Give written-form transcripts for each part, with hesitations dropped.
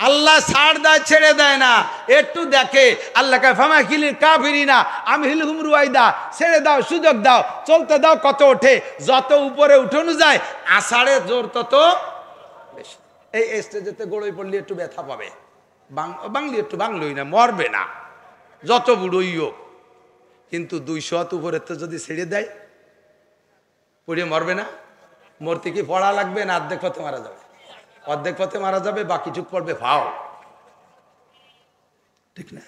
আল্লাহ ছাড় দেয়, ছেড়ে দেয় না, একটু দেখে। আল্লাহ কয় ফামা কিলিল কাফিরিনা আমহিলহুম রুয়াইদা, ছেড়ে দাও, সুযোগ দাও, চলতে দাও। কত ওঠে, যত উপরে উঠানো যায় আষাঢ়ে জোর তত বেশি। এই স্টেজেতে গড়ই পড়লে একটু ব্যথা পাবে, বাংলি একটু বাংলই না, মরবে না যত বুড়োই হোক। কিন্তু 200 হাত উপরে তো যদি ছেড়ে দেয় পড়ে মরবে না? মরতে কি পড়া লাগবে না অর্ধেক পথে মারা যাবে? অর্ধেক পথে মারা যাবে, বাকি চুপ পড়বে ফাও, ঠিক না?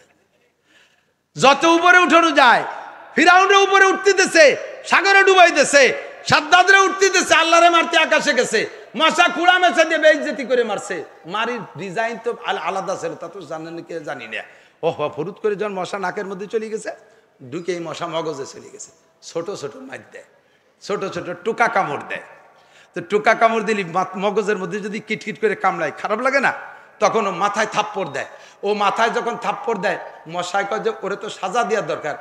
যত উপরে উঠানো যায়, ফিরাউনের উপরে উঠতেছে, সাগরে ডুবাইতেছে, সাদ্দাদরে উঠতেছে, আল্লাহরে মারতে আকাশে গেছে, মশা কুড়া মেশা দিয়ে বেইজ্জতি করে মারছে। মারির ডিজাইন তো আলাদা ছিল, তা তো জানেন কে জানি না। ও ফরুত করে যখন মশা নাকের মধ্যে চলে গেছে, ঢুকে এই মশা মগজে চলে গেছে, ছোট ছোট মার দেয়, ছোট ছোট টুকা কামড় দেয়। তো টুকা কামড় দিলি মগজের মধ্যে যদি কিটকিট করে কামড়ায় খারাপ লাগে না? তখন ও মাথায় থাপ্পড় দেয়। ও মাথায় যখন থাপ্পড় দেয়, মশাই কয় যে ওরে তো সাজা দেওয়ার দরকার।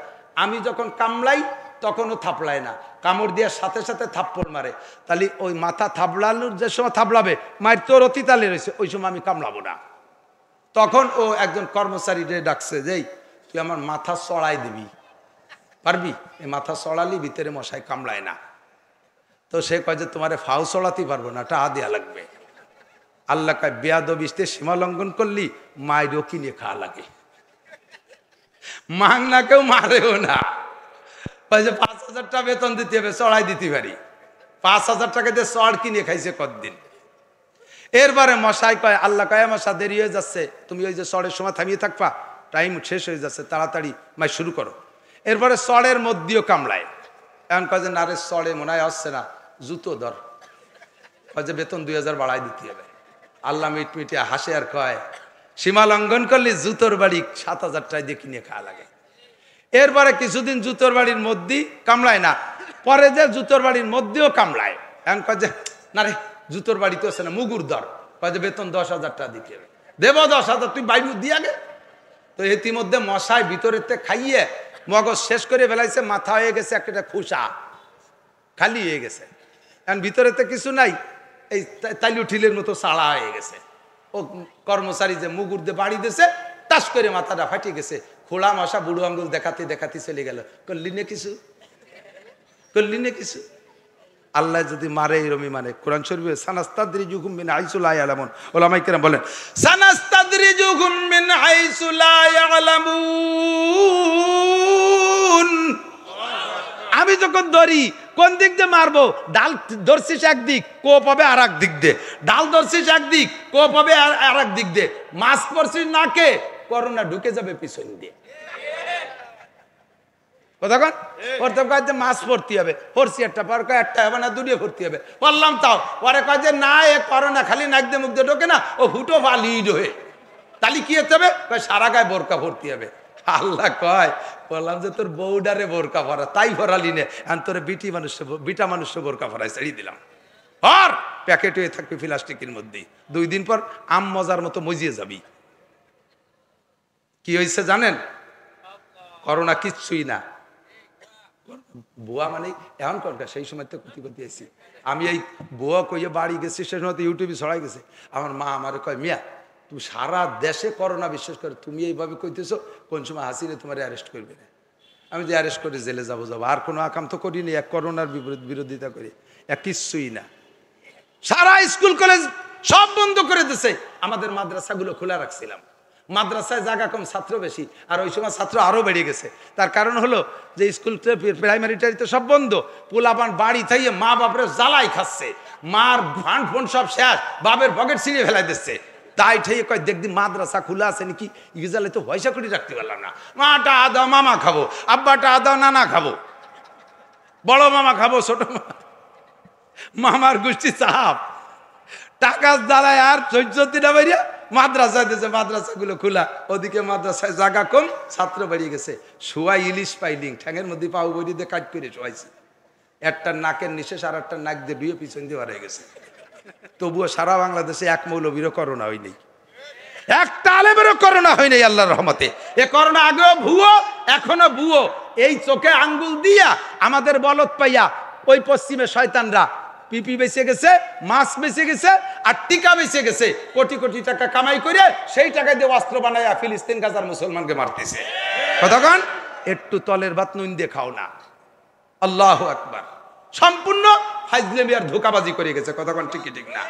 আমি যখন কামড়াই তখন ও থাপড়ায় না, কামড় দেওয়ার সাথে সাথে থাপ্পড় মারে। তাহলে ওই মাথা থাপড়ানোর যে সময় থাপড়াবে, মায়ের তোর অতিতালে রয়েছে, ওই সময় আমি কামড়াবো না। তখন ও একজন কর্মচারীরে ডাকছে, যেই তুই আমার মাথা চড়াই দিবি, পারবি? এই মাথা চড়ালি ভিতরে মশাই কামড়ায় না। তো সে কয় যে তোমারে ফাও চড়াতে পারবো না, টাকা দেওয়া লাগবে। আল্লাহ কয় বেয়াদবিতে সীমা লঙ্ঘন করলি মায়েরও কিনে খাওয়া লাগে, মাং না কেউ মারেও না। 5,000 টাকা বেতন দিতে হবে, চড়াই দিতে পারি। 5,000 টাকা দিয়ে চড় কিনে খাইছে কতদিন। এরপরে মশাই কয়, আল্লাহ কয় মশা দেরি হয়ে যাচ্ছে, তুমি ওই যে চড়ের সময় থামিয়ে থাকবা, টাইম শেষ হয়ে যাচ্ছে, তাড়াতাড়ি মাই শুরু করো। এরপরে চড়ের মধ্যেও কামড়ায়। এখন কয় যে না রে, চড়ে মনে হয় আসছে না, জুতো ধর। কয় যে বেতন 2,000 বাড়াই দিতে হবে। আল্লাহ মিটমিটিয়া হাসে আর কয়, সীমা লঙ্ঘন করলে জুতোর বাড়ি 7,000 টাকা দিয়ে কিনে খাওয়া লাগে। এরপরে কিছুদিন জুতোর বাড়ির মধ্যেই কামড়ায় না, পরে যে জুতোর বাড়ির মধ্যেও কামড়ায়। এখন কয় যে না রে, জুতোর বাড়িতে আছে না, মুগুর দর। কয় যে বেতন 10,000 টাকা দিতে হবে। দেব 10,000, তুই বাইর দিয়ে আগে। তো ইতিমধ্যে মশায় ভিতরের থেকে খাইয়ে মগজ শেষ করে ফেলাইছে, মাথা হয়ে গেছে একটা খুশা, খালি হয়ে গেছে। এখন ভিতরেতে কিছু নাই, এই তাইলু ঠিলের মতো চাড়া হয়ে গেছে। ও কর্মচারী যে মুগুর দিয়ে বাড়ি দিয়েছে, টাস করে মাথাটা ফাটিয়ে গেছে। খোলা মশা বুড়ো আঙ্গুল দেখাতে দেখাতে চলে গেল। করলি না কিছু, করলি না কিছু। আল্লাহ যদি মারে এরমি মানে, কোরআন শরীফে সানাস্তাদরিজুহুম মিন হাইসু লা ইয়ালামুন, উলামায়ে কেরাম বলেন সানাস্তাদরিজুহুম মিন হাইসু লা ইয়ালামুন। আমি যখন ধরি কোন দিক দিয়ে মারবো, ডাল ধরছিস একদিক, কোপ হবে আর এক দিক দিয়ে, ডাল ধরছিস একদিক, কোপ হবে আর এক দিক দিয়ে। মাছ পড়ছিস নাকে, করোনা ঢুকে যাবে পিছন দিয়ে। কোথাকার প্রথম কাজ যে মাছ ভর্তি হবে, পড়ছি একটা, পর কয় একটা হবে না, দুটো ভর্তি হবে। বললাম তাও, পরে কয় যে না, এ করোনা খালি নাক দিয়ে মুখ দিয়ে ঢোকে না, ও ফুটো বালি ঢোকে। তাহলে কি হতে হবে? সারা গায়ে বোরকা ভর্তি হবে। আল্লাহ কয়, বললাম যে তোর বউডারে বোরকা ভরা, তাই ভরালি নে, এখন তোর বিটা মানুষ বোরকা ভরায় ছেড়ে দিলাম। আর প্যাকেট হয়ে থাকবে প্লাস্টিকের মধ্যেই, 2 দিন পর আম মজার মতো মজিয়ে যাবি। কি হয়েছে জানেন? করোনা কিচ্ছুই না। বুয়া মানে এমন করকা, সেই সময় তো ক্ষতি করতে আসছি আমি। এই বুয়া কইয়ে বাড়ি গেছি, সে সময় তো ইউটিউবে ছড়াই গেছে। আমার মা আমার কয়, মিয়া তুমি সারা দেশে করোনা, বিশ্বাস করে তুমি এইভাবে কইতেছো, কোন সময় হাসিলে তোমার অ্যারেস্ট করবে না। আমি যে অ্যারেস্ট করে জেলে যাবো, আর কোনো আকাম তো করিনি, এক করোনার বিরোধিতা করি, এক কিচ্ছুই না। সারা স্কুল কলেজ সব বন্ধ করে দিছে। আমাদের মাদ্রাসাগুলো খোলা রাখছিলাম, মাদ্রাসায় জায়গা কম, ছাত্র বেশি, আর ওই সময় ছাত্র আরো বেড়ে গেছে। তার কারণ হলো যে স্কুল প্রাইমারিটারি তো সব বন্ধ, পোলাপান বাড়ি থাইয়ে মা বাপরে জ্বালাই খাচ্ছে, মার ফান্ড ফোন সব শেষ, বাপের পকেট ছিঁড়ে ফেলাই দিচ্ছে। তাই ঠেয়ে কয় দেখদি মাদ্রাসা খোলা আছে নাকি, ইজালে তো পয়সা করে রাখতে পারলাম না। মাটা আদাও মামা খাবো, আব্বাটা আদাও নানা খাবো, বড় মামা খাবো, ছোট মামার গোষ্ঠী চাপ, টাকা জ্বালায় আর চৈত্যা বেরিয়া মাদ্রাসায় দিয়েছে। মাদ্রাসাগুলো খোলা, ওদিকে মাদ্রাসায় জায়গা কম, ছাত্র বেরিয়ে গেছে। শোয়াই ইলিশ পাইলিং ঠ্যাঙের মধ্যে পাও বড়ি দিয়ে কাট করে শোয়াইছে। একটা নাকের নিশেষ আর একটা নাক দিয়ে বিয়ে পিছন দিয়ে হারিয়ে গেছে। তবুও সারা বাংলাদেশে এক মৌলবীরও করোনা হয়নি, একটা আলেমেরও করোনা হয়নি আল্লাহর রহমতে। এ করোনা আগেও ভুয়ো, এখনো ভুয়ো। এই চোখে আঙ্গুল দিয়া আমাদের বলদ পাইয়া ওই পশ্চিমে শয়তানরা পিপি বেঁচে গেছে, মাছ বেঁচে গেছে, আর টিকা বেঁচে গেছে। কোটি কোটি টাকা কামাই করে সেই টাকা দিয়ে অস্ত্র বানাইয়া ফিলিস্তিন গাজার মুসলমানকে মারতেছে। কতক্ষণ একটু তলের ভাত নুন দিয়ে খাও না। আল্লাহু আকবার। সম্পূর্ণ ফাজলামি আর ধোঁকাবাজি করে গেছে। কতক্ষণ ঠিকই ঠিক না।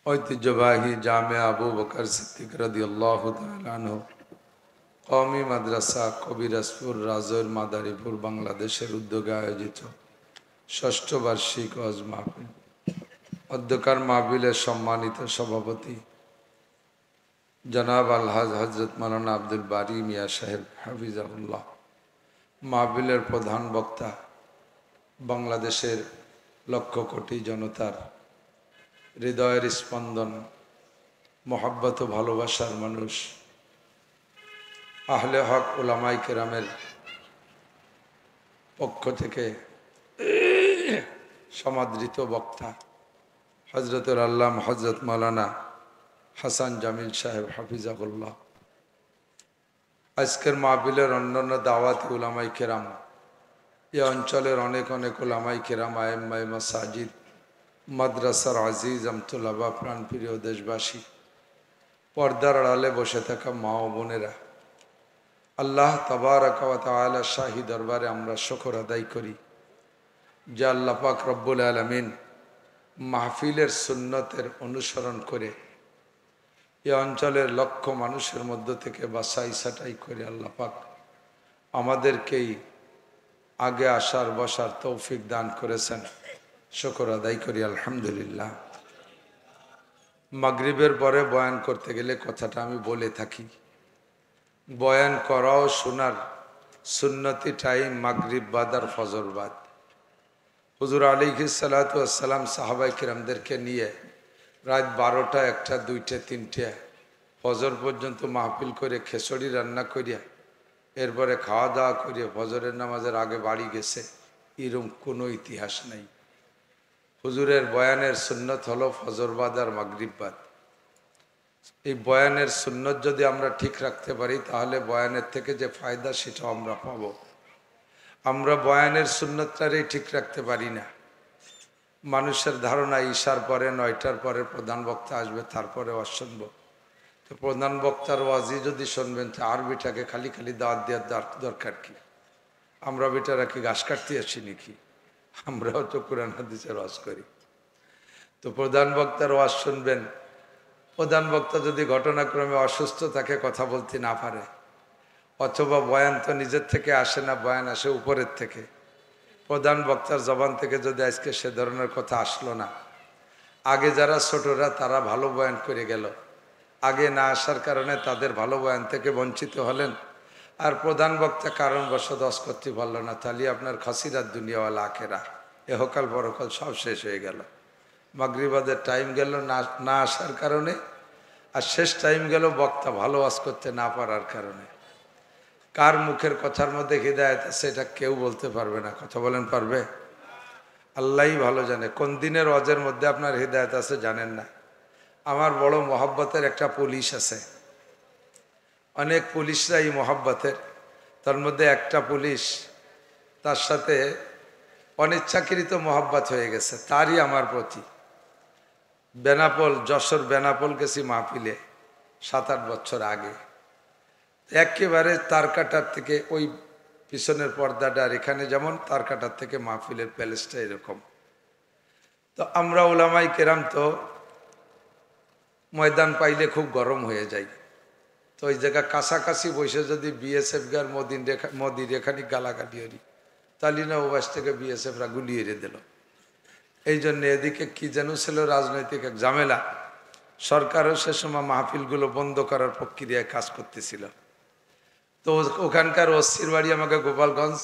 ঐতিহ্যবাহী জামিয়া আবু বকর সিদ্দিক রাদিয়াল্লাহু তাআলা আনহু কওমি মাদ্রাসা কবিরাজপুর রাজৈর মাদারীপুর বাংলাদেশের উদ্যোগে আয়োজিত ষষ্ঠ বার্ষিক ওয়াজ মাহফিল। অধ্যকার মাহফিলের সম্মানিত সভাপতি জনাব আলহাজ হযরত মাওলানা আব্দুল বারী মিয়া সাহেব হাফিজাহুল্লাহ। মাহফিলের প্রধান বক্তা বাংলাদেশের লক্ষ কোটি জনতার হৃদয়ের স্পন্দন, মোহাব্বত ও ভালোবাসার মানুষ, আহলে হক উলামাই কেরামের পক্ষ থেকে সমাদৃত বক্তা হজরতুল আল্লাম হজরত মাওলানা হাসান জামিল সাহেব হাফিজাহুল্লাহ। আজকের মাহফিলের অন্যান্য দাওয়াতি উলামাই কেরাম, এ অঞ্চলের অনেক অনেক উলামাই কেরাম, আইম্মায়ে মাসাজিদ, মাদ্রাসার আজিজ আমতুল্লাবা, প্রাণপ্রিয় দেশবাসী, পর্দার আড়ালে বসে থাকা মা ও বোনেরা, আল্লাহ তাবারাক ওয়া তাআলা শাহী দরবারে আমরা শুকর আদায় করি যে আল্লাহ পাক রব্বুল আলামিন মাহফিলের সুন্নতের অনুসরণ করে এ অঞ্চলের লক্ষ মানুষের মধ্য থেকে বাছাই ছাঁটাই করে আল্লাহ পাক আমাদেরকেই আগে আসার বসার তৌফিক দান করেছেন। শুকর আদায় করি আলহামদুলিল্লাহ। মাগরিবের পরে বয়ান করতে গেলে কথাটা আমি বলে থাকি, বয়ান করাও শোনার সুন্নতি টাইম মাগরিব বাদ আর ফজর বাদ। হুজুর আলাইহিস সালাতু ওয়াস সালাম সাহাবায়ে কিরামদেরকে নিয়ে রাত 12টা, 1টা, 2টা, 3টা ফজর পর্যন্ত মাহফিল করে খেচড়ি রান্না করিয়া এরপরে খাওয়া দাওয়া করিয়া ফজরের নামাজের আগে বাড়ি গেছে, এরকম কোনো ইতিহাস নাই। হুজুরের বয়ানের সুন্নত হলো ফজর বাদ আর মাগরিব বাদ। এই বয়ানের সুন্নত যদি আমরা ঠিক রাখতে পারি তাহলে বয়ানের থেকে যে ফায়দা সেটাও আমরা পাব। আমরা বয়ানের সুন্নতটারই ঠিক রাখতে পারি না। মানুষের ধারণা ঈশার পরে 9টার পরে প্রধান বক্তা আসবে, তারপরে ওয়াজ শুনবো। তো প্রধান বক্তার ওয়াজই যদি শুনবেন তো আরবিটাকে খালি খালি দাওয়াত দেওয়ার দরকার কি? আমরা বেটারা কি ঘাস কাটতে আসি নাকি? আমরাও তো কোরআন হাদিসের ওয়াজ করি। তো প্রধান বক্তার ওয়াজ শুনবেন। প্রধান বক্তা যদি ঘটনাক্রমে অসুস্থ থাকে, কথা বলতে না পারে, অথবা বয়ান তো নিজের থেকে আসে না, বয়ান আসে উপরের থেকে, প্রধান বক্তার জবান থেকে যদি আজকে সে ধরনের কথা আসলো না, আগে যারা ছোটরা তারা ভালো বয়ান করে গেল, আগে না আসার কারণে তাদের ভালো বয়ান থেকে বঞ্চিত হলেন, আর প্রধান বক্তা কারণবশত ওয়াজ করতে পারলো না, তাহলে আপনার খাসিরাত দুনিয়াওয়ালা আখেরা, এহকাল পরকাল সব শেষ হয়ে গেল। মাগরিবাদের টাইম গেল না আসার কারণে, আর শেষ টাইম গেল বক্তা ভালো ওয়াজ করতে না পারার কারণে। কার মুখের কথার মধ্যে হিদায়াত আছে এটা কেউ বলতে পারবে না। কথা বলেন, পারবে? আল্লাহই ভালো জানে কোন দিনের ওয়াজের মধ্যে আপনার হিদায়াত আছে জানেন না। আমার বড় মহব্বতের একটা পুলিশ আছে, অনেক পুলিশরাই মহব্বতের, তার মধ্যে একটা পুলিশ, তার সাথে অনিচ্ছাকৃত মহব্বত হয়ে গেছে তারই আমার প্রতি। বেনাপোল, যশোর বেনাপোল গেছি মাহফিলে 7-8 বছর আগে। একেবারে তারকাটার থেকে ওই পিছনের পর্দাটার এখানে যেমন, তারকাটার থেকে মাহফিলের প্যালেসটা এরকম। তো আমরা উলামাই কেরাম তো ময়দান পাইলে খুব গরম হয়ে যায়। তো ওই জায়গা কাছাকাছি বসে যদি বিএসএফ গার মোদির এখানে গালাগালি হরি, তাহলে না ওবাস থেকে বিএসএফরা গুলিয়ে দিল। এই জন্য এদিকে কি যেন ছিল রাজনৈতিক এক ঝামেলা, সরকারও সে সময় মাহফিলগুলো বন্ধ করার প্রক্রিয়ায় কাজ করতেছিল। তো ওখানকার ওসির বাড়ি আমাকে গোপালগঞ্জ,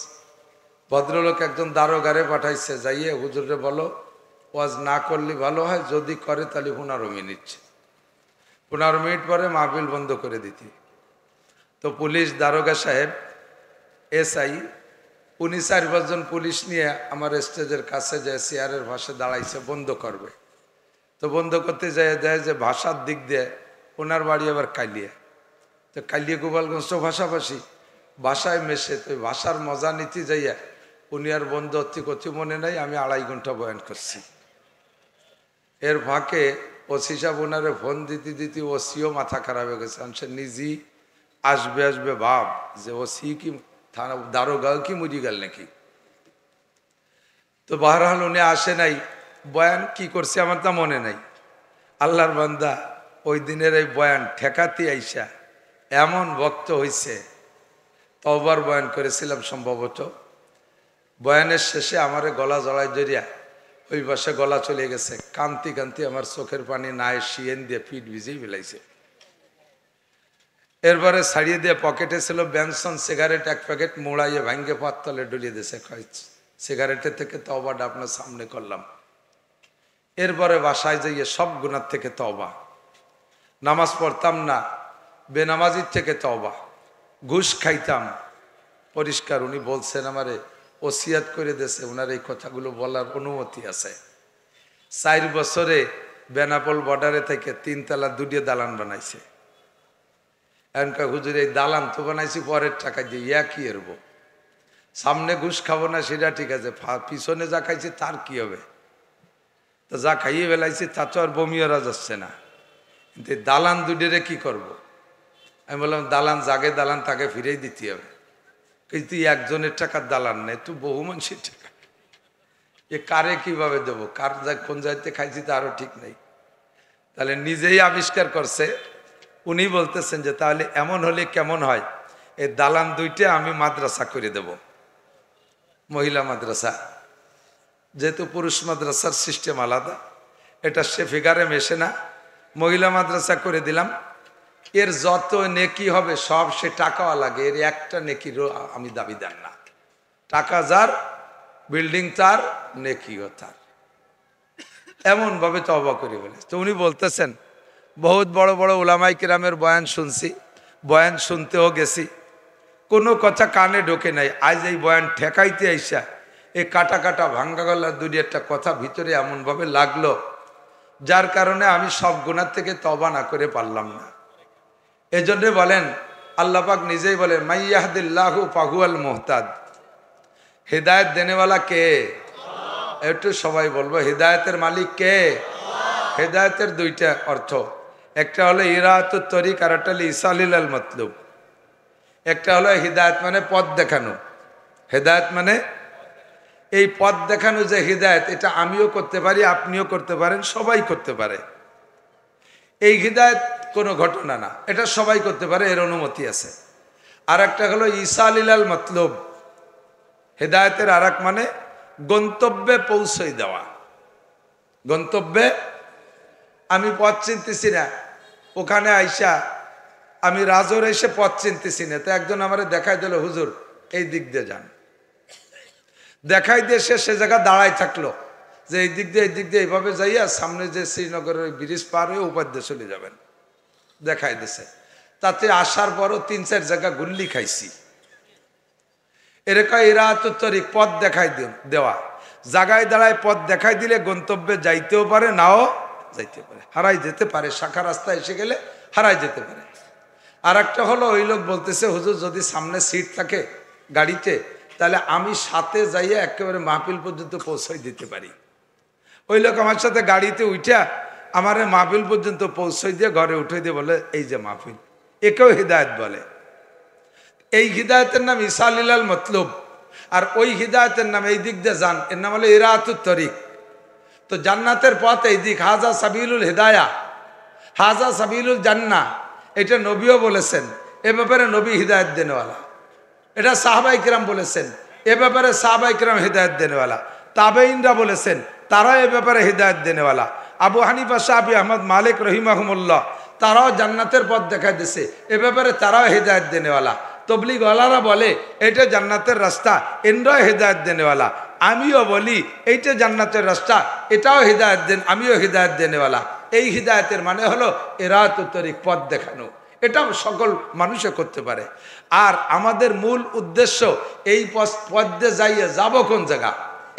ভদ্রলোক একজন দারোগারে পাঠাইছে, যাইয়ে হুজুরে বলো ওয়াজ না করলে ভালো হয়, যদি করে তাহলে 15 মিনিট, 15 মিনিট পরে মাহফিল বন্ধ করে দিতি। তো পুলিশ দারোগা সাহেব এসআই উনি 4-5 জন পুলিশ নিয়ে আমার স্টেজের কাছে যে চেয়ারের পাশে দাঁড়াইছে, বন্ধ করবে। তো বন্ধ করতে যায় দেয় যে ভাষার দিক দিয়ে ওনার বাড়ি আবার কালিয়া, তো কালিয়া গোপালগঞ্জ তো ভাষাভাষী, ভাষায় মেশে, তো ভাষার মজা নিতে যাইয়া উনি আর বন্ধ হচ্ছে করছি মনে নাই, আমি 2.5 ঘন্টা বয়ান করছি। এর ফাঁকে ওসি সাহেব ওনারে ফোন দিতে দিতে ওসিও মাথা খারাপ হয়ে গেছে। সে নিজেই আসবে আসবে ভাব যে ওসি কি থানা দারোগাও কি মরি গেল নাকি। তো বহরহাল উনি আসে নাই, বয়ান কি করছে আমার তা মনে নাই। আল্লাহর বান্দা ওই দিনের এই বয়ান ঠেকাতে আইসা এমন ভক্ত হইছে, তওবার বয়ান করেছিলাম সম্ভবত। বয়ানের শেষে আমারে গলা জড়াই জড়িয়া ওই পাশে গলা চলে গেছে, কান্তি কান্তি আমার চোখের পানি নায়ে শিয়েন দিয়ে পিঠ ভিজেই ফেলাইছে। এরপরে ছাড়িয়ে দিয়ে পকেটে ছিল বেনসন সিগারেট 1 প্যাকেট, মোড়াইয়ে ভাঙ্গে পাততলে ডুলিয়ে দিয়েছে। সিগারেটের থেকে তওবাটা আপনার সামনে করলাম। এরপরে বাসায় যাইয়ে সব গুনার থেকে তওবা, নামাজ পড়তাম না, বেনামাজির থেকে তওবা, ঘুষ খাইতাম পরিষ্কার। উনি বলছেন আমারে ওসিয়াত করে দিয়েছে, ওনার এই কথাগুলো বলার অনুমতি আছে। 4 বছরে বেনাপোল বর্ডারে থেকে 3 তলা 2 দালান বানাইছে। এখনকার হুজুর এই দালান তো বানাইছি পরের টাকা দিয়ে, কি এরবো, সামনে ঘুষ খাবো না সেটা ঠিক আছে, পিছনে যা খাইছি তার কি হবে। তো যা খাইয়ে বেলাইছি তা তো আর বমিওরা যাচ্ছে না, কিন্তু দালান 2 কি করব। আমি বললাম দালান জাগে দালান তাকে ফিরেই দিতে হবে, কিন্তু একজনের টাকার দালান নেই, তো বহু মানুষের টাকা, এ কারে কিভাবে দেবো, কার কোন জায়গাতে খাইছি তা আরও ঠিক নেই। তাহলে নিজেই আবিষ্কার করছে। উনি বলতেছেন যে তাহলে এমন হলে কেমন হয়, এই দালান 2টা আমি মাদ্রাসা করে দেব, মহিলা মাদ্রাসা, যেহেতু পুরুষ মাদ্রাসার সিস্টেম আলাদা, এটা সে ফিগারে মেশে না, মহিলা মাদ্রাসা করে দিলাম। এর যত নেকি হবে সব সে টাকাওয়া লাগে, এর একটা নেকিরও আমি দাবিদার না। টাকা যার, বিল্ডিং তার, নেকিও তার, এমনভাবে তওবা করে বলে। তো উনি বলতেছেন বহুত বড় বড় উলামাই কিরামের বয়ান শুনছি, বয়ান শুনতেও গেছি, কোনো কথা কানে ঢোকে নাই। আজ এই বয়ান ঠেকাইতে আইসা এই কাটা কাটা ভাঙ্গা গলা 2-1টা কথা ভিতরে এমনভাবে লাগলো, যার কারণে আমি সব গুনার থেকে তওবা না করে পারলাম না। এজন্য বলেন আল্লাহ পাক নিজেই বলেন মাইয়াহদিল্লাহু ফাহুয়াল মুহতাদ, হেদায়েত দেনেওয়ালা কে? একটু সবাই বলবো হেদায়েতের মালিক কে? হেদায়েতের 2টা অর্থ, একটা হলো ইরাতুত তরিক আর একটা হলো ইসালিল মতলুব। একটা হলো হিদায়াত মানে পথ দেখানো, হেদায়েত মানে এই পথ দেখানো যে হিদায়াত, এটা আমিও করতে পারি, আপনিও করতে পারেন, সবাই করতে পারে। এই হিদায়াত কোনো ঘটনা না, এটা সবাই করতে পারে, এর অনুমতি আছে। আর একটা হলো ইসালিল মতলুব, হেদায়েতের আর এক মানে গন্তব্যে পৌঁছে দেওয়া। গন্তব্যে আমি পথ চিনতেছি না, ওখানে আইসা আমি রাজোর এসে পথ চিনতেছি না, তো একজন আমারে দেখাই দিল হুজুর এই দিক দিয়ে যান, দেখাই দিয়ে সে জায়গা দাঁড়াই থাকলো যে এই দিক দিয়ে এইভাবে যাইয়া সামনে যে শ্রীনগরের ব্রিজ পার হয়ে উপর দিয়ে চলে যাবেন, দেখাই দিছে। তাতে আসার পরও 3-4 জায়গা গুল্লি খাইছি। এরকম ইরাতুত তরিক, পথ দেখাই দেওয়া, জায়গায় দাঁড়ায় পথ দেখাই দিলে গন্তব্যে যাইতেও পারে, নাও যাইতে পারে, হারাই যেতে পারে, শাখা রাস্তা এসে গেলে হারাই যেতে পারে। আর একটা হলো ওই লোক বলতেছে হুজুর যদি সামনে সিট থাকে গাড়িতে, তাহলে আমি সাথে যাইয়া একেবারে মাহফিল পর্যন্ত পৌঁছাই দিতে পারি। ওই লোক আমার সাথে গাড়িতে উঠা আমার মাহফিল পর্যন্ত পৌঁছাই দিয়ে ঘরে উঠে দিয়ে বলে এই যে মাহফিল, একেও হিদায়ত বলে। এই হিদায়তের নাম ইসালিল মতলুব, আর ওই হিদায়তের নাম এই দিক দিয়ে যান, এর নাম হলো ইরাতুত তরিক। তো জান্নাতের পথ এই দিক, হাজা সাবিলুল হিদায়া, হাজা সাবিলুল জান্নাহ, এটা নবীও বলেছেন, এ ব্যাপারে নবী হিদায়ত দেনেওয়ালা। এটা সাহাবাই কিরাম বলেছেন, এ ব্যাপারে সাহাবাই কিরাম হিদায়ত দেনেওয়ালা। তাবেইনরা বলেছেন, তারাও এ ব্যাপারে হিদায়ত দেনেওয়ালা। আবু হানিফা, শাফি, আহমদ, মালিক রহিমাহুমুল্লাহ, তারাও জান্নাতের পথ দেখাই দিছে, এ ব্যাপারে তারাও হিদায়ত দেনেওয়ালা। তবলিগ ওয়ালারা বলে এটা জান্নাতের রাস্তা, এনরাও হিদায়ত দেনেওয়ালা। আমিও বলি এইটা জান্নাতের রাস্তা, এটাও হিদায়ত দেন, আমিও হিদায়ত দেনেওয়ালা। এই হিদায়তের মানে হলো ইরাতুত তরিক, পথ দেখানো। এটাও সকল মানুষে করতে পারে। আর আমাদের মূল উদ্দেশ্য এই পথ দিয়ে যাইয়ে যাব কোন জায়গা,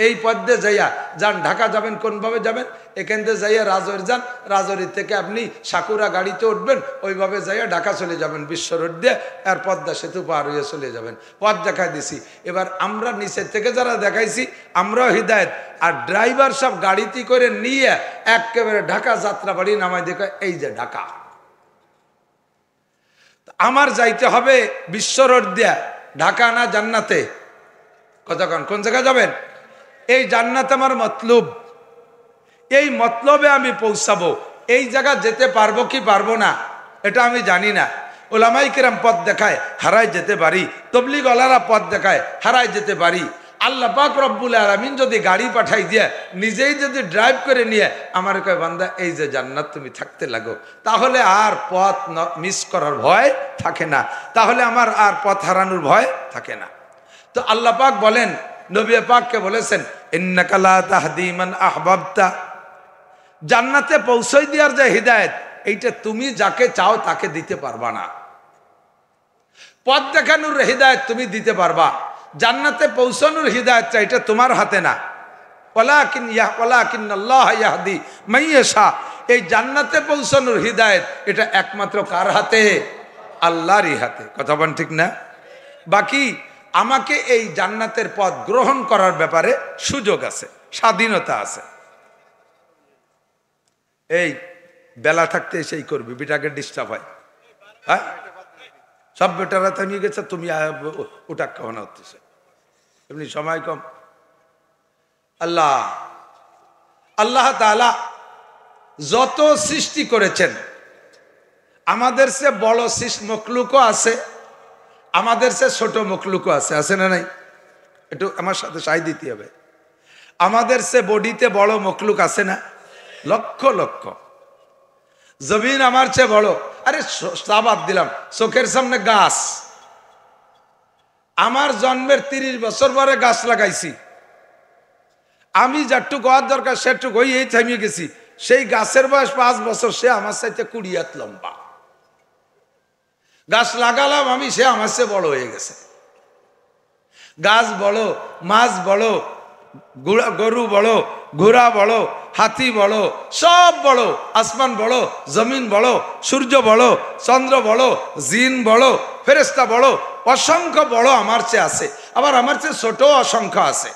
এই পথ দিয়ে যাইয়া যান, ঢাকা যাবেন কোনভাবে যাবেন, এখান থেকে যাইয়া রাজৌরি যান, রাজৌরি থেকে আপনি সাকুরা গাড়িতে উঠবেন, ওইভাবে যাইয়া ঢাকা চলে যাবেন বিশ্ব রোড দিয়ে, আর পদ্মা সেতু পার হয়ে চলে যাবেন। পথ দেখাই দিছি। এবার আমরা নিচের থেকে যারা দেখাইছি আমরাও হিদায়ত, আর ড্রাইভার সব গাড়িতে করে নিয়ে একেবারে ঢাকা যাত্রাবাড়ি নামাই দেখা, এই যে ঢাকা। আমার যাইতে হবে বিশ্ব রোড দিয়া, ঢাকা না জান্নাতে? কতক্ষণ কোন জায়গায় যাবেন? এই জান্নাত আমার মতলব, এই মতলবে আমি পৌঁছাবো। এই জায়গা যেতে পারবো কি পারবো না এটা আমি জানি না। ওলামাই কিরাম পথ দেখায়, হারাই যেতে পারি। তবলিগ ওয়ালারা পথ দেখায়, হারাই যেতে পারি। আল্লাহ পাক রব্বুল আলামিন যদি গাড়ি পাঠাই দিয়ে, নিজেই যদি ড্রাইভ করে নিয়ে আমার কয় বান্দা এই যে জান্নাত তুমি থাকতে লাগো, তাহলে আর পথ মিস করার ভয় থাকে না, তাহলে আমার আর পথ হারানোর ভয় থাকে না। তো আল্লাহ পাক বলেন, নবী পাককে বলেছেন, ইন্নাকা লা তাহদি মান আহবাবতা, জান্নাতে পৌঁছাই দেওয়ার যে হিদায়েত, এইটা তুমি যাকে চাও তাকে দিতে পারবা না। পথ দেখানোর হিদায়েত তুমি দিতে পারবা, জান্নাতে পৌঁছানোর হিদায়েতটা এটা তোমার হাতে না। ওয়ালাকিন্নাল্লাহ ইয়াহদি মান ইয়াশা, এই জান্নাতে পৌঁছানোর হিদায়েত এটা একমাত্র কার হাতে? আল্লাহরই হাতে। কথা বলেন ঠিক না? বাকি আমাকে এই জান্নাতের পথ গ্রহণ করার ব্যাপারে সুযোগ আছে, স্বাধীনতা আছে। এই বেলা থাকতে সেই করবি, বেটাকে ডিস্টার্ব হয়। হ্যাঁ, সব বেটারা থামিয়ে গেছে, তুমি ওটা খাওয়ানো হতেছে, এমনি সময় কম। আল্লাহ তাআলা যত সৃষ্টি করেছেন, আমাদের সে বড় মখলুকও আছে, আমাদের সে ছোট মখলুকও আছে, আছে না নাই? একটু আমার সাথে সাই দিতে হবে। আমাদের সে বডিতে বড় মখলুক আছে না? লক্ষ লক্ষ। জমিন আমার চেয়ে বড়। আরে সাবাব দিলাম, চোখের সামনে গাছ। আমার জন্মের 30 বছর পরে গাছ লাগাইছি। আমি যাটুক হওয়ার দরকার সেটুক হই, এই থামিয়ে গেছি। সেই গাছের বয়স 5 বছর, সে আমার সাথে 20 হাত লম্বা। গাছ লাগালাম আমি, সে আমার চেয়ে বড় হয়ে গেছে। গাছ বড়, মাছ বড়, গরু বড়, ঘোড়া বড়, হাতি বড়, সব বড়। আসমান বড়, জমিন বড়, সূর্য বড়, চন্দ্র বড়, জিন বড়, ফেরেশতা বড়, অসংখ্য বড় আমার চেয়ে আছে। আবার আমার চেয়ে ছোট অসংখ্য আছে।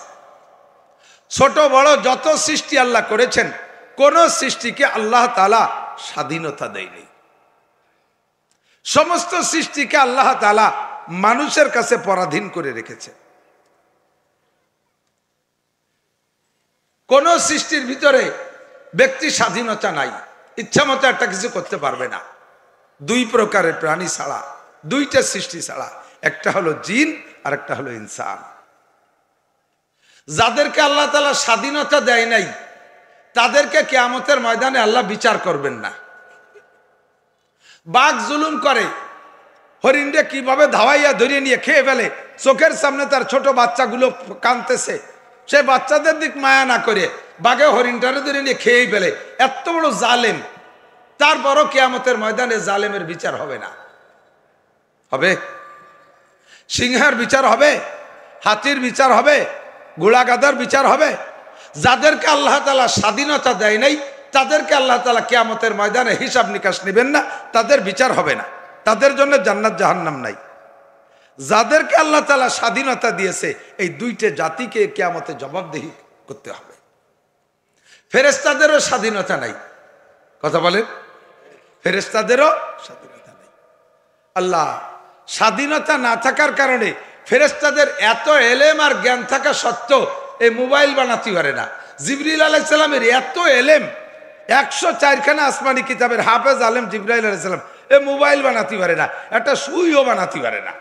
ছোট বড় যত সৃষ্টি আল্লাহ করেছেন, কোন সৃষ্টিকে আল্লাহ তাআলা স্বাধীনতা দেয়নি। সমস্ত সৃষ্টিকে আল্লাহ তাআলা মানুষের কাছে পরাধীন করে রেখেছে। কোন সৃষ্টির ভিতরে ব্যক্তি স্বাধীনতা নাই, ইচ্ছা মতো একটা কিছু করতে পারবে না। 2 প্রকারের প্রাণী ছাড়া, 2টা সৃষ্টি ছাড়া, একটা হলো জিন আর একটা হলো ইনসান। যাদেরকে আল্লাহ তাআলা স্বাধীনতা দেয় নাই, তাদেরকে কিয়ামতের ময়দানে আল্লাহ বিচার করবেন না। বাঘ জুলুম করে, হরিণকে কিভাবে ধাওয়াইয়া ধরিয়ে নিয়ে খেয়ে ফেলে, চোখের সামনে তার ছোট বাচ্চাগুলো কাঁদতেছে, সে বাচ্চাদের দিক মায়া না করে বাঘে হরিণটারে ধরে নিয়ে খেয়েই ফেলে। এত বড় জালেম, তারপরও কিয়ামতের ময়দানে জালেমের বিচার হবে না। হবে? সিংহের বিচার হবে, হাতির বিচার হবে, ঘোড়া গাধার বিচার হবে। যাদেরকে আল্লাহ তাআলা স্বাধীনতা দেয় নাই, তাদেরকে আল্লাহ তাআলা কিয়ামতের ময়দানে হিসাব নিকাশ নেবেন না, তাদের বিচার হবে না, তাদের জন্য জান্নাত জাহান্নাম নাই। যাদেরকে আল্লাহ তাআলা স্বাধীনতা দিয়েছে, এই 2টে জাতিকে কিয়ামতে জবাবদিহি করতে হবে। ফেরেশতাদেরও স্বাধীনতা নাই। কথা বলেন, ফেরেশতাদেরও স্বাধীনতা নাই। আল্লাহ স্বাধীনতা না থাকার কারণে ফেরেশতাদের এত এলেম আর জ্ঞান থাকা সত্ত্বেও এই মোবাইল বানাতে পারে না। জিবরিল আলাইহিস সালামের এত এলেম, 104খানা আসমানি কিতাবের হাফেজ আলেম জিবরাইল আলাইহিস সালাম, এই মোবাইল বানাতে পারে না, একটা সুইও বানাতে পারে না।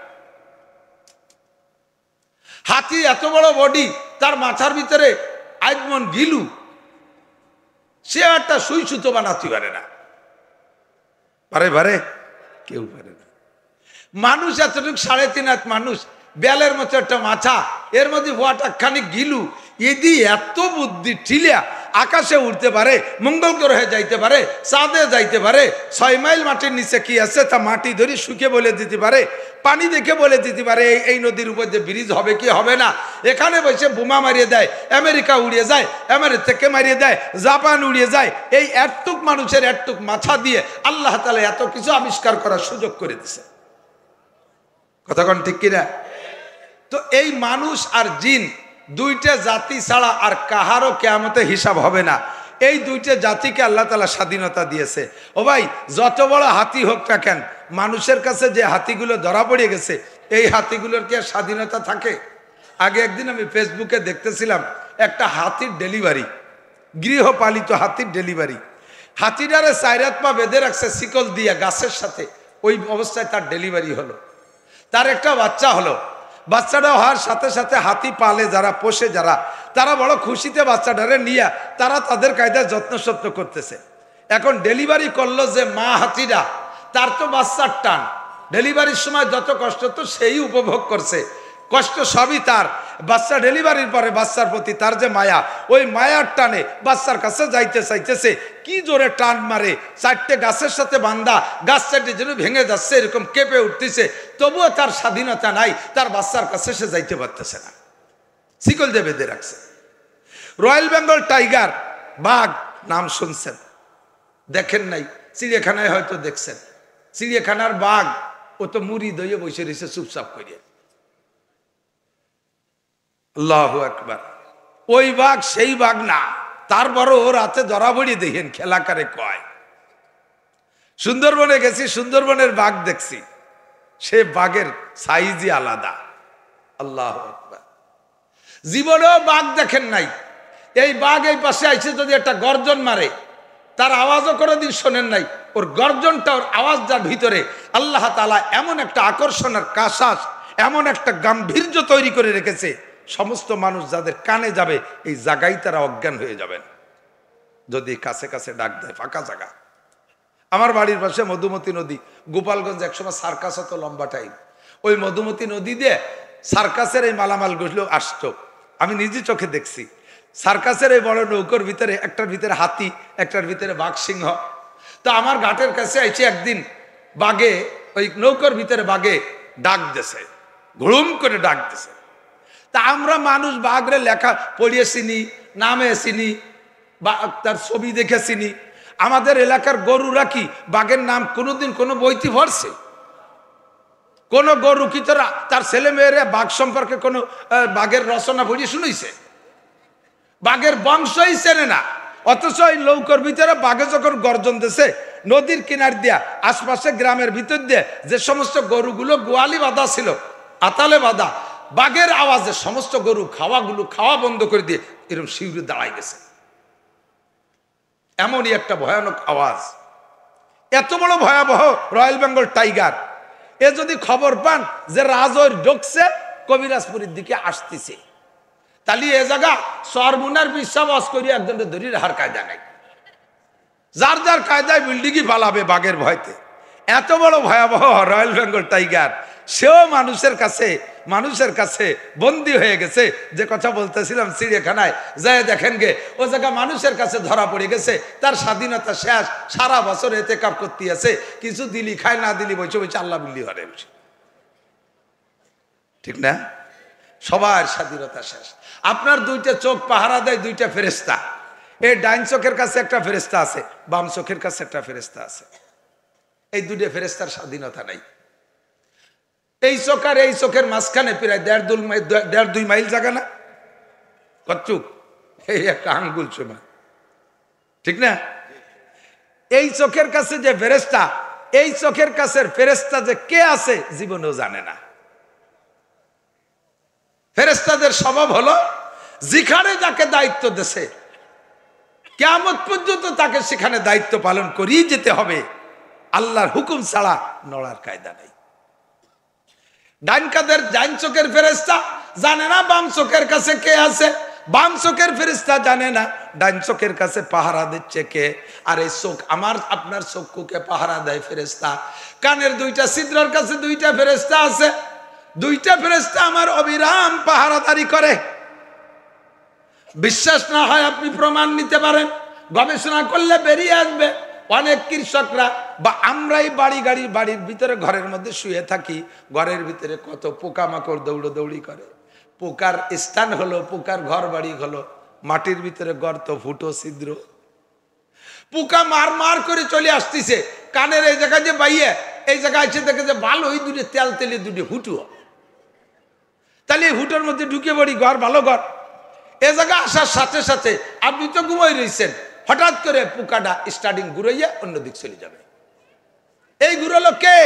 হাতি এত বড় বডি, তার মাথার ভিতরে আইদমন গিলু, সে একটা সুই সুতো বানাতে পারে না। পারে? কেউ পারে না। মানুষ এতটুকু 3.5 হাত মানুষ, বেলের মতো একটা মাথা, এর মধ্যে খানিক গিলু, এদি এত বুদ্ধি ঠিলিয়া আকাশে উড়তে পারে, মঙ্গল গ্রহে যাইতে পারে, চাঁদে যাইতে পারে, 6 মাইল মাটির নিচে কি আছে তা মাটি ধরে শুকে বলে দিতে পারে, পানি দেখে বলে দিতে পারে এই নদীর উপর যে ব্রিজ হবে কি হবে না। এখানে বসে বোমা মারিয়ে দেয়, আমেরিকা উড়িয়ে যায়, আমেরিকা থেকে মারিয়ে দেয়, জাপান উড়িয়ে যায়। এই একটুক মানুষের একটুক মাথা দিয়ে আল্লাহ তাআলা এত কিছু আবিষ্কার করার সুযোগ করে দিছে। কথা কোন ঠিক কিনা? তো এই মানুষ আর জিন দুইটা জাতি ছাড়া আর কাহারও কিয়ামতে হিসাব হবে না। এই দুইটা জাতিকে আল্লাহ তাআলা স্বাধীনতা দিয়েছে। ও ভাই, যত বড় হাতি হোক না কেন, মানুষের কাছে যে হাতিগুলো ধরা পড়ে গেছে, এই হাতিগুলোর কি আর স্বাধীনতা থাকে? আগে একদিন আমি ফেসবুকে দেখতেছিলাম একটা হাতির ডেলিভারি, গৃহপালিত হাতির ডেলিভারি। হাতিটারে 4 হাত পা বেঁধে রাখছে শিকল দিয়ে গাছের সাথে, ওই অবস্থায় তার ডেলিভারি হলো। তার একটা বাচ্চা হলো। বাচ্চাটা হওয়ার সাথে সাথে হাতি পালে যারা, পোষে যারা, তারা বড় খুশিতে বাচ্চাটারে নিয়ে তারা তাদের কায়দায় যত্ন করতেছে। এখন ডেলিভারি করলো যে মা হাতিরা, তার তো বাচ্চার টান, ডেলিভারির সময় যত কষ্ট তো সেই উপভোগ করছে, কষ্ট সবই তার। বাচ্চা ডেলিভারির পরে বাচ্চার প্রতি তার যে মায়া, ওই মায়ার টানে বাচ্চার কাছে যাইতে চাইতেছে, কি জোরে টান মারে, 4টে গাছের সাথে বান্ধা, গাছ 4টে যেন ভেঙে যাচ্ছে, এরকম কেঁপে উঠতেছে, তবুও তার স্বাধীনতা নাই, তার বাচ্চার কাছে সে যাইতে পারতেছে না, শিকল দিয়ে বেঁধে রাখছে। রয়্যাল বেঙ্গল টাইগার, বাঘ নাম শুনছেন, দেখেন নাই, চিড়িয়াখানায় হয়তো দেখছেন। চিড়িয়াখানার বাঘ ও তো মুড়ি দইয়ে বসে রয়েছে চুপচাপ করিয়া। আল্লাহু আকবার। ওই বাঘ সেই বাঘ না, তারপরও ওর হাতে ধরা পড়ি দেখেন খেলা করে কয়। সুন্দরবনে গেছি, সুন্দরবনের বাঘ দেখছি, সে বাঘের সাইজই আলাদা। আল্লাহু আকবার। জীবনেও বাঘ দেখেন নাই। এই বাঘ এই পাশে আইসে যদি একটা গর্জন মারে, তার আওয়াজও কোনোদিন শোনেন নাই, ওর গর্জনটা, ওর আওয়াজটার ভিতরে আল্লাহ তাআলা এমন একটা আকর্ষণের কাশাস, এমন একটা গাম্ভীর্য তৈরি করে রেখেছে, সমস্ত মানুষ যাদের কানে যাবে এই জায়গায় তারা অজ্ঞান হয়ে যাবেন যদি কাছে কাছে ডাক দেয়, ফাঁকা জায়গা। আমার বাড়ির পাশে মধুমতি নদী, গোপালগঞ্জ, একসময় সার্কাস হতো লম্বা টাইম। ওই মধুমতি নদী দিয়ে সার্কাসের এই মালামালগুলো আসতো, আমি নিজে চোখে দেখছি। সার্কাসের এই বড় নৌকোর ভিতরে, একটার ভিতরে হাতি, একটার ভিতরে বাঘ সিংহ। তো আমার ঘাটের কাছে এসে একদিন বাঘে, ওই নৌকোর ভিতরে বাঘে ডাক দিছে, ঘুম করে ডাক দিছে। তা আমরা মানুষ বাঘরে লেখা পড়িয়ে চিনি, নামে চিনি, বা তার ছবি দেখে চিনি। আমাদের এলাকার গরুরা কি বাঘের নাম কোনোদিন কোনো বইতে পড়ছে? কোন গরু কি তার ছেলে মেয়েরা বাঘ সম্পর্কে কোনো বাঘের রচনা পড়িয়ে শুনেছে? বাঘের বংশই চেনে না। অথচ ওই নৌকোর ভিতরে বাঘে যখন গর্জন দিছে, নদীর কিনার দিয়া আশপাশে গ্রামের ভিতর দিয়ে যে সমস্ত গরুগুলো গোয়ালি বাঁধা ছিল, আতালে বাঁধা, বাঘের আওয়াজে সমস্ত গরু খাওয়া বন্ধ করে দিয়ে এরকম শিউরে দাঁড়ায় গেছে। এমনই একটা ভয়ানক আওয়াজ, এত বড় ভয়াবহ রয়্যাল বেঙ্গল টাইগার। এ যদি খবর পান যে রাজৈর ঢুকছে, কবিরাজপুরের দিকে আসতেছে, তাহলে এ জায়গা সরমুনার বিশ্বাস করি একজনের ধরি রাহার কায়দা নাই। যার যার কায়দায় বিল্ডিংই পালাবে বাঘের ভয়তে। এত বড় ভয়াবহ রয়্যাল বেঙ্গল টাইগার, সেও মানুষের কাছে বন্দী হয়ে গেছে। যে কথা বলতেছিলাম, চিড়িয়াখানায় যায় দেখেন গে, ও জায়গা মানুষের কাছে ধরা পড়ে গেছে, তার স্বাধীনতা শেষ, সারা বছর এতেকাব করতে আছে, কিছু দিলি খায়, না দিলি বসে বসে আল্লাহ বিল্লি হরে, ঠিক না? সবার স্বাধীনতা শেষ। আপনার 2টা চোখ পাহারা দেয় 2টা ফেরেশতা। এই ডাইন চোখের কাছে একটা ফেরেশতা আছে, বাম চোখের কাছে একটা ফেরেশতা আছে। এই 2টা ফেরেশতার স্বাধীনতা নাই। এই চোখ আর এই চোখের মাঝখানে প্রায় 1.5-2 মাইল জায়গা না? কতটুক? এই একটা আঙ্গুল সমান, ঠিক না? এই চোখের কাছে যে ফেরেশতা, এই চোখের কাছের ফেরেশতা যে কে আছে জীবনেও জানে না। ফেরেশতাদের স্বভাব হলো, যেখানে যাকে দায়িত্ব দেশে, কিয়ামত পর্যন্ত তাকে সেখানে দায়িত্ব পালন করিয়ে যেতে হবে, আল্লাহর হুকুম ছাড়া নড়ার কায়দা নেই। ডাইন চোখের ফেরেশতা জানে না বাম চোখের কাছে কে আছে, বাম চোখের ফেরেশতা জানে না ডাইন চোখের কাছে পাহারা দিচ্ছে কে। আর এই চোখ আমার আপনার চক্ষুকে পাহারা দেয় ফেরেশতা। কানের 2টা ছিদ্রের কাছে 2টা ফেরেশতা আছে, 2টা ফেরেশতা আমার অবিরাম পাহারাদারি করে। বিশ্বাস না হয় আপনি প্রমাণ নিতে পারেন, গবেষণা করলে বেরিয়ে আসবে। অনেক কৃষকরা বা আমরাই বাড়ির ভিতরে ঘরের মধ্যে শুয়ে থাকি, ঘরের ভিতরে কত পোকামাকড় দৌড়ি করে। পোকার স্থান হলো, পোকার ঘর বাড়ি হলো মাটির ভিতরে গর্ত, ফুটো, ছিদ্র। পোকা মার করে চলে আসতেছে কানের এই জায়গায়, যে বাইয়ে এই জায়গায় এসে দেখে যে ভালো ওই দুটো তেলে দুটো হুটু, তাহলে এই হুটোর মধ্যে ঢুকে পড়ি, ঘর ভালো ঘর। এ জায়গায় আসার সাথে সাথে আপনি তো ঘুমাই রয়েছেন, হঠাৎ করে পোকাটা স্টার্টিং ঘুরাইয়া অন্যদিক চলে যাবে। এই ঘুরলো কে?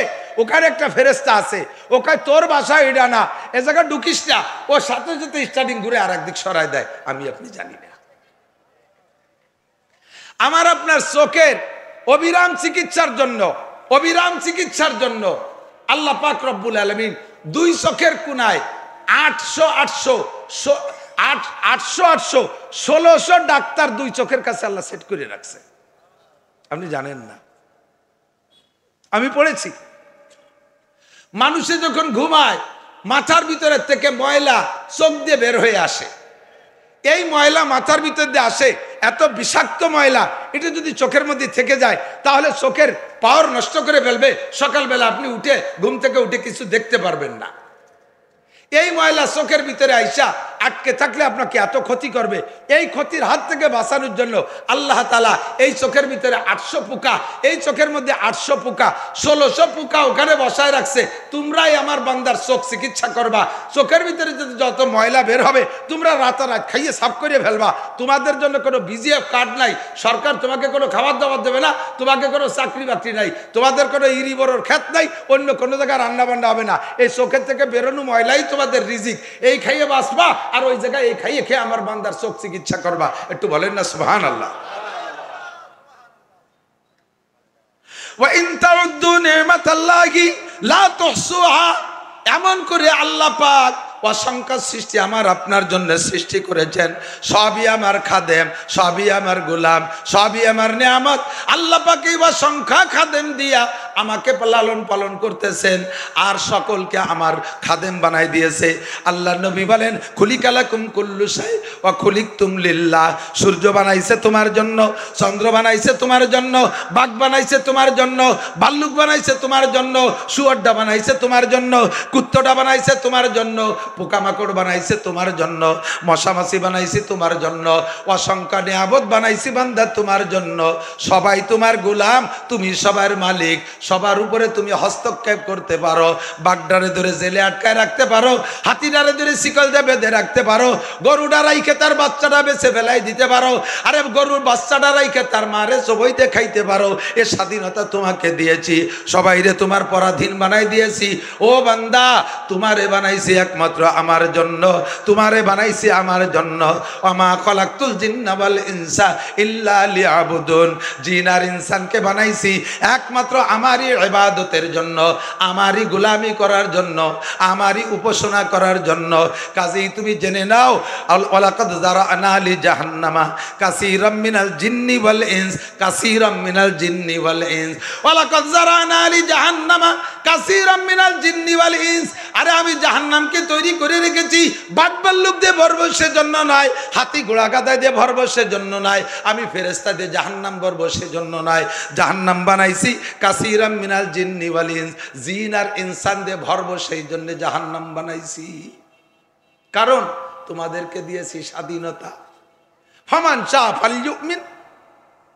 ওখানে একটা ফেরেস্তা আছে, ওখানে তোর বাসা এটা না, এ জায়গায় ঢুকিস না, ওর সাথে সাথে স্টার্টিং ঘুরে আর একদিক সরাই দেয়, আমি আপনি জানি না। আমার আপনার চোখের অবিরাম চিকিৎসার জন্য আল্লাহ পাক রব্বুল আলামিন দুই চোখের কোনায় 800 ডাক্তার দুই চোখের কাছে আল্লাহ সেট করে রাখছে। আপনি জানেন না, আমি পড়েছি। মানুষে যখন ঘুমায় মাথার ভিতরে থেকে ময়লা চোখ দিয়ে বের হয়ে আসে। এই ময়লা মাথার ভিতর দিয়ে আসে, এত বিষাক্ত ময়লা, এটা যদি চোখের মধ্যে থেকে যায় তাহলে চোখের পাওয়ার নষ্ট করে ফেলবে। সকালবেলা আপনি ঘুম থেকে উঠে কিছু দেখতে পারবেন না। এই ময়লা চোখের ভিতরে আইসা আটকে থাকলে আপনাকে এত ক্ষতি করবে। এই ক্ষতির হাত থেকে বাঁচানোর জন্য আল্লাহ তাআলা এই চোখের ভিতরে 800 পোকা, এই চোখের মধ্যে 800 পোকা, 1600 পোকা ওখানে বসায় রাখছে। তোমরাই আমার বান্দার চোখ চিকিৎসা করবা। চোখের ভিতরে যদি যত ময়লা বের হবে তোমরা রাতারাত খাইয়ে সাফ করে ফেলবা। তোমাদের জন্য কোনো বিজিএফ কার্ড নাই, সরকার তোমাকে কোনো খাবার দাবার দেবে না, তোমাকে কোনো চাকরি বাকরি নাই, তোমাদের কোনো ইরিবরর ক্ষেত নাই, অন্য কোনো জায়গায় রান্না বান্না হবে না। এই চোখের থেকে বেরোনো ময়লাই তোমাদের রিজিক। এই খাইয়ে বাঁচবা আর ওই জায়গায় এই খাইয়ে খেয়ে আমার বান্দার চোখ চিকিৎসা করবা। একটু বলেন না সুবহানাল্লাহ। ওয়া ইন তাউদ্দু নি'মাতাল্লাহি লা তুহসুহা, এমন করে আল্লাহ পাক অসংখ্য সৃষ্টি আমার আপনার জন্য সৃষ্টি করেছেন। সবই আমার খাদেম, সবই আমার গোলাম, সবই আমার নিয়ামত। আল্লাহ পাক এই অসংখ্য খাদেম দিয়া আমাকে লালন পালন করতেছেন আর সকলকে আমার খাদেম বানাই দিয়েছে। আল্লাহ নবী বলেন, খুলিকালাকুম কুল্লু শাই ওয়া খুলিকতুম লিল্লাহ। সূর্য বানাইছে তোমার জন্য, চন্দ্র বানাইছে তোমার জন্য, বাঘ বানাইছে তোমার জন্য, ভাল্লুক বানাইছে তোমার জন্য, শুয়োরটা বানাইছে তোমার জন্য, কুত্তটা বানাইছে তোমার জন্য, পোকামাকড় বানাইছে তোমার জন্য, মশামাছি বানাইছি তোমার জন্য, অসংখ্য নিয়ামত বানাইছি বান্দা তোমার জন্য। সবাই তোমার গোলাম, তুমি সবার মালিক, সবার উপরে তুমি হস্তক্ষেপ করতে পারো। বাগডারে ধরে জেলে আটকায় রাখতে পারো, হাতিডারে ধরে শিকল দিয়ে বেঁধে রাখতে পারো, গরুটা রাইখে তার বাচ্চাটা বেছে ফেলাই দিতে পারো, আরে গরুর বাচ্চাটা রাইখে তার মারে চবইতে খাইতে পারো। এ স্বাধীনতা তোমাকে দিয়েছি, সবাইরে তোমার পরাধীন বানাই দিয়েছি। ও বান্দা, তোমারে বানাইছি একমাত্র আমার জন্য, তোমারে বানাইছি আমার জন্য। ওমা খলাকতুল জিন্না ওয়াল ইনসা ইল্লা লিয়াবুদুন, জিন আর ইনসানকে বানাইছি একমাত্র আমারই ইবাদতের জন্য, আমারই গোলামি করার জন্য, আমারই উপাসনা করার জন্য। কাজেই তুমি জেনে নাও, ওয়ালাকাদ যারানা লি জাহান্নামা কাসীরাম মিনাল জিন্নি ওয়াল ইনস, কাসীরাম মিনাল জিন্নি ওয়াল ইনস, ওয়ালাকাদ যারানা লি জাহান্নামা কাসীরাম মিনাল জিন্নি ওয়াল ইনস। আরে আমি জাহান্নামকে তৈরি করে রেখেছি বাঘ ভাল্লুক দিয়ে ভরবো সেজন্য নয়, হাতি ঘোড়া গাধা দিয়ে ভরবো সেজন্য নয়, আমি ফেরেশতা দিয়ে জাহান্নাম ভরবো সেজন্য নয়। জাহান্নাম বানাইছি কাসীরাম মিনাল জিন্নি ওয়াল ইনস, জিন আর ইনসান দিয়ে ভরবো সেই জন্য জাহান্নাম বানাইছি। কারণ তোমাদেরকে দিয়েছি স্বাধীনতা। ফামান শাআ ফালইউমিন,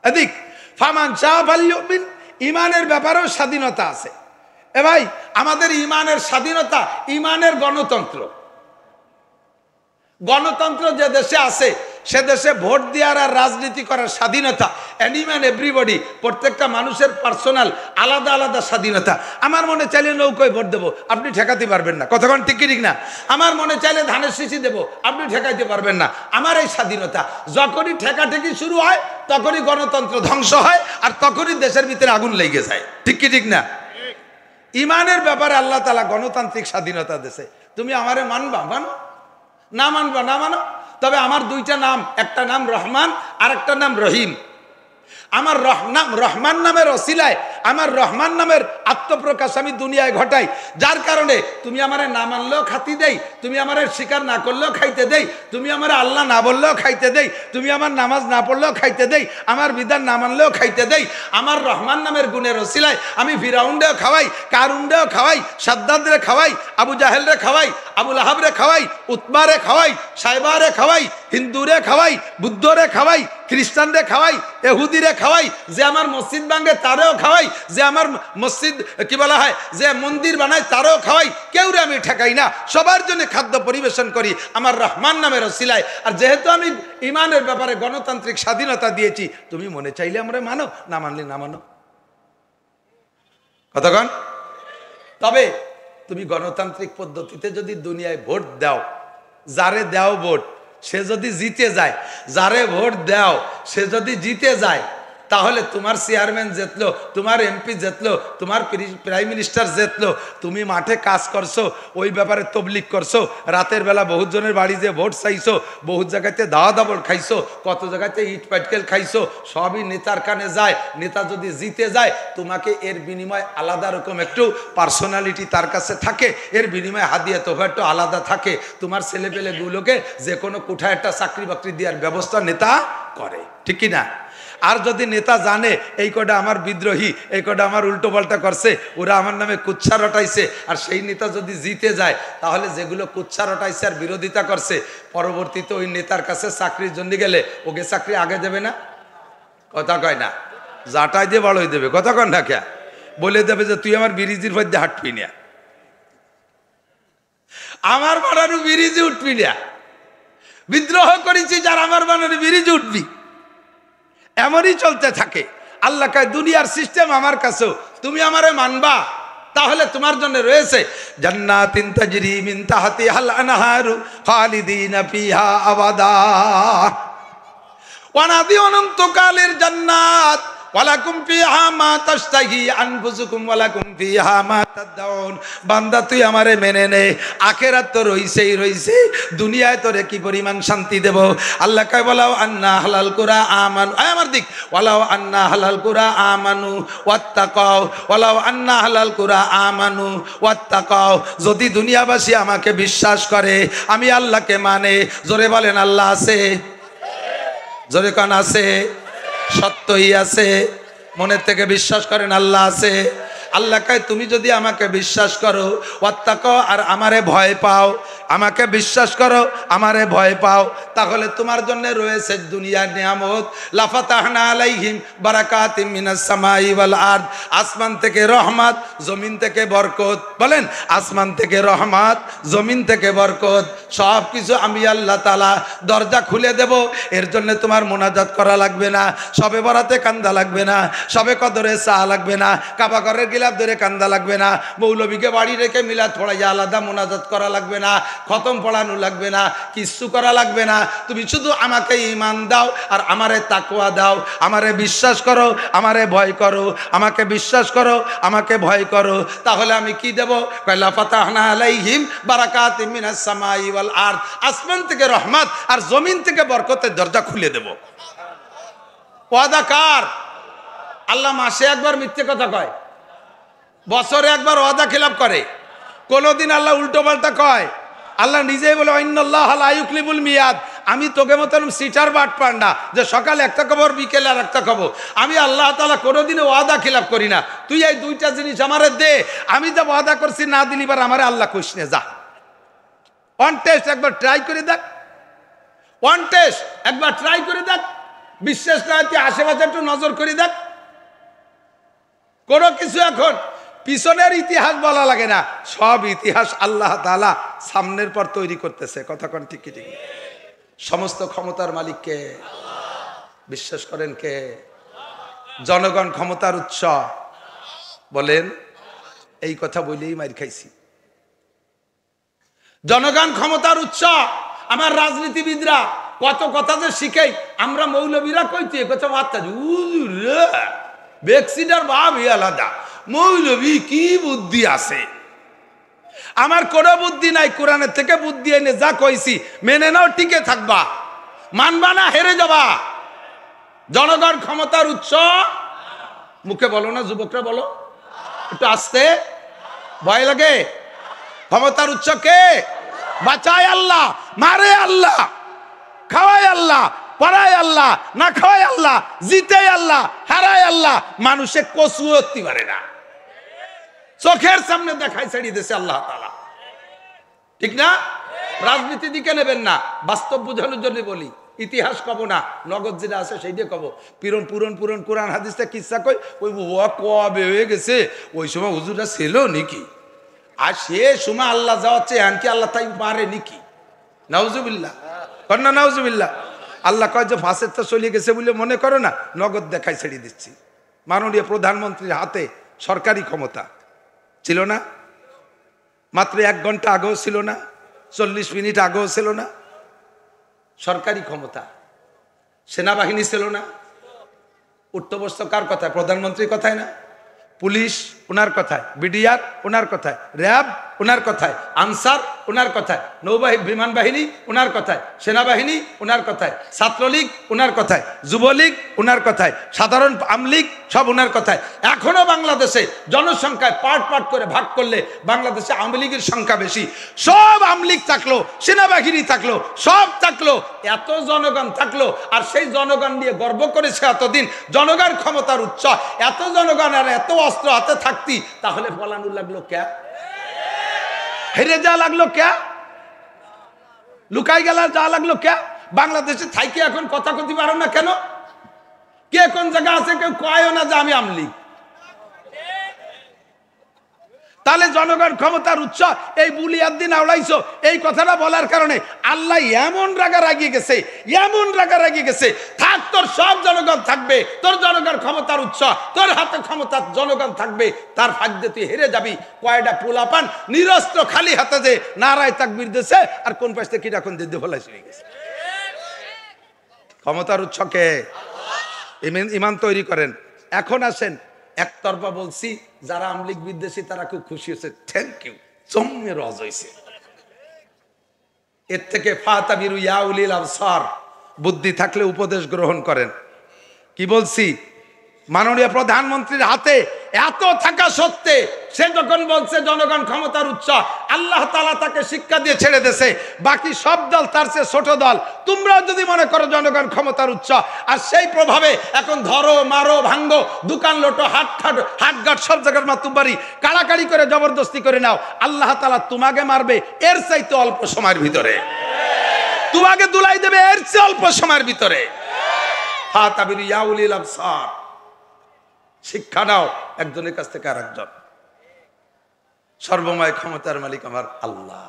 এদিক ফামান শাআ ফালইউমিন, ঈমানের ব্যাপারেও স্বাধীনতা আছে। এ ভাই, আমাদের ঈমানের স্বাধীনতা, ঈমানের গণতন্ত্র। গণতন্ত্র যে দেশে আছে সে দেশে ভোট দেওয়ার আর রাজনীতি করার স্বাধীনতা, এনিম্যান এভরিবডি, প্রত্যেকটা মানুষের পার্সোনাল আলাদা আলাদা স্বাধীনতা। আমার মনে চাইলে নৌকোয় ভোট দেবো, আপনি ঠেকাতে পারবেন না। কতক্ষণ ঠিক ঠিক না? আমার মনে চাইলে ধানের শিশি দেবো, আপনি ঠেকাইতে পারবেন না। আমার এই স্বাধীনতা। যখনই ঠেকাঠেকি শুরু হয় তখনই গণতন্ত্র ধ্বংস হয় আর তখনই দেশের ভিতরে আগুন লেগে যায়। ঠিক কি ঠিক না? ঈমানের ব্যাপারে আল্লাহ তাআলা গণতান্ত্রিক স্বাধীনতা দিয়েছে। তুমি আমারে মানবা মানো, না মানবা না মানো, তবে আমার দুইটা নাম, একটা নাম রহমান আর একটা নাম রহিম। আমার রহমান নামের ওসিলায় আমার রহমান নামের আত্মপ্রকাশ আমি দুনিয়ায় ঘটাই, যার কারণে তুমি আমারে না মানলেও খাতি দেই, তুমি আমারে স্বীকার না করলেও খাইতে দেই, তুমি আমারে আল্লাহ না বললেও খাইতে দেই, তুমি আমার নামাজ না পড়লেও খাইতে দেই, আমার বিধান না মানলেও খাইতে দেই। আমার রহমান নামের গুণের ওসিলায় আমি ফিরাউনরেও খাওয়াই, কারুনরেও খাওয়াই, সাদ্দাদরে খাওয়াই, আবু জাহেলরে খাওয়াই, আবু লাহাবরে খাওয়াই, উতবারে খাওয়াই, সাইবারে খাওয়াই, হিন্দুরে খাওয়াই, বুদ্ধরে খাওয়াই, খ্রিস্টানরে খাওয়াই, এহুদিরে খাওয়াই, যে আমার মসজিদ ভাঙে তারেও খাওয়াই, যে আমার মসজিদ কি বলা হয় যে মন্দির বানায় তারেও খাওয়াই, কেউরে আমি ঠেকাই না, সবার জন্য খাদ্য পরিবেশন করি আমার রহমান নামের ওসিলায়। আর যেহেতু আমি ইমানের ব্যাপারে গণতান্ত্রিক স্বাধীনতা দিয়েছি, তুমি মনে চাইলে আমরা মানো, না মানলে না মানো, কতক্ষণ। তবে তুমি গণতান্ত্রিক পদ্ধতিতে যদি দুনিয়ায় ভোট দাও, যারে দাও ভোট সে যদি জিতে যায়, যারে ভোট দাও সে যদি জিতে যায়, তাহলে তোমার চেয়ারম্যান জিতলো, তোমার এমপি জিতলো, তোমার প্রাইম মিনিস্টার জিতলো, তুমি মাঠে কাজ করছো, ওই ব্যাপারে তবলিগ করছো, রাতের বেলা বহুত জনের বাড়ি যে ভোট চাইছো, বহুত জায়গাতে দাওয়া দাবড় খাইছো, কত জায়গাতে ইট পাটকেল খাইছো, সবই নেতার কানে যায়। নেতা যদি জিতে যায়, তোমাকে এর বিনিময়ে আলাদা রকম একটু পার্সোনালিটি তার কাছে থাকে, এর বিনিময়ে হাদিয়া তোফা একটু আলাদা থাকে। তোমার ছেলেপেলেগুলোকে যে কোনো কোঠায় একটা চাকরি বাকরি দেওয়ার ব্যবস্থা নেতা করে, ঠিক কি না? আর যদি নেতা জানে এই কটা আমার বিদ্রোহী, এই কটা আমার উল্টো পাল্টা করছে, ওরা আমার নামে কুচ্ছা রটাইছে, আর সেই নেতা যদি জিতে যায়, তাহলে যেগুলো কুচ্ছা রটাইছে আর বিরোধিতা করছে, পরবর্তীতে ওই নেতার কাছে চাকরির জন্য গেলে ওকে চাকরি আগে দেবে না? কথা কয় না, যাটাই দিয়ে বড়ই দেবে, কথা কন না কে, বলে দেবে যে তুই আমার বিরিজির মধ্যে হাঁটবি না, আমার বানানো বিরিজি উঠবি না, বিদ্রোহ করেছি যার আমার বানানো বিরিজি উঠবি। এমনই চলতে থাকে। আল্লাহ কয় দুনিয়ার সিস্টেম আমার কাছেও, তুমি আমারে মানবা, তাহলে তোমার জন্য রয়েছে জান্নাতিন তাজরি মিন তাহতিহাল আনহারু খালিদিনা ফিহা আবাদা, ওয়ানাদি অনন্তকালের জান্নাত, ওয়ালাকুম ফিহা মা তাশতাহি আনফুসুকুম ওয়ালাকুম ফিহা মা তাদউন। বান্দা তুই আমারে মেনে নে, আখিরাত তো রইছেই রইছে, দুনিয়ায় তোরে কি পরিমাণ শান্তি দেব। আল্লাহ কয় ওয়ালাউ আন্না হালাল কুরা আমানু, আয় আমার দিক, ওয়ালাউ আন্না হালাল কুরা আমানু ওয়াত্তাকাও, ওয়ালাউ আন্না হালাল কুরা আমানু ওয়াত্তাকাও। যদি দুনিয়াবাসী আমাকে বিশ্বাস করে, আমি আল্লাহকে মানে, জোরে বলেন আল্লাহ আছে, জোরে কান আছে, সত্যই আছে, মনের থেকে বিশ্বাস করেন আল্লাহ আছে। আল্লাহ কয় তুমি যদি আমাকে বিশ্বাস করো, ওয়াত্তাকাও, আর আমারে ভয় পাও, আমাকে বিশ্বাস করো, আমারে ভয় পাও, তাহলে তোমার জন্য রয়েছে দুনিয়ার নিয়ামত। লাফাতাহনা আলাইহিম বারাকাতিম মিনাস সামাই ওয়াল আরদ, আসমান থেকে রহমত, জমিন থেকে বরকত। বলেন আসমান থেকে রহমত, জমিন থেকে বরকত, সব কিছু আমি আল্লাহ তাআলা দরজা খুলে দেব। এর জন্য তোমার মোনাজাত করা লাগবে না, সবে বরাতে কান্দা লাগবে না, সবে কদরে চা লাগবে না, কাবা ঘরের গিলাফ ধরে কান্দা লাগবে না, মৌলবীকে বাড়ি রেখে মিলাদ পড়াইয়া আলাদা মোনাজাত করা লাগবে না, খতম পড়ানো লাগবে না, কিচ্ছু করা লাগবে না। তুমি শুধু আমাকে ঈমান দাও আর আমারে তাকওয়া দাও, আমারে বিশ্বাস করো, আমারে ভয় করো, আমাকে বিশ্বাস করো, আমাকে ভয় করো, তাহলে আমি কি দেব? কয়লা ফাতাহনা আলাইহিম বারাকাতিম মিনাস সামাই ওয়াল আরদ, আসমান থেকে রহমত আর জমিন থেকে বরকতের দরজা খুলে দেব। ওয়াদা কার? আল্লাহ মাসে একবার মিথ্যে কথা কয়, বছরে একবার ওয়াদা খিলাফ করে, কোনদিন আল্লাহ উল্টো পাল্টা কয়। আল্লাহ নিজেই বলে ইন্নাল্লাহা লা ইউখলিফুল মিয়াদ, আমি তোকে মতন সিটার বাট পান্ডা যে সকালে একটা খবর বিকেলে আর একটা খবর। আমি আল্লাহ তাআলা কোনোদিনও ওয়াদা খিলাফ করি না। তুই এই দুইটা জিনিস আমারে দে, আমি যা ওয়াদা করছি না দিলি বার আমারে আল্লাহ কইস নে, যা ওয়ান টেস্ট একবার ট্রাই করে দেখ, ওয়ান টেস্ট একবার ট্রাই করে দেখ, বিশ্বাস না হয় আশেপাশে একটু নজর করে দেখ। কোনো কিছু এখন পিছনের ইতিহাস বলা লাগে না, সব ইতিহাস আল্লাহ তাআলা সামনের পর তৈরি করতেছে। কথা কোন ঠিক কি ঠিক? সমস্ত ক্ষমতার মালিক কে? বিশ্বাস করেন কে? জনগণ ক্ষমতার উৎস, বলেন। এই কথা বলেই মার খাইছি। জনগণ ক্ষমতার উৎস। আমার রাজনীতিবিদরা কত কথা যে শিখাই, আমরা মৌলবীরা কইতে কথা বার্তা বেক্সিটার ভাবই আলাদা, মৌলবী কি বুদ্ধি আছে। আমার কোনো বুদ্ধি নাই, কোরআনের থেকে বুদ্ধি এনে যা কইছি মেনে নাও, টিকে থাকবা, মানবা না হেরে যাবা। জনগণ ক্ষমতার উৎস, মুখে বলো না, যুবকরা বলো একটু আস্তে, ভয় লাগে। ক্ষমতার উৎস কে? বাঁচায় আল্লাহ, মারে আল্লাহ, খাওয়ায় আল্লাহ, পড়ায় আল্লাহ, না খাওয়ায় আল্লাহ, জিতে আল্লাহ, হারায় আল্লাহ। মানুষে কচু হতে পারে না, চোখের সামনে দেখাই ছাড়িয়ে দিয়েছে আল্লাহ তাআলা, ঠিক না? রাজনীতি দিকে নেবেন না, বাস্তব বোঝানোর জন্য বলি। ইতিহাস কব না, নগদ যেটা আছে সেই দিয়ে কব। পুরন পুরন পুরন কোরআন হাদিসটা কিচ্ছা কই, ওই কবে হয়ে গেছে, ওই সময় হুজুররা ছিল নাকি, আর সে সময় আল্লাহ যাওয়াচ্ছে এমনকি আল্লাহ তাই পারে নাকি? নাউজুবিল্লাহ, কন্যা নাউজুবিল্লাহ। আল্লাহ কয় যে ফাঁসেরটা চলে গেছে বলে মনে করো না, নগদ দেখাই ছেড়ে দিচ্ছি। মাননীয় প্রধানমন্ত্রীর হাতে সরকারি ক্ষমতা ছিল না, মাত্র 1 ঘন্টা আগেও ছিল না, 40 মিনিট আগেও ছিল না, সরকারি ক্ষমতা। সেনাবাহিনী ছিল না, উঠতে বসতো কার কথায়? প্রধানমন্ত্রীর কথায় না? পুলিশ ওনার কথায়, বিডিআর ওনার কথায়, র্যাব ওনার কথায়, আনসার ওনার কথায়, নৌবাহিনী বিমান বাহিনী ওনার কথায়, সেনাবাহিনী ওনার কথায়, ছাত্রলীগ ওনার কথায়, যুবলীগ ওনার কথায়, সাধারণ আমলীগ সব ওনার কথায়। এখনো বাংলাদেশে জনসংখ্যায় পার্ট পার্ট করে ভাগ করলে বাংলাদেশে আওয়ামী লীগের সংখ্যা বেশি। সব আমলীগ থাকলো, সেনাবাহিনী থাকলো, সব থাকলো, এত জনগণ থাকলো, আর সেই জনগণ নিয়ে গর্ব করেছে এতদিন। জনগণ ক্ষমতার উৎস, এত জনগণ আর এত অস্ত্র হাতে থাকতি, তাহলে পলানো লাগলো কে? হেরে যা লাগলো কে? লুকাই গেল যা লাগলো কে? বাংলাদেশে থাইকে এখন কথা কইতে পারো না কেন? কে কোন জায়গা আছে কেউ কয়ও না যে আমি আমলি। তাহলে জনগণ ক্ষমতার উৎস, এই বুলিয়াদ্দিন আওলাইছো এই কথাটা বলার কারণে আল্লাহ এমন রাগারাগি গেছে, এমন রাগারাগি গেছে। থাক, তোর সব জনগণ থাকবে, তোর জনগণ ক্ষমতার উৎস, তোর হাতে ক্ষমতার জনগণ থাকবে, তার ফাঁদে তুই হেরে যাবি। কয়টা পোলাপান নিরস্ত্র খালি হাতে যে নারায় তাকবীর দিছে, আর কোন পাশ থেকে কিরকম দিতে ফলাই চলে গেছে। ক্ষমতার উৎসকে ইমান তৈরি করেন। এখন আসেন, একতরফা বলছি, যারা আমলিক বিদ্বেষী তারা খুব খুশি হয়েছে, থ্যাংক ইউ, জম্মে রজ হয়েছে। এর থেকে ফাতাবিরু ইয়া উলিল আবসার, বুদ্ধি থাকলে উপদেশ গ্রহণ করেন। কি বলছি? মাননীয় প্রধানমন্ত্রীর হাতে এত থাকা সত্ত্বে সে যখন বলছে জনগণ ক্ষমতার উৎস, আল্লাহ তাআলা তাকে শিক্ষা দিয়ে ছেড়ে দিয়েছে। বাকি সব দল তার চেয়ে ছোট দল। তোমরাও যদি মনে করো জনগণ ক্ষমতার উৎস, আর সেই প্রভাবে এখন ধরো, মারো, ভাঙ্গো, দোকান লোটো, হাটঘাট সব জায়গার মাতুব্বারি কাড়াকাড়ি করে জবরদস্তি করে নাও, আল্লাহ তাআলা তোমাকে মারবে এর চাইতে অল্প সময়ের ভিতরে, তোমাকে দুলাই দেবে এর চেয়ে অল্প সময়ের ভিতরে। ফাতাবিরু ইয়া উলিল আবসার, শিক্ষা নাও একজনের কাছ থেকে আর একজন। সর্বময় ক্ষমতার মালিক আমার আল্লাহ।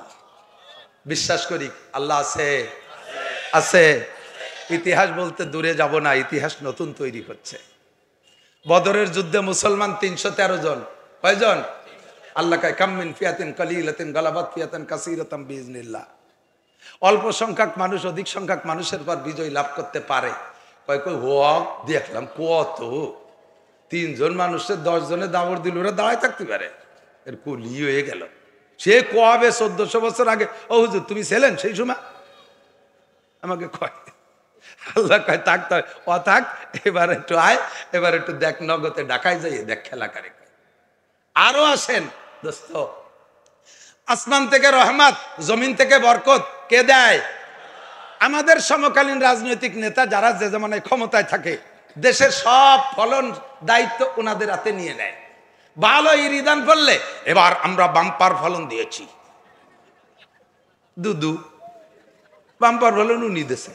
বিশ্বাস করি আল্লাহ আছে, আছে। ইতিহাস বলতে দূরে যাব না, ইতিহাস নতুন তৈরি হচ্ছে। বদরের যুদ্ধে মুসলমান 313 জন। কয়জন? আল্লাহ কয় কাম মিন ফিয়াতিন কালিলাতিন গালাবাত ফিয়াতান কাসীরাতাম বিইজনিল্লাহ। অল্প সংখ্যক মানুষ অধিক সংখ্যক মানুষের পর বিজয় লাভ করতে পারে। কয় কয় হোক দেখলাম কত, 3 জন মানুষের 10 জনের দাবর দিল, ওরা দাঁড়ায় থাকতে পারে, এর কুলি হয়ে গেল। সে কবে 1400 বছর আগে, ও হুজুর তুমি ছিলেন সেই সময়? আমাকে কয়, আল্লাহ কয় থাক, ও থাক, এবার একটু আয়, এবার একটু দেখ, নগদে ঢাকায় যাই দেখ খেলা করে। আরো আসেন দোস্ত, আসমান থেকে রহমত, জমিন থেকে বরকত কে দেয়? আমাদের সমকালীন রাজনৈতিক নেতা যারা যে জমানায় ক্ষমতায় থাকে, দেশের সব ফলন দায়িত্ব ওনাদের হাতে নিয়ে নেয়। ভালো ইরিদান করলে এবার আমরা বাম্পার ফলন দিয়েছি, দুদু বাম্পার ফলন উনি দেশে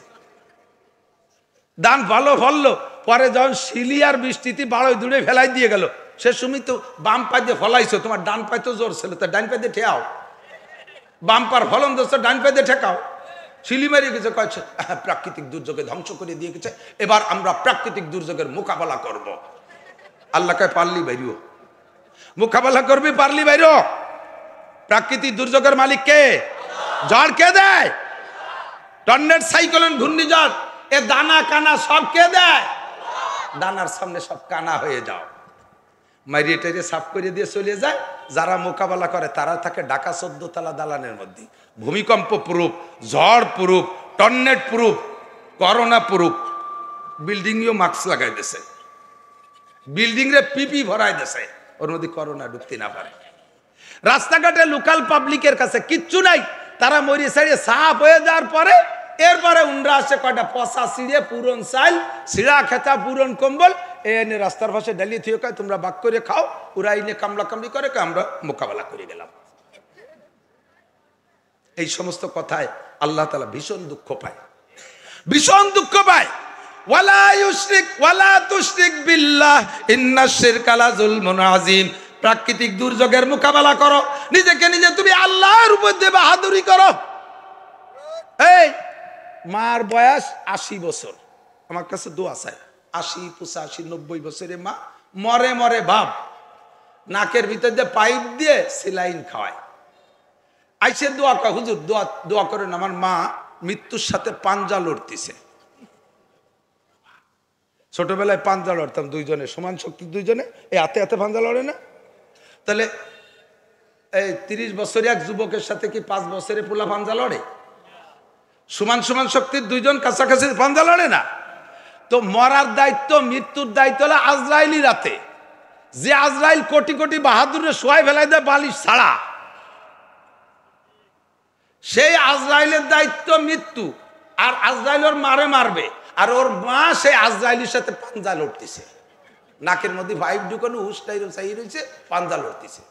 দান ভালো ফললো, পরে যখন শিলিয়ার বৃষ্টিতে বাড়ই দূরে ফেলাই দিয়ে গেল, সে সময় তো বাম পাই দিয়ে ফলাইছো, তোমার ডান পাই তো জোর ছিল, তো ডান পাই দিয়ে ঠেয়াও, বাম্পার ফলন দিচ্ছ ডান পাই দিয়ে ঠেকাও। শিলি মারিয়ে গেছে, কয়েছে প্রাকৃতিক দুর্যোগে ধ্বংস করে দিয়ে গেছে, এবার আমরা প্রাকৃতিক দুর্যোগের মোকাবেলা করব। আল্লাহ কয় পারলি বাইরিও, মোকাবেলা করবি, পারলি বাইরো। প্রাকৃতিক দুর্যোগের মালিক কে? ঝড় কে দেয়? টর্নেডো, সাইক্লোন, ঘূর্ণিঝড়, এ দানা কানা সব কে দেয়? দানার সামনে সব কানা হয়ে যাও, মারিয়ে টেরিয়ে সাফ করে দিয়ে চলে যায়। যারা মোকাবেলা করে তারা থাকে ঢাকা 14 তলা দালানের মধ্যে, ভূমিকম্প প্রুফ, ঝড় proof, tornado proof, corona proof. বিল্ডিংও মাস্ক লাগাই দিছে, বিল্ডিং রে পিপি ভরাই দিছে, ওর মধ্যে করোনা ঢুকতে না পারে। রাস্তাঘাটে লোকাল পাবলিকের কাছে কিচ্ছু নাই, তারা মরিয়ে সারিয়ে সাফ হয়ে যাওয়ার পরে এরপরে উনরা আসে কয়টা পচা সিঁড়ে, পুরন চাল, সিঁড়া খেতা, পুরন কম্বল এনে রাস্তার পাশে ডালিয়ে থিয়ে কয় তোমরা বাক করে খাও, ওরা এনে কামলা কামড়ি করে আমরা মোকাবেলা করে গেলাম। এই সমস্ত কথায় আল্লাহ তাআলা ভীষণ দুঃখ পায়, ভীষণ দুঃখ পায়। ওয়ালা ইউশরিক ওয়ালা তুশরিক বিল্লাহ ইন্নাশ শিরকা লাযুলমুন আযীম। প্রাকৃতিক দুর্যোগের মোকাবেলা করো, নিজেকে নিজে তুমি আল্লাহর উপর দিয়ে বাহাদুরি করো। এই মার বয়স 80 বছর, আমার কাছে দোয়া চাই, 80, 85, 90 বছরের মা মরে মরে ভাব, নাকের ভিতর দিয়ে পাইপ দিয়ে সেলাইন খাওয়ায়। আইসে দোয়া কয় হুজুর দোয়া করেন, আমার মা মৃত্যুর সাথে পাঞ্জা লড়তেছে। ছোটবেলায় পাঞ্জা লড়তাম দুইজনে, সমান শক্তি দুইজনে, এই হাতে হাতে পাঞ্জা লড়ে না? তাহলে এই 30 বছরের এক যুবকের সাথে কি 5 বছরে পোলা পাঞ্জা লড়ে? সমান সমান শক্তির দুইজন কাছাকাছি পাঞ্জা লড়ে না? তো মরার দায়িত্ব, মৃত্যুর দায়িত্ব হলো আজরাইলি রাতে, যে আজরাইল কোটি কোটি বাহাদুরে শোয়াই ফেলাই দেয় বালিশ ছাড়া, সেই আজরাইলের দায়িত্ব মৃত্যু। আর আজরাইল ওর মারে মারবে, আর ওর মা সেই আজরাইলের সাথে পাঞ্জা লড়তেছে, নাকের মধ্যে পাইপ ঢুকানো, হুসটাই চাই রয়েছে, পাঞ্জা লড়তেছে।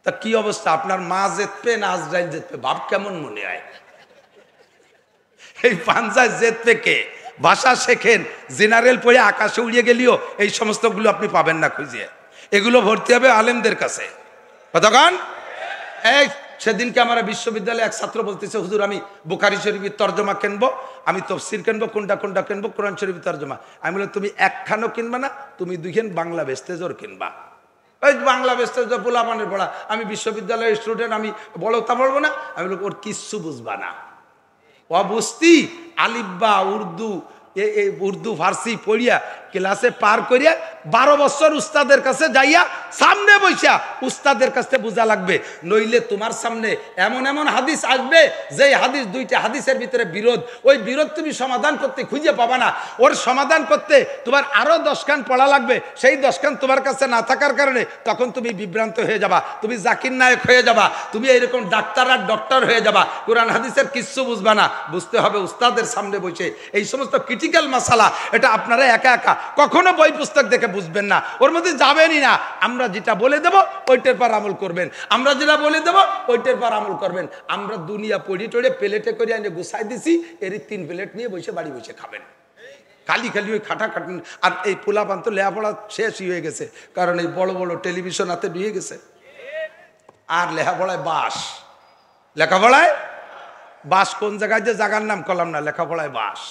তা কি অবস্থা, আপনার মা জিতবে না আজরাইল জিতবে? ভাব কেমন মনে হয়? এই পাঞ্জায় জিতবে কে? ভাষা শেখেন, জেনারেল পড়ে আকাশে উড়িয়ে গেলেও এই সমস্ত গুলো আপনি পাবেন না খুঁজে, এগুলো ভর্তি হবে আলেমদের কাছে। কতক্ষণ? এই সেদিনকে আমার বিশ্ববিদ্যালয়ে এক ছাত্র বলতেছে হুজুর আমি বুখারী শরীফের তর্জমা কিনবো, আমি তফসির কিনবো, কোনটা কোনটা কিনবো? কোরআন শরীফের তর্জমা। আমি বললাম তুমি একখানও কিনবা না, তুমি 2খান বাংলা বেস্তেজর কিনবা। ওই বাংলা বেস্তেজর পোলাপানের পড়া, আমি বিশ্ববিদ্যালয়ের স্টুডেন্ট, আমি বড় তা বলবো না। আমি বলবো ওর কিচ্ছু বুঝবা না, অবস্থি আলিব্বা উর্দু উর্দু ফার্সি পড়িয়া ক্লাসে পার করিয়া 12 বছর উস্তাদের কাছে যাইয়া সামনে বসিয়া উস্তাদের কাছে বোঝা লাগবে, নইলে তোমার সামনে এমন এমন হাদিস আসবে যে হাদিস 2টা হাদিসের ভিতরে বিরোধ, ওই বিরোধ তুমি সমাধান করতে খুঁজে পাবা না, ওর সমাধান করতে তোমার আরো 10 খান পড়া লাগবে, সেই 10 খান তোমার কাছে না থাকার কারণে তখন তুমি বিভ্রান্ত হয়ে যাবা, তুমি জাকির নায়ক হয়ে যাবা, তুমি এইরকম ডাক্তার আর ডক্টর হয়ে যাবা, কোরআন হাদিসের কিচ্ছু বুঝবা না। বুঝতে হবে উস্তাদের সামনে বসে এই সমস্ত ক্রিটিক্যাল মাসালা, এটা আপনারা একা একা কখনো বই পুস্তক দেখে বুঝবেন না, ওর মধ্যে যাবেনই না। আমরা যেটা বলে দেব ওইটার পর আমল করবেন, আমরা যেটা বলে দেব ওইটার পর আমল করবেন। আমরা দুনিয়া পড়ি টড়ে প্লেটে করে এনে গুছাই দিছি, এর 3 প্লেট নিয়ে বসে বাড়ি বসে খাবেন, খালি খালি ওই খাটা খাটেন। আর এই পোলাপান তো লেখাপড়া শেষই হয়ে গেছে, কারণ এই বড় বড় টেলিভিশন হাতে ঢুয়ে গেছে, আর লেখাপড়ায় বাস, লেখাপড়ায় বাস কোন জায়গায় যে জায়গার নাম করলাম না, লেখাপড়ায় বাস,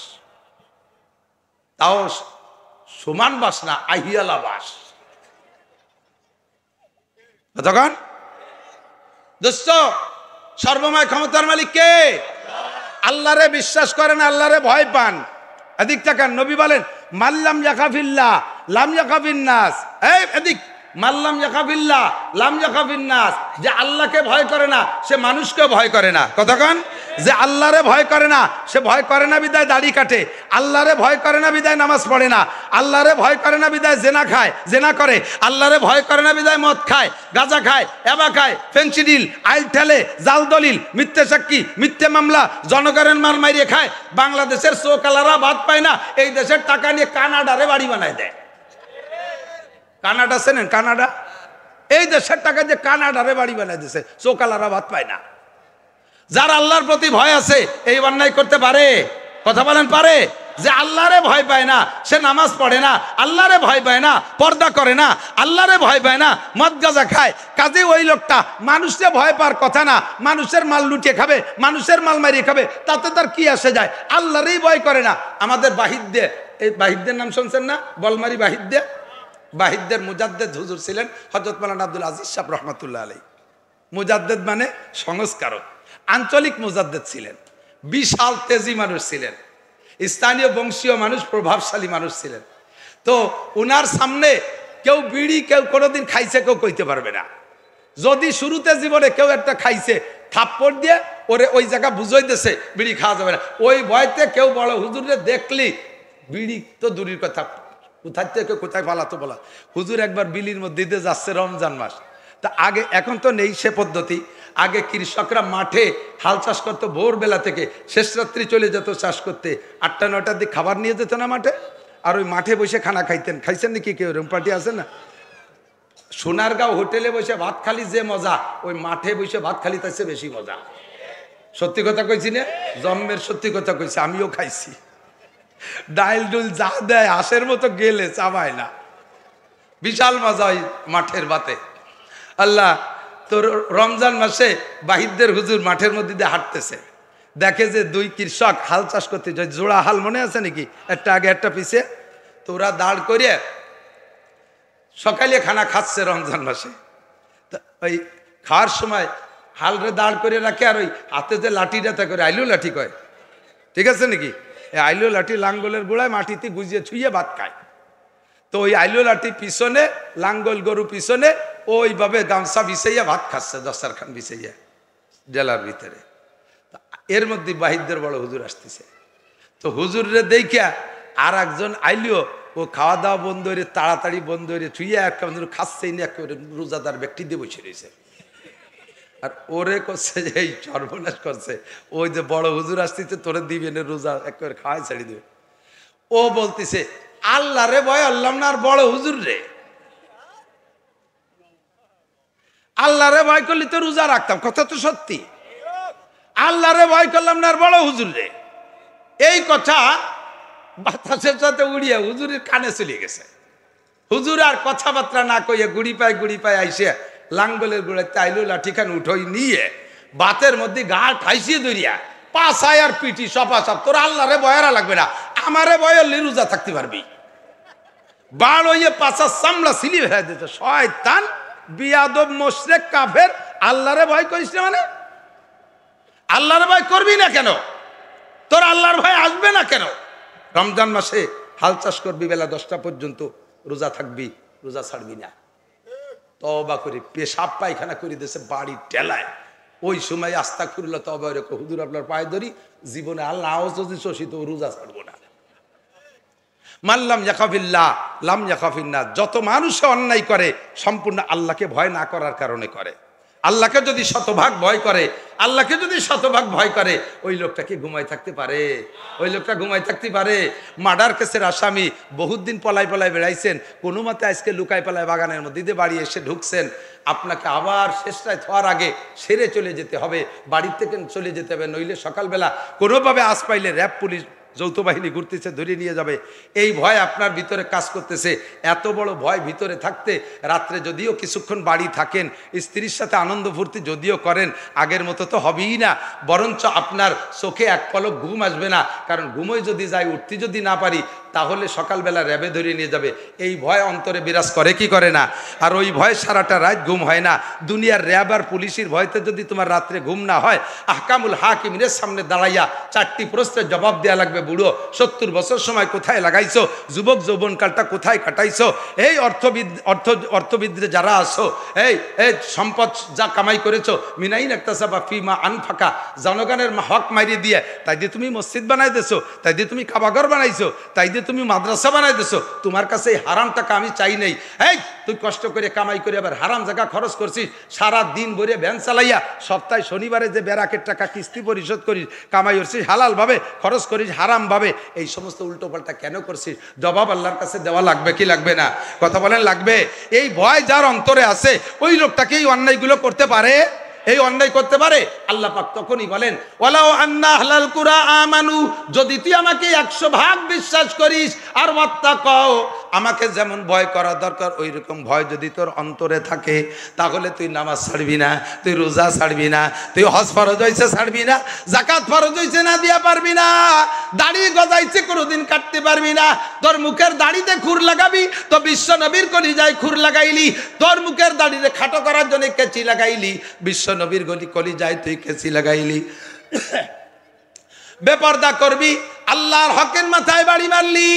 তাও সমান বাস না, আহিয়ালা বাস। তখন দোস্ত সর্বময় ক্ষমতার মালিক কে? আল্লাহরে বিশ্বাস করেন, আল্লাহরে ভয় পান। এদিক তাকান, নবী বলেন মাল্লাম ইয়াখাফিল্লাহ লাম ইয়াখাফিন নাস। এই এদিক, মাল্লাম ইয়াখাফিল্লাহ লাম ইয়াখাফিন নাস, যে আল্লাহকে ভয় করে না সে মানুষকে ভয় করে না। কতক্ষণ? যে আল্লাহরে ভয় করে না সে ভয় করে না বিদায় দাড়ি কাটে, আল্লাহরে ভয় করে না বিদায় নামাজ পড়ে না, আল্লাহরে ভয় করে না বিদায় জেনা খায়, জেনা করে, আল্লাহরে ভয় করে না বিদায় মদ খায়, গাঁজা খায়, এবা খায়, ফেন্সিডিল, আইল ঠেলে, জাল দলিল, মিথ্যে সাক্ষী, মিথ্যে মামলা, জনগণের মাল মারিয়ে খায়। বাংলাদেশের চোকালারা ভাত পায় না, এই দেশের টাকা নিয়ে কানাডারে বাড়ি বানায় দেয়। কানাডা চেনেন? কানাডা, এই দেশের টাকা যে কানাডারে বাড়ি বানায় দিছে, চোকালারা ভাত পায় না। যার আল্লাহর প্রতি ভয় আছে এই অন্যায় করতে পারে? কথা বলেন পারে? যে আল্লাহরে ভয় পায় না সে নামাজ পড়ে না, আল্লাহরে ভয় পায় না পর্দা করে না, আল্লাহরে ভয় পায় না মদ গাঁজা খায়। কাজে ওই লোকটা মানুষকে ভয় পাওয়ার কথা না, মানুষের মাল লুটিয়ে খাবে, মানুষের মাল মারিয়ে খাবে, তাতে তার কি আসে যায়? আল্লাহরেই ভয় করে না। আমাদের বাহিদ্দে, এই বাহিদ্দের নাম শুনছেন না? বলমারি বাহিদ্দে, বাহিদ্দের মুজাদ্দেদ হুজুর ছিলেন হযরত মাওলানা আব্দুল আজিজ সাহেব রহমাতুল্লাহ আলাইহি। মুজাদ্দেদ মানে সংস্কারক, আঞ্চলিক মুজাদ্দেদ ছিলেন, বিশাল তেজি মানুষ ছিলেন, স্থানীয় বংশীয় মানুষ, প্রভাবশালী মানুষ ছিলেন। তো উনার সামনে কেউ বিড়ি কেউ কোনোদিন খাইছে কেউ কইতে পারবে না। যদি শুরুতে জীবনে কেউ একটা খাইছে, থাপ্পড় দিয়ে ওরে ওই জায়গা বুঝাই দিছে বিড়ি খাওয়া যাবে না, ওই ভয়তে কেউ বড় হুজুরে দেখলি বিড়ি তো দূরের কথা, কোথায় থেকে কোথায় পালাতো বলা। হুজুর একবার বিলির মধ্যে দিয়ে যাচ্ছে রমজান মাস, তা আগে, এখন তো নেই সে পদ্ধতি, আগে কৃষকরা মাঠে হাল চাষ করতো ভোরবেলা থেকে, শেষ রাত্রি চলে যেত চাষ করতে, 8টা 9টার দিকে খাবার নিয়ে যেত না মাঠে, আর ওই মাঠে বসে খানা খাইতেন। খাইছেন নাকি কেউ? এরকম পার্টি আছে না? সোনারগাঁও হোটেলে বসে ভাত খালি যে মজা, ওই মাঠে বসে ভাত খালি তার চেয়ে বেশি মজা। সত্যি কথা কইছি না, জন্মের সত্যি কথা কইছি, আমিও খাইছি। ডাইল ডুল যা দেয় হাঁসের মতো গেলে চাবায় না, বিশাল মজা ওই মাঠের ভাতে। আল্লাহ, তোর রমজান মাসে বাহিরদের হুজুর মাঠের মধ্যে দিয়ে হাঁটতেছে, দেখে যে 2 কৃষক হাল চাষ করতে যায়, জোড়া হাল মনে আছে নাকি, একটা আগে একটা পিছে, তো ওরা দাঁড় করিয়ে সকালে খানা খাচ্ছে রমজান মাসে। তো ওই খাওয়ার সময় হালরে দাঁড় করে রাখে, আর ওই হাতে যে লাঠিটা তা করে আইলু লাঠি কয়, ঠিক আছে নাকি, এই আইলু লাঠি লাঙ্গলের গোড়ায় মাটিতে গুজিয়ে ছুঁয়ে ভাত খায়। তো ওই আইলু লাঠি পিছনে, লাঙ্গল গরু পিছনে, ওইভাবে গামছা বিছাইয়া ভাত খাচ্ছে, দস্তারখান বিছাইয়া জেলার ভিতরে। এর মধ্যে বাহিরদের বড় হুজুর আসতেছে, তো হুজুরে দেখিয়া আর একজন আইলিও, ও খাওয়া দাওয়া বন্ধ হয়ে তাড়াতাড়ি বন্ধ হয়ে ছুঁয়ে একটা খাচ্ছেই না, একেবারে রোজাদার ব্যক্তি দিয়ে বসে রয়েছে। আর ওরে করছে যে এই সর্বনাশ করছে, ওই যে বড় হুজুর আসতেছে তোরে দিবে না, রোজা একেবারে খাওয়াই ছেড়ে দিবে। ও বলতেছে আল্লাহ রে ভয় আল্লাহ না, আর বড় হুজুর রে, আল্লাহ রে ভয় করলে তো রোজা রাখতাম, কথা তো সত্যি। আল্লাহ রে ভয় করলাম না, আর বড় হুজুর রে, এই কথা বাতাসের সাথে উড়িয়ে হুজুরের কানে চলে গেছে। হুজুর আর কথাবার্তা না কইয়ে গুড়ি পায় আইসে লাঙ্গলের গোড়ায় তাইলু লাঠিখান উঠোই নিয়ে বাতের মধ্যে গা ঠাইসিয়ে ধরিয়া পাশায় আর পিটি সপাসাপ, তোর আল্লাহ রে বয়ারা লাগবে না, আমারে বয়লে রোজা থাকতে পারবি। বাল হইয়ে পাশা সামলা সিলি ভেড়া দিত, শয়তান বিয়াদব মোশরেক কাফের, আল্লাহরে ভয় করিস না মানে? আল্লাহর ভয় করবি না কেন? তোর আল্লাহর ভয় আসবে না কেন? রমজান মাসে হাল চাষ করবি, বেলা 10টা পর্যন্ত রোজা থাকবি, রোজা ছাড়বি না। তওবা করে পেশাব পায়খানা করে দিয়েছে বাড়ির টেলায়, ওই সময় আস্তাগফিরুল্লাহ তওবা রেখো, হুজুর আপনার পায়ে ধরি, জীবনে আল্লাহ যদি শোষিত রোজা ছাড়বো না। মাল্লাম ইয়াখাফিল্লাহ লাম ইয়াখাফিন্না, যত মানুষে অন্যায় করে সম্পূর্ণ আল্লাহকে ভয় না করার কারণে করে। আল্লাহকে যদি শতভাগ ভয় করে, আল্লাহকে যদি শতভাগ ভয় করে, ওই লোকটা কি ঘুমায় থাকতে পারে? ওই লোকটা ঘুমায় থাকতে পারে? মার্ডার কেসের আসামি বহুত দিন পলায় বেড়াইছেন, কোনো মতে আজকে লুকায় পালায় বাগানের মধ্যে দিয়ে বাড়ি এসে ঢুকছেন, আপনাকে আবার শেষটায় থার আগে সেরে চলে যেতে হবে, বাড়ির থেকে চলে যেতে হবে, নইলে সকালবেলা কোনোভাবে আশ পাইলে র্যাব পুলিশ যৌথ বাহিনী ঘুরতেছে, ধরে নিয়ে যাবে। এই ভয় আপনার ভিতরে কাজ করতেছে। এত বড় ভয় ভিতরে থাকতে রাত্রে যদিও কিছুক্ষণ বাড়ি থাকেন, স্ত্রীর সাথে আনন্দ ফুর্তি যদিও করেন, আগের মতো তো হবেই না, বরঞ্চ আপনার চোখে এক পলক ঘুম আসবে না। কারণ ঘুমোয় যদি যাই, উঠতে যদি না পারি, তাহলে সকালবেলা র্যাবে ধরে নিয়ে যাবে। এই ভয় অন্তরে বিরাজ করে কি করে না? আর ওই ভয় সারাটা রাত ঘুম হয় না। দুনিয়ার র্যাব আর পুলিশের ভয়তে যদি তোমার রাত্রে ঘুম না হয়, আহকামুল হাকিমের সামনে দাঁড়াইয়া 4টি প্রশ্নের জবাব দেওয়া লাগবে। বুড়ো 70 বছর সময় কোথায় লাগাইছো? যুবক যৌবনকালটা কোথায় কাটাইছো? এই অর্থবিদরে যারা আছো, এই সম্পদ যা কামাই করেছো, মিনাইন একতাসাবা ফিমা আনফাকা, জনগণের হক মারিয়ে দিয়ে তাই দিয়ে তুমি মসজিদ বানাই দেছো, তাই দিয়ে তুমি কাবাঘর বানাইছো, তাই দিয়ে তুমি মাদ্রাসা বানাই দেছো। তোমার কাছে এই হারাম টাকা আমি চাই নাই। এই তুই কষ্ট করে কামাই করে আবার হারাম জায়গা খরচ করছিস, সারা দিন ভরে ভ্যান চালাইয়া সপ্তাহে শনিবারে যে বেরাকের টাকা কিস্তি পরিশোধ করিস, কামাই করছিস হালাল ভাবে, খরচ করিস হারাম ভাবে, এই সমস্ত উল্টো পাল্টা কেন করছিস? জবাব আল্লাহর কাছে দেওয়া লাগবে কি লাগবে না? কথা বলেন লাগবে। এই ভয় যার অন্তরে আছে, ওই লোকটাকে এই অন্যায়গুলো করতে পারে, এই অন্যায় করতে পারে। আল্লাহ পাক তখনই বলেন, ওয়ালাউ আন্না আহলাল কুরা আমানু, যদি তুই আমাকে 100 ভাগ বিশ্বাস করিস, আর ওয়াত্তাকাও, আমাকে যেমন ভয় করা দরকার ওই রকম ভয় যদি তোর অন্তরে থাকে, তাহলে তুই নামাজ ছাড়বি না, তুই রোজা ছাড়বি না, তুই হজ ফরজ হইছে ছাড়বি না, যাকাত ফরজ হইছে না দিয়া পারবি না, দাড়ি গজাইছে কোনোদিন কাটতে পারবি না, তোর মুখের দাড়িতে খুর লাগাবি তো বিশ্ব নবীর কলিজায় খুর লাগাইলি, তোর মুখের দাড়িতে খাটো করার জন্য কেচি লাগাইলি, বিশ্ব নবীর কলিজায় তুই কেচি লাগাইলি। বেপর্দা করবি, আল্লাহর হকের মাথায় বাড়ি মারলি,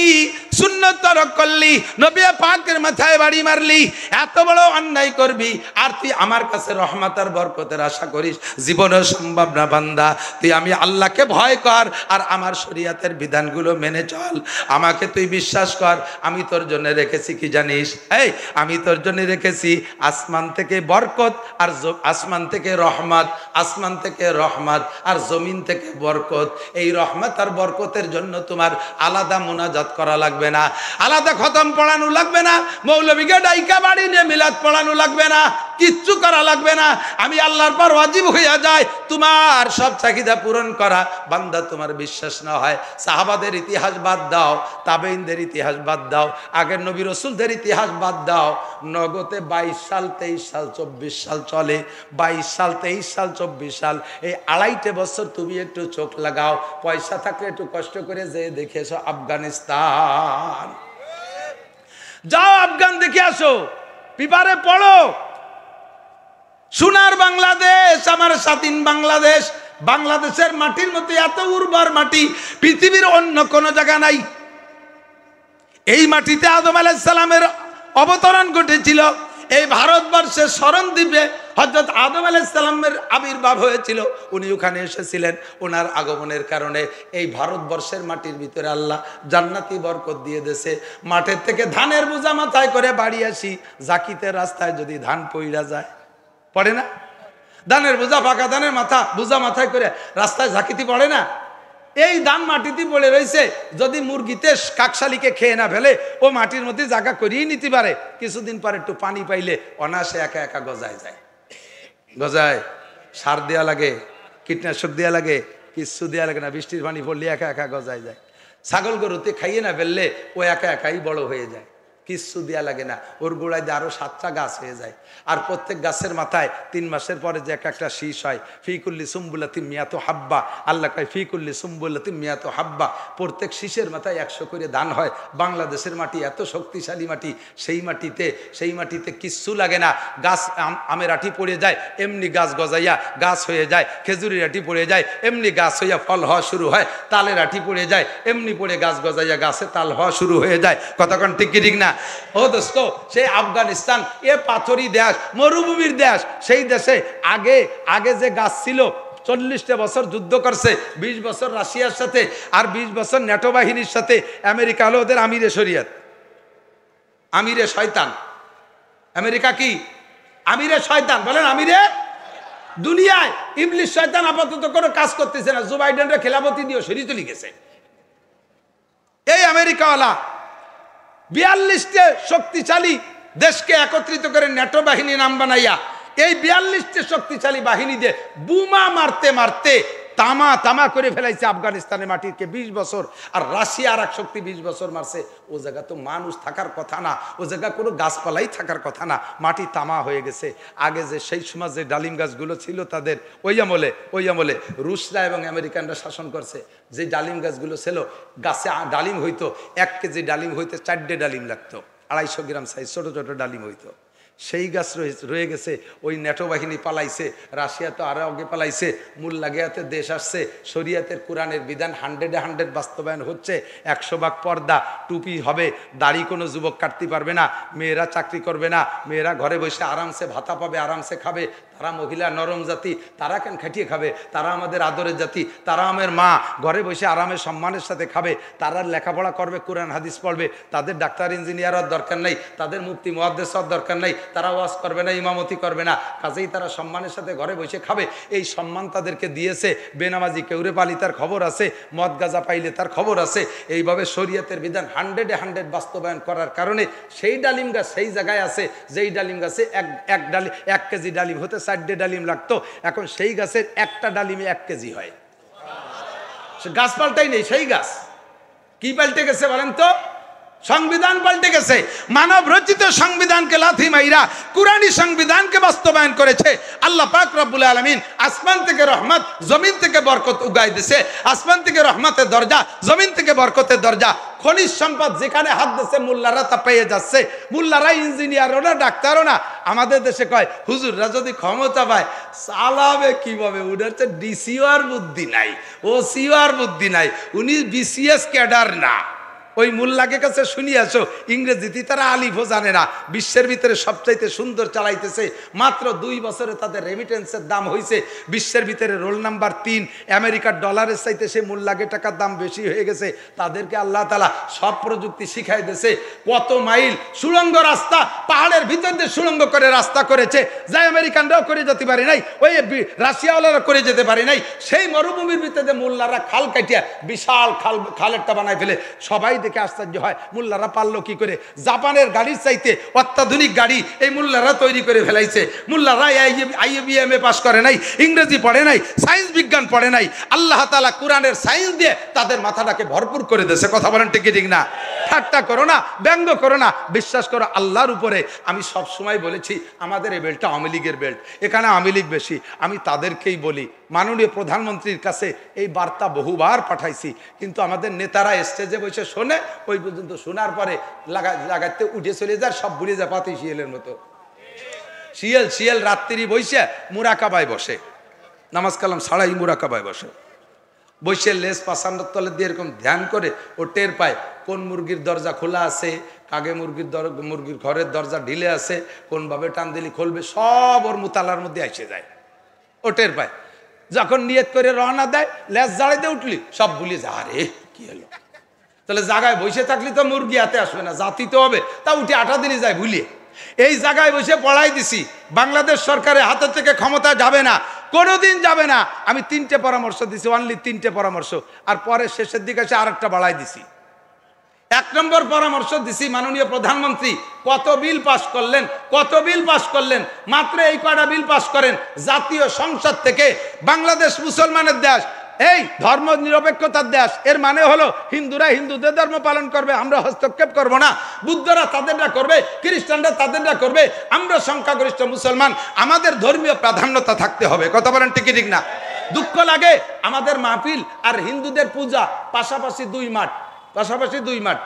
সুন্নাত তরক করলি, নবী পাকের মাথায় বাড়ি মারলি, এত বড় অন্যায় করবি আর তুই আমার কাছে রহমত আর বরকতের আশা করিস, জীবনে সম্ভব না বান্দা। তুই আমি আল্লাহকে ভয় কর আর আমার শরীয়তের বিধানগুলো মেনে চল। আমাকে তুই বিশ্বাস কর, আমি তোর জন্য রেখেছি কি জানিস? এই আমি তোর জন্য রেখেছি আসমান থেকে বরকত আর আসমান থেকে রহমত, আসমান থেকে রহমত আর জমিন থেকে বরকত। এই রহমত আর বরকতের জন্য তোমার আলাদা মুনাজাত করা লাগবে না, আলাদা খতম পড়ানো লাগবে না, মৌলবীকে ডাইকা বাড়ি নিয়ে মিলাদ পড়ানো লাগবে না, কিচ্ছু করা লাগবে না। আমি আল্লাহর পর ওয়াজিব হইয়া যায় তোমার সব চাহিদা পূরণ করা। বান্দা তোমার বিশ্বাস না হয়, সাহাবাদের ইতিহাস বাদ দাও, তাবেইনদের ইতিহাস বাদ দাও, আগের নবী রাসূলদের ইতিহাস বাদ দাও। নগদে 22 সাল 23 সাল 24 সাল চলে, 22 সাল 23 সাল 24 সাল, এই 2.5 বছর তুমি একটু চোখ লাগাও, পয়সা থাকলে একটু কষ্ট করে যে দেখে এসো আফগানিস্তান, যাও আফগান দেখে আসো, পেপারে পড়ো, সোনার বাংলাদেশ, আমার স্বাধীন বাংলাদেশ। বাংলাদেশের মাটির মধ্যে এত উর্বর মাটি পৃথিবীর অন্য কোনো জায়গা নাই। এই মাটিতে আদম আলাইহিস সালামের অবতরণ ঘটেছিল। এই ভারতবর্ষের শরণদ্বীপে হযরত আদম আলাইহিস সালামের আবির্ভাব হয়েছিল। উনি ওখানে এসেছিলেন, ওনার আগমনের কারণে এই ভারতবর্ষের মাটির ভিতরে আল্লাহ জান্নাতি বরকত দিয়ে দেশে। মাঠের থেকে ধানের বোঝা মাথায় করে বাড়ি আসি, জাকিতে রাস্তায় যদি ধান পইড়া যায়, পড়ে না? ধানের বোঝা, পাকা ধানের মাথা বোঝা মাথায় করে রাস্তায় ঝাঁকিতে পড়ে না? এই ধান মাটিতে পড়ে রয়েছে, যদি মুরগিতে কাকশালিকে খেয়ে না ফেলে ও মাটির মধ্যে জায়গা করিয়ে নিতে পারে, কিছুদিন পরে একটু পানি পাইলে অনায়াসে একা একা গজায় যায়। গজায়, সার দেওয়া লাগে, কীটনাশক দেওয়া লাগে, কিচ্ছু দেওয়া লাগে না, বৃষ্টির পানি পড়লে একা একা গজায় যায়। ছাগল গরুতে খাইয়ে না ফেললে ও একা একাই বড় হয়ে যায়, কিচ্ছু দেওয়া লাগে না, ওর গোড়ায় দিয়ে আরো 7টা গাছ হয়ে যায়। আর প্রত্যেক গাছের মাথায় 3 মাসের পরে যে একটা শীষ হয়, ফিকুল্লি সুম্বুলাতিন মিয়াতু হাব্বা, আল্লাহ কয় ফিকুল্লি সুম্বুলাতিন মিয়াতু হাব্বা, প্রত্যেক শীষের মাথায় 100 করে ধান হয়। বাংলাদেশের মাটি এত শক্তিশালী মাটি, সেই মাটিতে কিচ্ছু লাগে না। গাছ আমের আঠি পড়ে যায়, এমনি গাছ গজাইয়া গাছ হয়ে যায়, খেজুরের আঠি পড়ে যায়, এমনি গাছ হইয়া ফল হওয়া শুরু হয়, তালের আঠি পড়ে যায়, এমনি পড়ে গাছ গজাইয়া গাছে তাল হওয়া শুরু হয়ে যায়। কতক্ষণ ঠিক কি ঠিক না? ও দোস্ত, সেই আফগানিস্তান এ পাথরি দেশ, মরুভূমির দেশ, সেই দেশে আগে যে গাছ ছিল, 40টা বছর যুদ্ধ করছে, 20 বছর রাশিয়ার সাথে আর 20 বছর ন্যাটো বাহিনীর সাথে। আমেরিকা হলো ওদের আমিরে শরিয়ত, আমিরে শয়তান। আমেরিকা কি? আমিরে শয়তান, বলেন আমিরে। দুনিয়ায় ইবলিশ শয়তান আপাতত কোনো কাজ করতেছে না, জো বাইডেনরা খেলাফতি দিয়ে সরিয়ে চলে গেছে। এই আমেরিকাওয়ালা 42টে শক্তিশালী দেশকে একত্রিত করে ন্যাটো বাহিনী নাম বানাইয়া এই 42টে শক্তিশালী বাহিনী দিয়ে বুমা মারতে মারতে তামা করে ফেলাইছে আফগানিস্তানের মাটিকে 20 বছর। আর রাশিয়া আর এক শক্তি 20 বছর মারছে। ও জায়গা তো মানুষ থাকার কথা না, ও জায়গা কোনো গাছপালাই থাকার কথা না, মাটি তামা হয়ে গেছে। আগে যে সেই সময় যে ডালিম গাছগুলো ছিল তাদের ওই আমলে রুশরা এবং আমেরিকানরা শাসন করছে, যে ডালিম গাছগুলো ছিল, গাছে ডালিম হইতো, 1 কেজি ডালিম হইতে 4টে ডালিম লাগতো, 250 গ্রাম সাইজ ছোট ছোট ডালিম হইতো। সেই গাছ রয়ে গেছে, ওই ন্যাটো বাহিনী পালাইছে, রাশিয়া তো আরো আগে পালাইছে, মূল লাগাতে দেশ আসছে, শরিয়াতের কোরআনের বিধান 100-100 বাস্তবায়ন হচ্ছে। 100 ভাগ পর্দা, টুপি হবে, দাড়ি কোনো যুবক কাটতে পারবে না, মেয়েরা চাকরি করবে না, মেয়েরা ঘরে বসে আরামসে ভাতা পাবে, আরামসে খাবে। তারা মহিলা নরম জাতি, তারা কেন খাটিয়ে খাবে? তারা আমাদের আদরের জাতি, তারা আমার মা, ঘরে বসে আরামে সম্মানের সাথে খাবে। তারা লেখাপড়া করবে, কোরআন হাদিস পড়বে, তাদের ডাক্তার ইঞ্জিনিয়ার হওয়ার দরকার নেই, তাদের মুফতি মুহাদ্দিস হওয়ার দরকার নেই, তারা ওয়াজ করবে না, ইমামতি করবে না, কাজেই তারা সম্মানের সাথে ঘরে বসে খাবে। এই সম্মান তাদেরকে দিয়েছে। বেনামাজি কেউরে পালি তার খবর আছে, মদ গাঁজা পাইলে তার খবর আছে। এইভাবে শরীয়তের বিধান 100-100 বাস্তবায়ন করার কারণে সেই ডালিম গাছ সেই জায়গায় আছে, যেই ডালিম গাছে 1 কেজি ডালিম হতে 4টে ডালিম লাগতো, এখন সেই গাছের একটা ডালিমে 1 কেজি হয়। গাছ পাল্টাই নেই, সেই গাছ কি পাল্টে গেছে বলেন তো? সংবিধান পাল্টে গেছে, মানব রচিত সংবিধানকে লাথি মাইরা কুরআনী সংবিধানকে বাস্তবায়ন করেছে আল্লাহ পাক রব্বুল আলামিন। আসমান থেকে রহমত, জমিন থেকে বরকত উগাই দিয়েছে। আসমান থেকে রহমতের দরজা, জমিন থেকে বরকতের দরজা। খনিজ সম্পদ যেখানে হাত দিচ্ছে মোল্লারা তা পেয়ে যাচ্ছে। মোল্লারা ইঞ্জিনিয়ারও না, ডাক্তারও না। আমাদের দেশে কয় হুজুররা যদি ক্ষমতা পায় চালাবে কিভাবে, উনি হচ্ছে ডিসিও আর বুদ্ধি নাই, ওসিও আর বুদ্ধি নাই, উনি বিসিএস ক্যাডার না। ওই মোল্লাকে কাছে শুনিয়ে আসো, ইংরেজিতে তারা আলিফও জানে না। বিশ্বের ভিতরে সবচাইতে সুন্দর চালাইতেছে। মাত্র 2 বছরে তাদের রেমিটেন্সের দাম হয়েছে বিশ্বের ভিতরে রোল নাম্বার 3। আমেরিকার ডলারের চাইতে সে মোল্লাকে টাকার দাম বেশি হয়ে গেছে। তাদেরকে আল্লাহ তাআলা সব প্রযুক্তি শিখাই দিয়েছে। কত মাইল সুড়ঙ্গ রাস্তা, পাহাড়ের ভিতর দিয়ে সুড়ঙ্গ করে রাস্তা করেছে, যা আমেরিকানরাও করে যেতে পারে নাই, ওই রাশিয়াওয়ালারা করে যেতে পারে নাই। সেই মরুভূমির ভিতরে মোল্লারা খাল কাটিয়া বিশাল খালেরটা বানায় ফেলে। সবাই দেখে আশ্চর্য হয় মোল্লারা পারলো কি করে। জাপানের গাড়ির চাইতে অত্যাধুনিক গাড়ি এই মোল্লারা তৈরি করে ফেলাইছে। মোল্লারা IIM পাস করে নাই, ইংরেজি পড়ে নাই, সায়েন্স বিজ্ঞান পড়ে নাই। আল্লাহ তাআলা কোরআনের সায়েন্স দিয়ে তাদের মাথাটাকে ভরপুর করে দিয়েছে। কথা বলেন ঠিক ঠিক না? ঠাট্টা করো না, ব্যঙ্গ করো না, বিশ্বাস করো আল্লাহর উপরে। আমি সব সময় বলেছি আমাদের এই বেল্টটা আওয়ামী লীগের বেল্ট, এখানে আওয়ামী লীগ বেশি। আমি তাদেরকেই বলি, মাননীয় প্রধানমন্ত্রীর কাছে এই বার্তা বহুবার পাঠাইছি, কিন্তু আমাদের নেতারা স্টেজে বসে শোনে, ওই পর্যন্ত শোনার পরে লাগাতে উঠে চলে যায়, সব ভুলে যায় পাতি শিয়ালের মতো। শিয়াল রাত্রি বসে মুরাকাবায় বসে, নামাজ কালাম ছাড়াই মুরাকাবায় বসে, বসে লেজ পাছানোর তলে দিয়ে এরকম ধ্যান করে ও টের পায় কোন মুরগির দরজা খোলা আছে, কাগে মুরগির ঘরের দরজা ঢিলে আছে, কোনভাবে টান দিলি খুলবে, সব ওর মুতালার মধ্যে এসে যায়। ও টের পায়। যখন নিয়ত করে রওনা দেয়, লেজ জাড়াইতে উঠলি সব ভুলে যায়, আরে কি হলো। তাহলে জায়গায় বসে থাকলি তো মুরগি হাতে আসবে না, জাতিতে হবে, তা উঠে 8 দিনই যায় ভুলিয়ে। এই জায়গায় বসে পড়াই দিছি, বাংলাদেশ সরকারের হাতের থেকে ক্ষমতা যাবে না, কোনোদিন যাবে না। আমি 3টে পরামর্শ দিছি, অনলি 3টে পরামর্শ, আর পরে শেষের দিকে এসে আরেকটা বাড়াই দিছি। 1 নম্বর পরামর্শ দিছি, মাননীয় প্রধানমন্ত্রী কত বিল পাস করলেন, কত বিল পাস করলেন, মাত্র এই কয়টা বিল পাস করেন। জাতীয় সংসদ থেকে বাংলাদেশ মুসলমানের দেশ, এই ধর্ম নিরপেক্ষতার দেশ, এর মানে হলো হিন্দুরা হিন্দুদের ধর্ম পালন করবে, আমরা হস্তক্ষেপ করব না, বুদ্ধরা তাদেরটা করবে, খ্রিস্টানরা তাদেরটা করবে, আমরা সংখ্যাগরিষ্ঠ মুসলমান, আমাদের ধর্মীয় প্রাধান্যতা থাকতে হবে। কথা বলেন ঠিক ঠিক না? দুঃখ লাগে আমাদের মাহফিল আর হিন্দুদের পূজা পাশাপাশি 2 মাঠ, পাশাপাশি 2 মাঠ।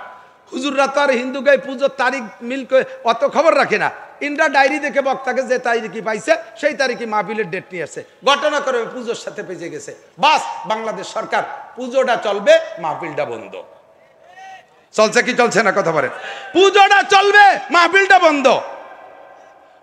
হুজুররা তো আর হিন্দু গায়ে পুজোর তারিখ মিলকে অত খবর রাখে না, ইন্দ্রা ডায়েরি দেখে বক্তাকে যে তারিখই পাইছে সেই তারিখে মাহফিলের ডেট নিয়ে আসছে, ঘটনা করে পুজোর সাথে পেঁচে গেছে। বাস, বাংলাদেশ সরকার পুজোটা চলবে, মাহফিলটা বন্ধ। চলছে কি চলছে না? কথা বলেন। পুজোটা চলবে, মাহফিলটা বন্ধ।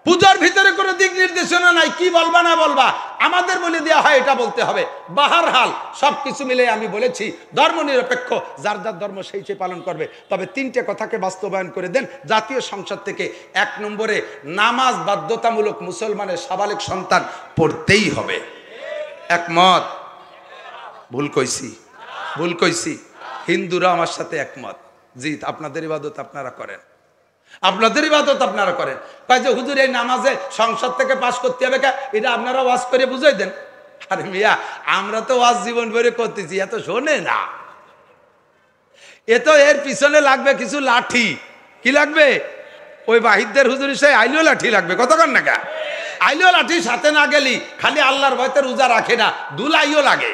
পুজোর ভিতরে কোনো দিক নির্দেশনা নাই, কি বলবা না বলবা আমাদের বলে দেওয়া হয়, এটা বলতে হবে। বাহারহাল সবকিছু মিলে আমি বলেছি ধর্ম নিরপেক্ষ, যার যার ধর্ম সেই সে পালন করবে। তবে 3টে কথাকে বাস্তবায়ন করে দেন জাতীয় সংসদ থেকে। 1 নম্বরে নামাজ বাধ্যতামূলক, মুসলমানের সাবালিক সন্তান পড়তেই হবে। একমত? ভুল কইছি? ভুল কইছি? হিন্দুরা আমার সাথে একমত। জি, আপনাদের ইবাদত আপনারা করেন, আপনাদের ইবাদত আপনারা করেন। কয় যে হুজুর এই নামাজে সংসদ থেকে পাস করতে হবে, এটা আপনারা ওয়াজ করে বুঝাই দেন। আরে মিয়া, আমরা তো ওয়াজ জীবন ভরে করতেছি, এত শোনে না। এর পিছনে লাগবে কিছু লাঠি। কি লাগবে? ওই বাহিদদের হুজুর সে আইলেও লাঠি লাগবে। কতক্ষণ না কা আইলেও লাঠি সাথে না গেলি খালি আল্লাহর ভয়তে রোজা রাখে না, দুলাইও লাগে।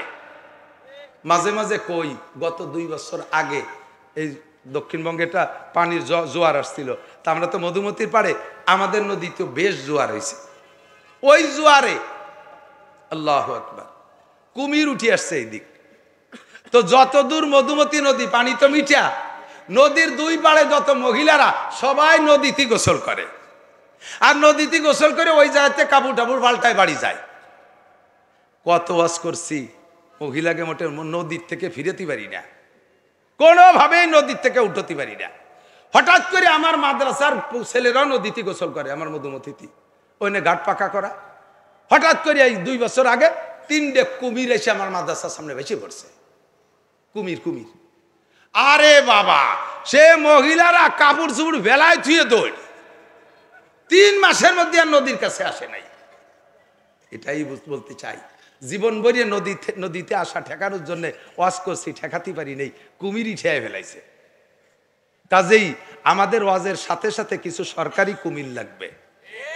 মাঝে মাঝে কই, গত 2 বছর আগে এই দক্ষিণবঙ্গে একটা পানির জোয়ার আসছিল, তা আমরা তো মধুমতির পাড়ে, আমাদের নদীতে বেশ জোয়ার হয়েছে। ওই জোয়ারে আল্লাহু আকবার কুমির উঠে আসছে এই দিক। তো যত দূর মধুমতি নদী, পানি তো মিঠা, নদীর 2 পাড়ে যত মহিলারা সবাই নদীতে গোসল করে, আর নদীতে গোসল করে ওই জায়গাতে কাপড় টাপুর পাল্টায় বাড়ি যায়। কত ওয়াজ করছি, মহিলাকে মোটে নদীর থেকে ফিরেতে পারি না, কোনোভাবেই নদীর থেকে উঠতে পারি না। হঠাৎ করে আমার মাদ্রাসার ছেলেরাও নদীতে গোসল করে, আমার মধুমতিতে, ওইনে ঘাট পাকা করা। হঠাৎ করে এই 2 বছর আগে 3টে কুমির এসে আমার মাদ্রাসার সামনে ভেসে পড়ছে। কুমির কুমির, আরে বাবা, সে মহিলারা কাপড় চুপড় বেলায় ধুয়ে দৌড়, 3 মাসের মধ্যে আর নদীর কাছে আসে নাই। এটাই বলতে চাই, জীবন ভরিয়ে নদীতে আসা ঠেকানোর জন্য ওয়াজ করছি, ঠেকাতে পারি নেই, কুমিরই ঠেয়ে ফেলাইছে। কাজেই আমাদের ওয়াজের সাথে সাথে কিছু সরকারি কুমির লাগবে,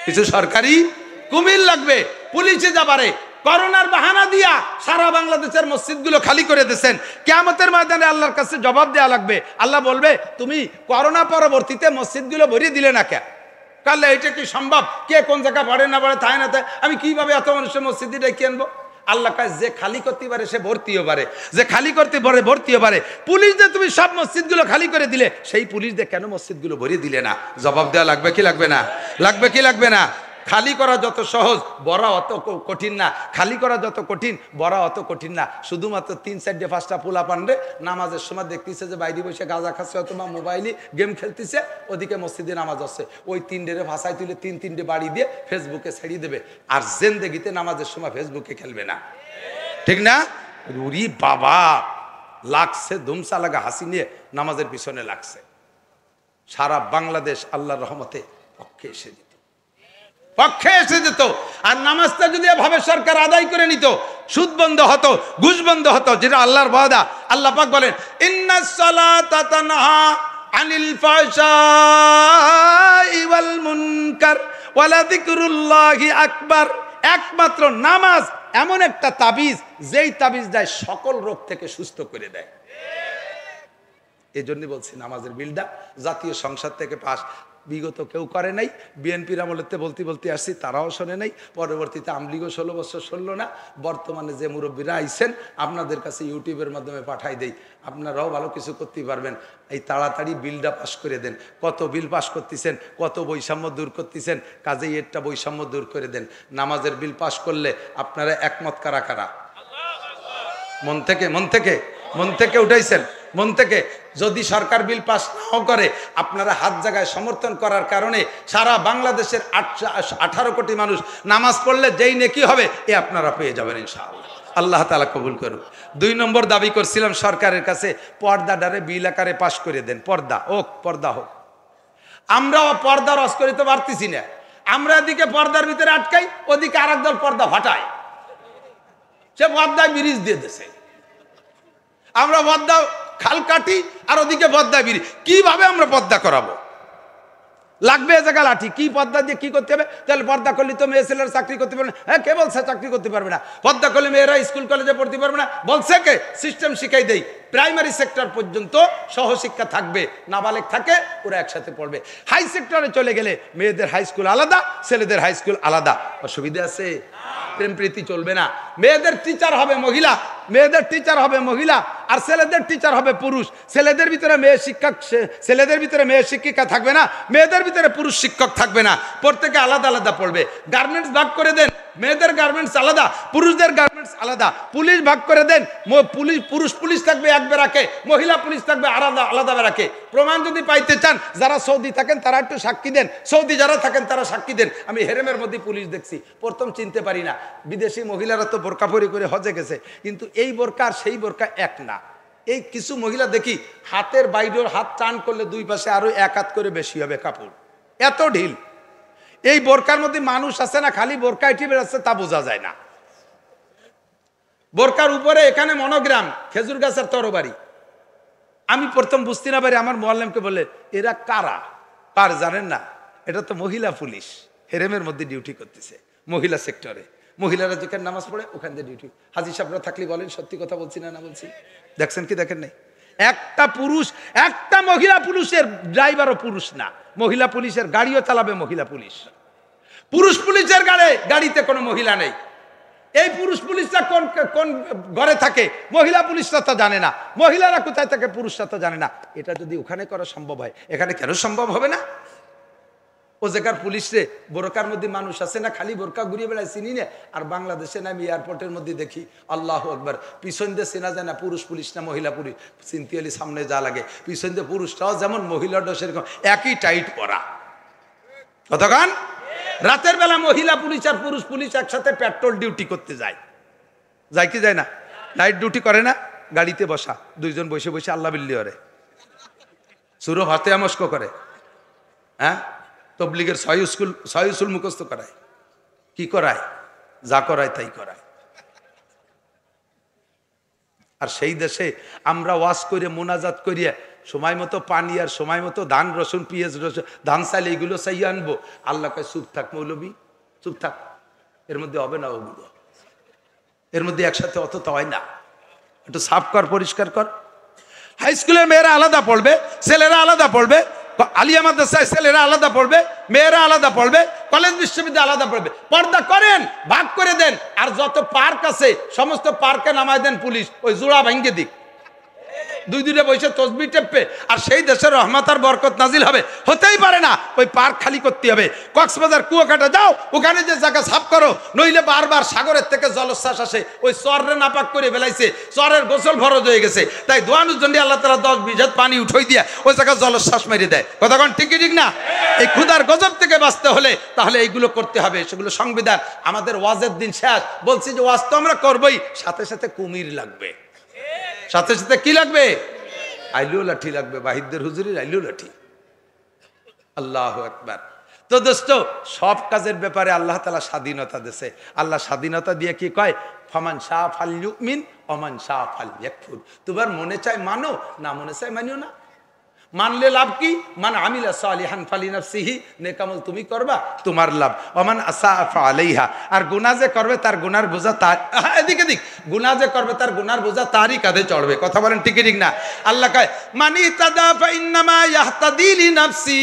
কিছু সরকারি কুমির লাগবে। পুলিশে যাবারে করোনার বাহানা দিয়া সারা বাংলাদেশের মসজিদগুলো খালি করে দিয়েছেন। কিয়ামতের ময়দানে আল্লাহর কাছে জবাব দেওয়া লাগবে। আল্লাহ বলবে, তুমি করোনা পরবর্তীতে মসজিদগুলো ভরিয়ে দিলে না কেন? কালে এটা কি সম্ভব? কে কোন জায়গা পড়ে না পড়ে তাই না তাই, আমি কিভাবে এত মানুষের মসজিদে ডেকে আনবো? আল্লাহ কাছে যে খালি করতে পারে সে ভর্তিও পারে, যে খালি করতে পারে ভর্তিও পারে। পুলিশ দিয়ে তুমি সব মসজিদগুলো খালি করে দিলে, সেই পুলিশ দিয়ে কেন মসজিদগুলো ভরিয়ে দিলে না? জবাব দেওয়া লাগবে কি লাগবে না? লাগবে কি লাগবে না? খালি করা যত সহজ, বড়া অত কঠিন না। খালি করা যত কঠিন, বড়া অত কঠিন না। শুধুমাত্র 3-4-5টা পোলা পান্ডে নামাজের সময় দেখতেছে যে বাইরে বসে গাঁজা খাচ্ছে অথবা মোবাইলে গেম খেলতেছে, ওদিকে মসজিদে নামাজ হচ্ছে। ওই 3 ভাষায় তুলে 3 বাড়ি দিয়ে ফেসবুকে ছেড়িয়ে দেবে। আর জিন্দেগিতে নামাজের সময় ফেসবুকে খেলবে না, ঠিক না? উরি বাবা, লাগছে ধুমসা লাগা হাসি নিয়ে নামাজের পিছনে লাগছে। সারা বাংলাদেশ আল্লাহর রহমতে পক্ষে এসে যেত, পক্ষে এসে যেত। আর নামাজটা যদি এভাবে সরকার আদায় করে নিত, সুদ বন্ধ হতো, ঘুষ বন্ধ হতো, যেটা আল্লাহর ওয়াদা। আল্লাহ পাক বলেন, ইন্নাস সালাতা তানহা আনিল ফাহশাই ওয়াল মুনকার ওয়ালা যিকরুল্লাহি আকবার। একমাত্র নামাজ এমন একটা তাবিজ, যেই তাবিজ দেয় সকল রোগ থেকে সুস্থ করে দেয়। এই জন্য বলছি নামাজের বিলটা জাতীয় সংসদ থেকে পাস বিগত কেউ করে নাই। বিএনপির আমলেতে বলতে বলতে আসছি, তারাও শোনে নাই। পরবর্তীতে আমলিগও 16 বছর শুনল না। বর্তমানে যে মুরব্বীরা আইছেন, আপনাদের কাছে ইউটিউবের মাধ্যমে পাঠাই দেই, আপনারাও ভালো কিছু করতে পারবেন। এই তাড়াতাড়ি বিলটা পাস করে দেন। কত বিল পাস করতেছেন, কত বৈষম্য দূর করতেছেন, কাজেই একটা বৈষম্য দূর করে দেন। নামাজের বিল পাস করলে আপনারা একমত কারা কারা? মন থেকে, মন থেকে, মন থেকে উঠাইছেন? মন থেকে। যদি সরকার বিল পাস নাও করে, আপনারা হাত জায়গায় সমর্থন করার কারণে সারা বাংলাদেশের 18 কোটি মানুষ নামাজ পড়লে যেই নেকি হবে, এ আপনারা পেয়ে যাবেন ইনশাআল্লাহ। আল্লাহ তাআলা কবুল করুন। 2 নম্বর দাবি করছিলাম সরকারের কাছে, পর্দাটারে বিল আকারে পাস করে দেন। পর্দা হোক, পর্দা হোক। আমরাও পর্দা রস করিতে পারতেছি না। আমরা এদিকে পর্দার ভিতরে আটকাই, ওদিকে আরেক দল পর্দা ফাটায়, সে পর্দায় ব্রিজ দিয়ে দিছে। আমরা পর্দা খাল কাটি আর ওদিকে পর্দা বিড়ি। কিভাবে আমরা পর্দা করাবো? লাগবে এ জায়গা লাঠি। কি পর্দা দিয়ে কি করতে হবে? তাহলে পর্দা করলে তো মেয়ে ছেলেরা চাকরি করতে পারবে না। হ্যাঁ, কে বলছে চাকরি করতে পারবে না? পর্দা করলে মেয়েরা স্কুল কলেজে পড়তে পারবে না? বলছে কে? সিস্টেম শিখাই দেই, প্রাইমারি সেক্টর পর্যন্ত সহশিক্ষা থাকবে, নাবালেগ থাকে, ওরা একসাথে পড়বে। হাই সেক্টরে চলে গেলে মেয়েদের হাই স্কুল আলাদা, ছেলেদের হাই স্কুল আলাদা। অসুবিধা আছে? প্রেম প্রীতি চলবে না। মেয়েদের টিচার হবে মহিলা, মেয়েদের টিচার হবে মহিলা, আর ছেলেদের টিচার হবে পুরুষ। ছেলেদের ভিতরে মেয়ে শিক্ষক, ছেলেদের ভিতরে মেয়ে শিক্ষিকা থাকবে না, মেয়েদের ভিতরে পুরুষ শিক্ষক থাকবে না। প্রত্যেকে আলাদা আলাদা পড়বে। গার্মেন্টস ভাগ করে দেন, মেয়েদের গার্মেন্টস আলাদা, পুরুষদের গার্মেন্টস আলাদা। পুলিশ ভাগ করে দেন, পুরুষ পুলিশ থাকবে এক বেরাকে, মহিলা পুলিশ থাকবে আলাদা আলাদা বেরাকে। প্রমাণ যদি পাইতে চান, যারা সৌদি থাকেন তারা একটু সাক্ষী দেন, সৌদি যারা থাকেন তারা সাক্ষী দেন। আমি হেরেমের মধ্যে পুলিশ দেখছি, প্রথম চিনতে পারি না। বিদেশি মহিলারা তো বোরকা পরি করে হজে গেছে, কিন্তু এই বোরকা আর সেই বোরকা এক না। এই কিছু মহিলা দেখি হাতের বাইরের হাত টান করলে 2 পাশে আরো 1 হাত করে বেশি হবে কাপড়, এত ঢিল। এই বোরকার মধ্যে মানুষ আছে না খালি বোরকা এটি বেরোচ্ছে তা বোঝা যায় না। বোরকার উপরে এখানে মনোগ্রাম, খেজুর গাছের তরবারি। আমি প্রথম বুঝতে না পারি, আমার মোয়াল্লেমকে বলে, এরা কারা? কার জানেন না? এটা তো মহিলা পুলিশ, হেরেমের মধ্যে ডিউটি করতেছে মহিলা সেক্টরে। মহিলারা যেখানে নামাজ পড়ে ওখান থেকে ডিউটি। হাজি সাহেবরা থাকলে বলেন, সত্যি কথা বলছি না না বলছি? দেখছেন কি দেখেন নাই? একটা পুরুষ, একটা মহিলা পুলিশের ড্রাইভারও পুরুষ না, মহিলা পুলিশের গাড়িও চালাবে মহিলা পুলিশ। পুরুষ পুলিশের গাড়িতে কোনো মহিলা নেই। এই পুরুষ পুলিশরা কোন কোন ঘরে থাকে, মহিলা পুলিশরা তো জানে না। মহিলারা কোথায় থাকে, পুরুষরা তো জানে না। এটা যদি ওখানে করা সম্ভব হয়, এখানে কেন সম্ভব হবে না? ও জায়গার পুলিশে বোরকার মধ্যে মানুষ আছে না, খালি বোরকা ঘুরিয়ে বেড়ায়, চিনি না। আর বাংলাদেশে না, আমি এয়ারপোর্টের মধ্যে দেখি, আল্লাহ আকবার, পিছন দিয়ে চেনা যায় না পুরুষ পুলিশ না মহিলা পুলিশ। চিনতে হলে সামনে যা লাগে, পিছন দিয়ে পুরুষটাও যেমন মহিলাটাও সেরকম একই টাইট পরা। কতক্ষণ? রাতের বেলা মহিলা পুলিশ আর পুরুষ পুলিশ একসাথে পেট্রোল ডিউটি করতে যায়, যায় কি যায় না? নাইট ডিউটি করে না, গাড়িতে বসা, 2 জন বসে বসে আল্লাহ বিল্লি করে, সুরো ভাতে আমস্ক করে। হ্যাঁ, তবলিগের 6 উসুল মুখস্থ করায়। কি করায়? যা করায় তাই করায়। আর সেই দেশে আমরা ওয়াজ করে মোনাজাত করিয়া সময় মতো পানি আর সময় মতো ধান রসুন পেঁয়াজ রসুন ধান চাল এইগুলো চাই আনবো। আল্লাহ কয় চুপ থাক মৌলবী, চুপ থাক, এর মধ্যে হবে না ওগুলো, এর মধ্যে একসাথে অত তো হয় না, একটু সাফ কর, পরিষ্কার কর। হাই স্কুলের মেয়েরা আলাদা পড়বে, ছেলেরা আলাদা পড়বে, আলিয়া মাদ্রাসায় ছেলেরা আলাদা পড়বে, মেয়েরা আলাদা পড়বে, কলেজ বিশ্ববিদ্যালয় আলাদা পড়বে। পর্দা করেন, ভাগ করে দেন। আর যত পার্ক আছে সমস্ত পার্কে নামায় দেন পুলিশ, ওই জোড়া ভাঙ্গে দিক, দুই দুইটা বসে তসবি টেপবে, আর সেই দেশের রহমত আর বরকত নাজিল হবে। হতেই পারে না, ওই পার্ক খালি করতে হবে। কক্সবাজার কুয়াকাটা যাও, ওখানে যে জায়গা সাফ করো, নইলে বারবার সাগরের থেকে জলোচ্ছ্বাস আসে, ওই চরে নাপাক করে ফেলাইছে, চরের গোসল ফরজ হয়ে গেছে, তাই দোয়ানোর জন্য আল্লাহ তাআলা 10-20 হাত পানি উঠাই দিয়া ওই জায়গা জলোচ্ছ্বাস মেরে দেয়। কথা কোন ঠিক ঠিক না? এই ক্ষুধার গজব থেকে বাঁচতে হলে তাহলে এইগুলো করতে হবে, সেগুলো সংবিধান। আমাদের ওয়াজের দিন শেষ, বলছি যে ওয়াজ তো আমরা করবোই, সাথে সাথে কুমির লাগবে, সাথে সাথে কি লাগবে? আইলিও লাঠি লাগবে, বাহিরদের হুজুরের আইলিও লাঠি। আল্লাহু আকবার। তো দোস্ত, সব কাজের ব্যাপারে আল্লাহ তাআলা স্বাধীনতা দিয়েছে। আল্লাহ স্বাধীনতা দিয়ে কি কয়? ফামান শাআ ফালইউমিন ওমান শাআ ফালইয়াকফুর। তোমার মনে চায় মানো, না মনে চায় মানিও না। মানলে লাভ কি? মান আমিলা সালিহান ফালিনাফসিহি, নেক আমল তুমি করবা, তোমার লাভ। ওমান আসা ফালাইহা, আর গুনাহ যে করবে তার গুনার বোঝা তার, এদিক এদিক, গুনাহ যে করবে তার গুনার বোঝা তারই কাঁধে চড়বে। কথা বলেন ঠিক ঠিক না? আল্লাহ কয় মানি তাদা ফা ইন্নামা ইয়াহতাদি লিনাফসি,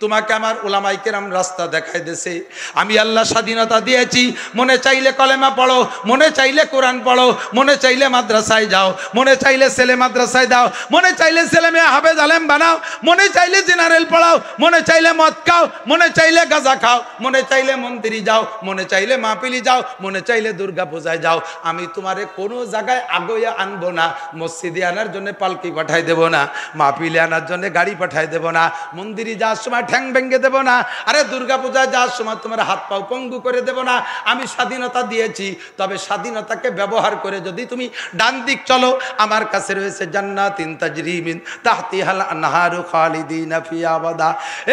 তোমাকে আমার উলামায়ে কেরাম রাস্তা দেখাই দিয়েছে। আমি আল্লাহ স্বাধীনতা দিয়েছি, মনে চাইলে কলেমা পড়ো, মনে চাইলে কোরআন পড়ো, মনে চাইলে মাদ্রাসায় যাও, মনে চাইলে ছেলে মাদ্রাসায় দাও, মনে চাইলে ছেলে মেয়ে হাফেজ আলেম বানাও, মনে চাইলে জেনারেল পড়াও, মনে চাইলে মদ খাও, মনে চাইলে গাঁজা খাও, মনে চাইলে মন্দিরে যাও, মনে চাইলে মাহফিলি যাও, মনে চাইলে দুর্গা পূজায় যাও। আমি তোমারে কোনো জায়গায় আগইয়া আনবো না, মসজিদে আনার জন্য পালকি পাঠাই দেব না, মাহফিলে আনার জন্য গাড়ি পাঠাই দেব না, মন্দিরে যাওয়ার সময় ঠ্যাং ভেঙে দেব না, আরে দুর্গা পূজায় যাওয়ার সময় তোমার হাত পাও পঙ্গু করে দেব না। আমি স্বাধীনতা দিয়েছি, তবে স্বাধীনতাকে ব্যবহার করে যদি তুমি ডান দিক চলো, আমার কাছে রয়েছে জান্নাতিন তাজরি মিন তাহতিহাল আনহারু খালিদিনা ফিহা আবাদা।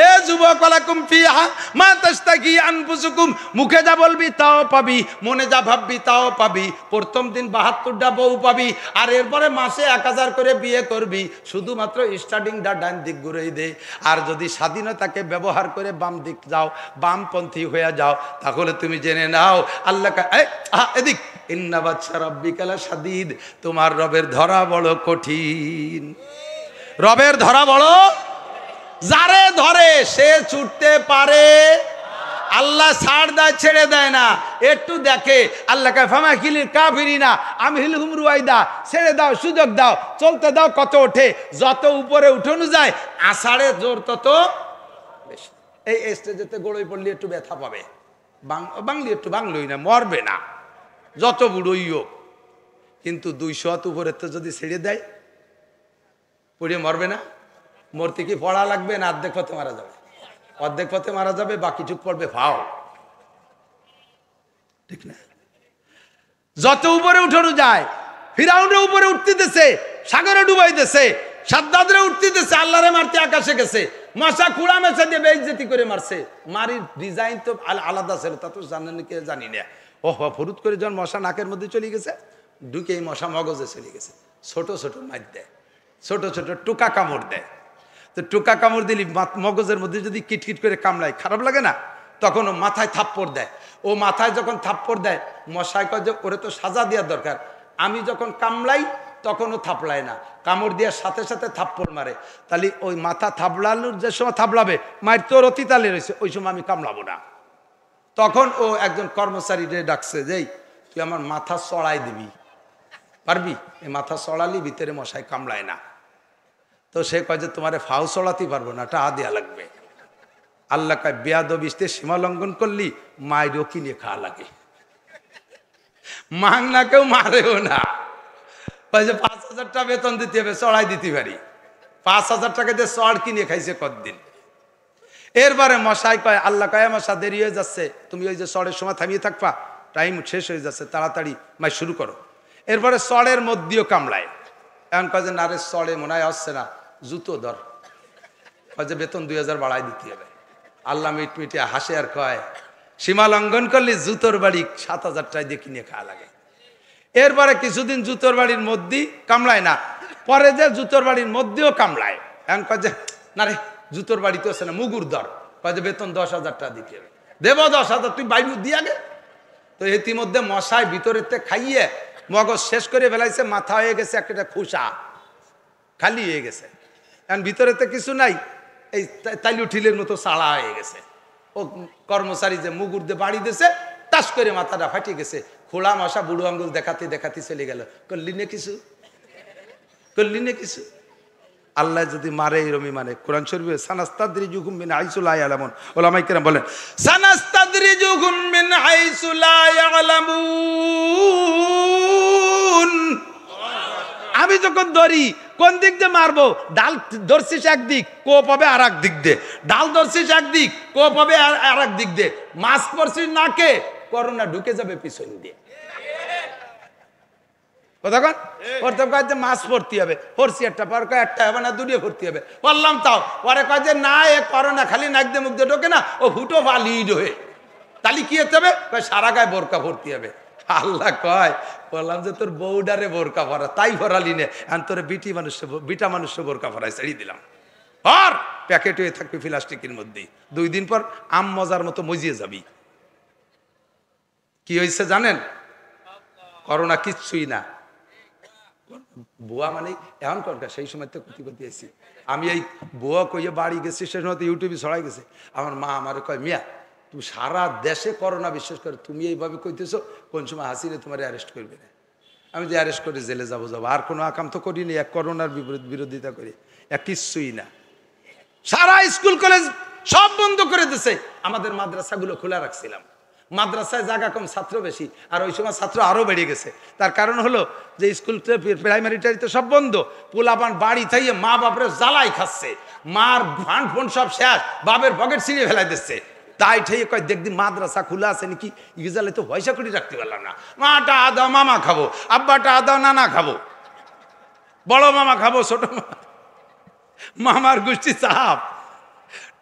এ যুবক, লাকুম ফিহা মা তাশতাকি আনফুসুকুম, মুখে যা বলবি তাও পাবি, মনে যা ভাববি তাও পাবি। প্রথম দিন 72টা বউ পাবি, আর এরপরে মাসে 1000 করে বিয়ে করবি, শুধুমাত্র স্টার্টিংটা ডান দিক ঘুরেই দে। আর যদি স্বাধীনতাকে ব্যবহার করে বাম দিক যাও, বামপন্থী হয়ে যাও, তাহলে তুমি জেনে নাও আল্লাহ এদিক ইন্না বাতশা রাব্বিকা লাশাদীদ, তোমার রবের ধরা বড় কঠিন। রবের ধরা বড়, যারে ধরে সে ছুটতে পারে, আল্লাহ ছাড় দেয়, ছেড়ে দেয় না, একটু দেখে। আল্লাহ কয় ফামা কিলিল কাফিরিনা আমহিলহুম রুয়াইদা, ছেড়ে দাও, সুযোগ দাও, চলতে দাও, কত ওঠে। যত উপরে উঠানো যায় আষাঢ়ে জোর তত বেশি। এই স্টেজেতে গোড়ই পড়লে একটু ব্যথা পাবে, বাংলি একটু বাংলই না, মরবে না যত বুড়োই হোক, কিন্তু 200 হাত উপরে তো যদি ছেড়ে দেয় পড়ে মরবে না। মরতে কি পড়া লাগবে না অর্ধেক পথে মারা যাবে? অর্ধেক পথে মারা যাবে, বাকি চুপ পড়বে ফাও, ঠিক না? যত উপরে উঠানো যায়, ফিরাউনের উপরে উঠতে দিছে, সাগরে ডুবাই দিছে, সাদ্দাদরে উঠতে দিছে, আল্লাহরে মারতে আকাশে গেছে, মশা খুঁড়া মেশা দিয়ে বেইজ্জতি করে মারছে। মারির ডিজাইন তো আলাদা ছিল, তা তো জানেন কে জানি না। ফরুদ করে যখন মশা নাকের মধ্যে চলে গেছে, ঢুকে এই মশা মগজে চলে গেছে, ছোট ছোট মার দেয়, ছোট ছোট টুকা কামড় দেয়। তো টুকা কামড় দিলি মগজের মধ্যে যদি কিটকিট করে কামড়ায়, খারাপ লাগে না? তখন ও মাথায় থাপ্পড় দেয়। ও মাথায় যখন থাপ্পড় দেয়, মশাই কয় যে ওরে তো সাজা দেওয়ার দরকার। আমি যখন কামড়াই তখন ও থাপড়ায় না, কামড় দেওয়ার সাথে সাথে থাপ্পড় মারে। তাহলে ওই মাথা থাপড়ানোর যে সময় থাপড়াবে, মায়ের তোর অতিতালে রয়েছে, ওই সময় আমি কামড়াবো না। তখন ও একজন কর্মচারীরে ডাকছে, যেই তুই আমার মাথা চড়াই দিবি, পারবি? এই মাথা চড়ালি ভিতরে মশাই কামড়ায় না। তো সে কয় যে তোমারে ফাও চড়াতে পারবো না, টাকা দেওয়া লাগবে। আল্লাহ কয় বেয়াদবিতে সীমা লঙ্ঘন করলি মায়েরও কিনে খাওয়া লাগে, মাং না কেউ মারেও না। 5000 টাকা বেতন দিতে হবে, চড়াই দিতে পারি। 5000 টাকা দিয়ে চড় কিনে খাইছে কতদিন। এরপরে মশাই কয়, আল্লাহ কয় মশা দেরি হয়ে যাচ্ছে, তুমি ওই যে চড়ের সময় থামিয়ে থাকবা, টাইম শেষ হয়ে যাচ্ছে, তাড়াতাড়ি মাই শুরু করো। এরপরে চড়ের মধ্যেও কামড়ায়। এখন কয় যে না রে, চড়ে মনে হয় আসছে না, জুতো ধর। কয় যে বেতন 2000 বাড়াই দিতে হবে। আল্লাহ মিটমিটে হাসে আর কয়, সীমা লঙ্ঘন করলে জুতোর বাড়ি 7000 টাকা দিয়ে কিনে খাওয়া লাগে। এরপরে কিছুদিন জুতোর বাড়ির মধ্যেই কামড়ায় না, পরে যে জুতোর বাড়ির মধ্যেও কামড়ায়। এখন কয় যে না রে জুতোর বাড়িতে আছে না মুগুর দর, কয় যে বেতন 10,000 টাকা দিতে হবে, দেব 10,000, তুই বাইর দিয়ে আগে। তো ইতিমধ্যে মশায় ভিতরের থেকে খাইয়ে মগজ শেষ করে ফেলাইছে, মাথা হয়ে গেছে একটা খুশা, খালি হয়ে গেছে। এখন ভিতরেতে কিছু নাই, এই তাইলু ঠিলের মতো চাড়া হয়ে গেছে। ও কর্মচারী যে মুগুর দিয়ে বাড়ি দিয়েছে, টাস করে মাথাটা ফাটিয়ে গেছে। খোলা মশা বুড়ো আঙ্গুল দেখাতে দেখাতে চলে গেল। করলি না কিছু, করলি না কিছু। আল্লাহ যদি মারে এরমি মানে কোরআন শরীফে সানাস্তাদরিজুহুম মিন হাইসু লা ইয়ালামুন, উলামায়ে কেরাম বলেন সানাস্তাদরিজুহুম মিন হাইসু লা ইয়ালামুন। আমি যখন ধরি কোন দিক দিয়ে মারবো, ডাল ধরছিস একদিক, কোপ হবে আর এক দিক দিয়ে, ডাল ধরছিস একদিক, কোপ হবে আর এক দিক দিয়ে, মাছ পড়ছিস নাকে, করোনা ঢুকে যাবে পিছন দিয়ে। কতক্ষণ প্রথম কাজ যে মাছ ভর্তি হবে, পড়ছি একটা পর একটা হবে না, দুটিয়ে ভর্তি হবে, বললাম তাও পরে কাজ যে না এ করোনা খালি নাক দিয়ে মুখ দিয়ে ঢোকে না, ও ফুটো বা লিড হয়ে তাহলে কি হতে হবে, সারা গায়ে বোরকা ভর্তি হবে। আল্লাহ কয়, বললাম যে তোর বউডারে বোরকা ভরা, তাই ভরালি নে, এখন তোর বিটা মানুষ বোরকা ভরাই ছেড়ে দিলাম। আর প্যাকেট হয়ে থাকবে প্লাস্টিকের মধ্যেই, 2 দিন পর আম মজার মতো মজিয়ে যাবি। কি হয়েছে জানেন, করোনা কিচ্ছুই না, বুয়া মানে এমন করকা। সেই সময় তো ক্ষতি আছি আমি, এই বুয়া কইয়ে বাড়ি গেছি, সে সময় তো ইউটিউবে ছড়াই গেছে। আমার মা আমার কয়, মিয়া তুমি সারা দেশে করোনা, বিশ্বাস করে তুমি এইভাবে কইতেছো, কোন সময় হাসিলে তোমার অ্যারেস্ট করবে না। আমি যে অ্যারেস্ট করে জেলে যাবো, আর কোনো আকাম তো করিনি, এক করোনার বিরোধিতা করি, এক কিচ্ছুই না। সারা স্কুল কলেজ সব বন্ধ করে দিছে, আমাদের মাদ্রাসাগুলো খোলা রাখছিলাম। মাদ্রাসায় জায়গা কম, ছাত্র বেশি, আর ওই সময় ছাত্র আরো বেড়ে গেছে। তার কারণ হলো যে স্কুল প্রাইমারিটারি তো সব বন্ধ, পোলাপান বাড়ি থাইয়ে মা বাপরে জ্বালাই খাচ্ছে, মার ফান্ড ফোন সব শেষ, বাপের পকেট ছিঁড়ে ফেলাই দিচ্ছে। তাই ঠেয়ে কয় দেখদি মাদ্রাসা খোলা আছে নাকি, ইজালে তো পয়সা করে রাখতে পারলাম না, মাটা আদাও মামা খাবো, আব্বাটা আদাও নানা খাবো, বড় মামা খাবো, ছোট মামার গোষ্ঠী চাপ,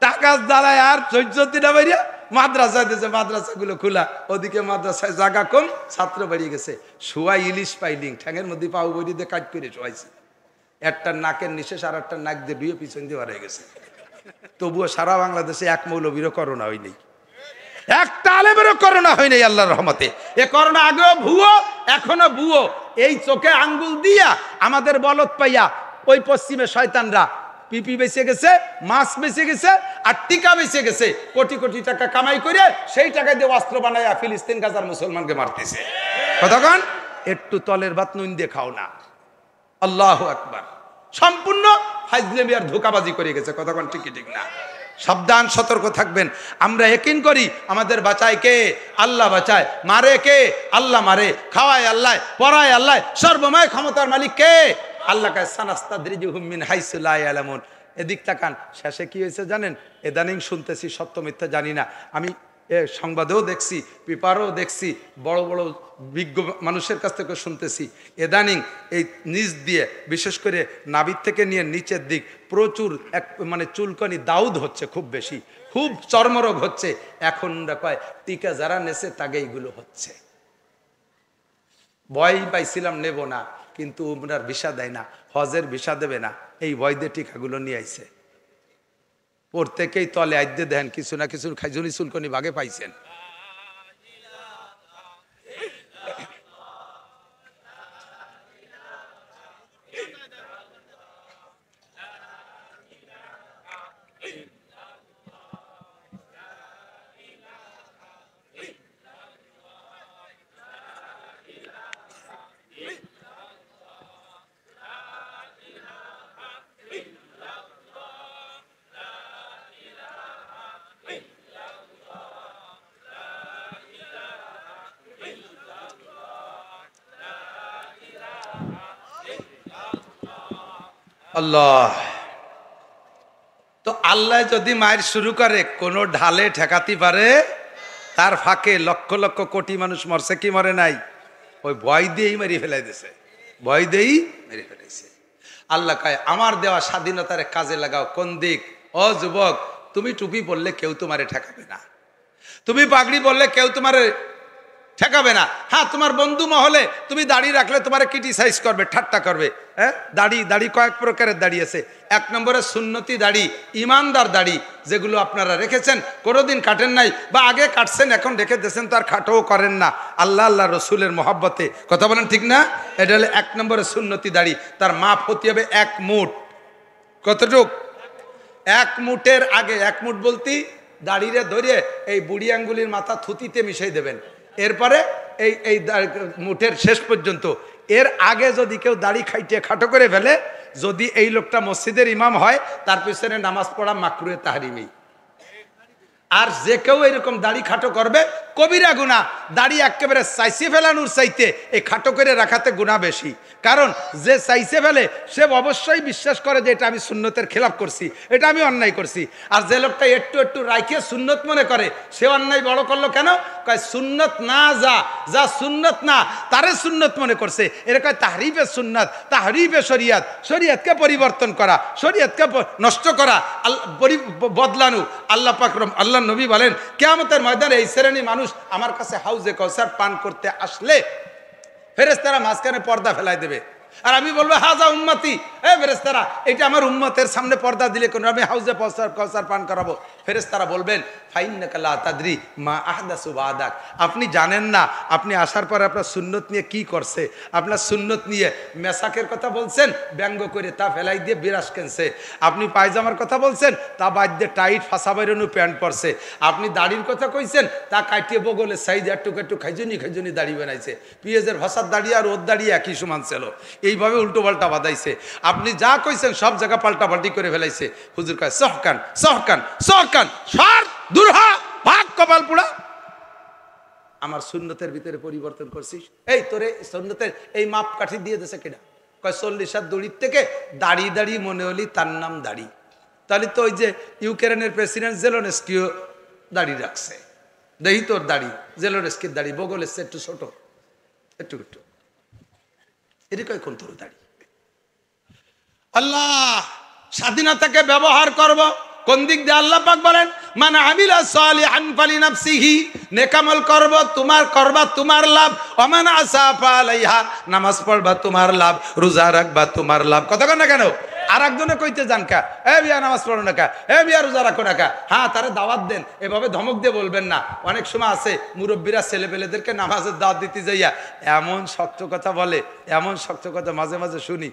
টাকা জ্বালায় আর চৈচতিটা বেরিয়ে মাদ্রাসায় দিয়েছে, মাদ্রাসাগুলো খোলা, ওদিকে মাদ্রাসায় জায়গা কম, ছাত্র বেরিয়ে গেছে। শুয়াই ইলিশ পাইলিং ঠ্যাঙের মধ্যে পাও বড়ি দিয়ে কাট করে শোয়াইছি, একটা নাকের নিশেষ আর একটা নাক দিয়ে বিয়ে পিছন দিয়ে হারিয়ে গেছে। তবুও সারা বাংলাদেশে এক মৌলবীরও করোনা হয়নি, একটা আলেমেরও করোনা হয়নি আল্লাহর রহমতে। এ করোনা আগেও ভুয়ো, এখনো ভুয়ো। এই চোখে আঙ্গুল দিয়া আমাদের বলদ পাইয়া ওই পশ্চিমে শয়তানরা পিপি বেঁচে গেছে, মাছ বেঁচে গেছে, আর টিকা বেঁচে গেছে, কোটি কোটি টাকা কামাই করে সেই টাকা দিয়ে অস্ত্র বানাইয়া ফিলিস্তিন গাজার মুসলমানকে মারতেছে। কতক্ষণ একটু তলের ভাত নুন দিয়ে খাও না, আল্লাহু আকবার, সম্পূর্ণ ফাজলামি আর ধোঁকাবাজি করে গেছে। কতক্ষণ ঠিকই ঠিক না, সাবধান সতর্ক থাকবেন। আমরা ইয়াকিন করি আমাদের বাঁচায় কে, আল্লাহ বাঁচায়, মারে কে, আল্লাহ মারে, খাওয়ায় আল্লাহ, পড়ায় আল্লাহ, সর্বময় ক্ষমতার মালিক কে, আল্লাহ। সানাস্তাদরিজুহুম মিন হাইসু লা ইয়ালামুন। এদিক তাকান, শেষে কি হয়েছে জানেন, ইদানিং শুনতেছি, সত্য মিথ্যা জানি না, আমি সংবাদেও দেখছি, পেপারও দেখছি, বড় বড় বিজ্ঞ মানুষের কাছ থেকে শুনতেছি, ইদানিং এই নিচ দিয়ে বিশেষ করে নাভির থেকে নিয়ে নিচের দিক প্রচুর মানে চুলকানি দাউদ হচ্ছে, খুব বেশি, খুব চর্মরোগ হচ্ছে। এখন কয় টিকা যারা নেছে তাকে এইগুলো হচ্ছে। ভয় পাইছিলাম নেব না, কিন্তু উমরার ভিসা দেয় না, হজের ভিসা দেবে না, এই ভয় দিয়ে টিকাগুলো নিয়ে আইছে। প্রত্যেকেই তলে আইতে দেন কিছু না কিছু খাইজুনি চুলকনি ভাগে পাইছেন। আল্লাহ, তো আল্লাহ যদি মায়ের শুরু করে কোনো ঢালে ঠেকাতে পারে, তার ফাঁকে লক্ষ লক্ষ কোটি মানুষ মরছে কি মরে নাই, ওই ভয় দিয়েই মেরে ফেলাই দিছে, ভয় দিয়েই মেরে ফেলাইছে। আল্লাহ কয় আমার দেওয়া স্বাধীনতার কাজে লাগাও। কোন দিক? ও যুবক, তুমি টুপি পরলে কেউ তোমারে ঠেকাবে না, তুমি পাগড়ি পরলে কেউ তোমারে ঠেকাবে না। হ্যাঁ, তোমার বন্ধু মহলে তুমি দাড়ি রাখলে তোমার ক্রিটিসাইজ করবে, ঠাট্টা করবে। হ্যাঁ, দাড়ি কয়েক প্রকারের দাড়ি আছে। এক নম্বরে সুন্নতি দাড়ি, ইমানদার দাড়ি, যেগুলো আপনারা রেখেছেন, কোনোদিন কাটেন নাই, বা আগে কাটছেন এখন রেখে দিয়েছেন, তো আর খাটোও করেন না আল্লাহ রসুলের মহব্বতে। কথা বলেন ঠিক না? এটা হলে এক নম্বরে সুন্নতি দাড়ি। তার মাপ হতে হবে 1 মুঠ। কতটুক? 1 মুঠের আগে, 1 মুঠ বলতে দাড়িরে ধরে এই বুড়ি আঙ্গুলির মাথা থুতিতে মিশাই দেবেন, এরপরে এই মুঠের শেষ পর্যন্ত। এর আগে যদি কেউ দাড়ি খাইটিয়ে খাটো করে ফেলে, যদি এই লোকটা মসজিদের ইমাম হয়, তার পিছনে নামাজ পড়া মাকরুহে তাহরিমি। আর যে কেউ এরকম দাড়ি খাটো করবে, কবিরা গুনাহ। দাড়ি একেবারে চাইছে ফেলানোর চাইতে এই খাটো করে রাখাতে গুনাহ বেশি। কারণ যে চাইছে ফেলে সে অবশ্যই বিশ্বাস করে যে এটা আমি সুন্নতের খেলাফ করছি, এটা আমি অন্যায় করছি। আর যে লোকটা একটু একটু রাইখে সুন্নত মনে করে, সে অন্যায় বড় করলো কেন? কয় সুন্নত না, যা সুন্নত না তারে সুন্নত মনে করছে। এরা কয় তাহরিফে সুন্নত, তাহরিফে শরিয়ত, শরিয়তকে পরিবর্তন করা, শরিয়তকে নষ্ট করা, বদলানো। আল্লাহ পাক আল্লাহ নবী বলেন, কিয়ামতের ময়দানে এই শ্রেণী মানুষ আমার কাছে হাউজে কাউসার পান করতে আসলে ফেরেশতারা মাঝখানে পর্দা ফেলাই দেবে। আর আমি বলবো, হাজা উম্মতি, ফেরেশতারা এটা আমার উম্মতের সামনে পর্দা দিলে কোন আমি হাউজে কাউসার পান করাবো। ফেরেশতারা বলবেন, ফাইন্নাকা লা তাদরি মা আহদাসু বাদাক, আপনি জানেন না আপনি আসার পরে আপনার সুন্নত নিয়ে কি করছে। আপনার সুন্নত নিয়ে মেসাকের কথা বলছেন, ব্যঙ্গ করে তা ফেলাই দিয়ে বিরাস কেনছে। আপনি পায়জামার কথা বলছেন, তা বাদ দিয়ে টাইট ফাঁসা বাইরনু প্যান্ট পরছে। আপনি দাড়ির কথা কইছেন, তা কাটিয়ে বগলে সাইজ একটু খাইজনি দাড়ি বানাইছে। পিঁয়াজের ভাষার দাড়ি আর ওর দাড়ি একই সমান ছিল, এইভাবে উল্টো পাল্টা বাঁধাইছে। আপনি যা কইছেন সব জায়গা পাল্টাপাল্টি করে ফেলাইছে। হুজুর কয়, সহকান সহকান সহকান, সর দুরহা ভাগ কপাল পোড়া, আমার সুন্নতের ভিতরে পরিবর্তন করছিস। এই তোরে সুন্নতের এই মাপ কাঠি দিয়ে দিয়েছে কেনা? কয় 40 হাত দড়ির থেকে দাড়ি মনে হলি তার নাম দাড়ি। তাহলে তো ওই যে ইউক্রেনের প্রেসিডেন্ট জেলেনস্কিও দাড়ি রাখছে, দেখি তোর দাড়ি, জেলেনস্কির দাড়ি বগল এসছে একটু ছোট, একটু এটি কয় কোন তোর দাড়ি? আল্লাহ স্বাধীনতাকে ব্যবহার করব কোন দিক দিয়ে? আল্লাহ পাক বলেন, মান আমিলা সালিহান ফালিনাফসিহি, নেকামল করব তোমার করবা তোমার লাভ, ওমান আসাফা আলাইহা, নামাজ পড়বা তোমার লাভ, রোজা রাখবা তোমার লাভ। কথা কন না কেন? আর একজনে কইতে যান কা, এ বিয়া নামাজ পড়ো না কা, এ বিয়া রোজা রাখো না কা। হ্যাঁ, তারা দাওয়াত দেন, এভাবে ধমক দিয়ে বলবেন না। অনেক সময় আছে মুরব্বীরা ছেলেপেলেদেরকে নামাজের দাওয়াত দিতে যাইয়া এমন শক্ত কথা বলে, এমন শক্ত কথা মাঝে মাঝে শুনি।